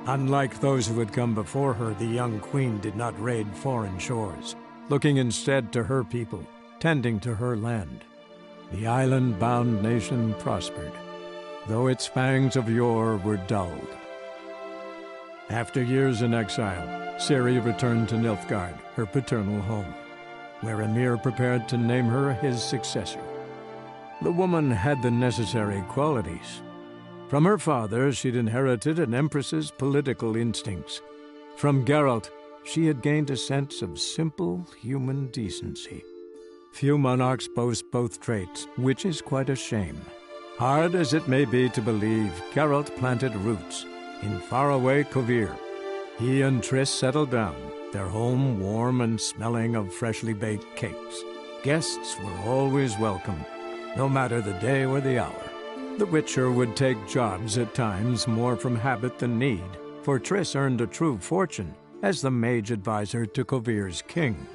Unlike those who had come before her, the young queen did not raid foreign shores, looking instead to her people, tending to her land. The island-bound nation prospered, though its fangs of yore were dulled. After years in exile, Ciri returned to Nilfgaard, her paternal home, where Ymir prepared to name her his successor. The woman had the necessary qualities. From her father, she'd inherited an empress's political instincts. From Geralt, she had gained a sense of simple human decency. Few monarchs boast both traits, which is quite a shame. Hard as it may be to believe, Geralt planted roots in faraway Kovir. He and Triss settled down, their home warm and smelling of freshly baked cakes. Guests were always welcome, no matter the day or the hour. The Witcher would take jobs at times more from habit than need, for Triss earned a true fortune as the mage advisor to Kovir's king.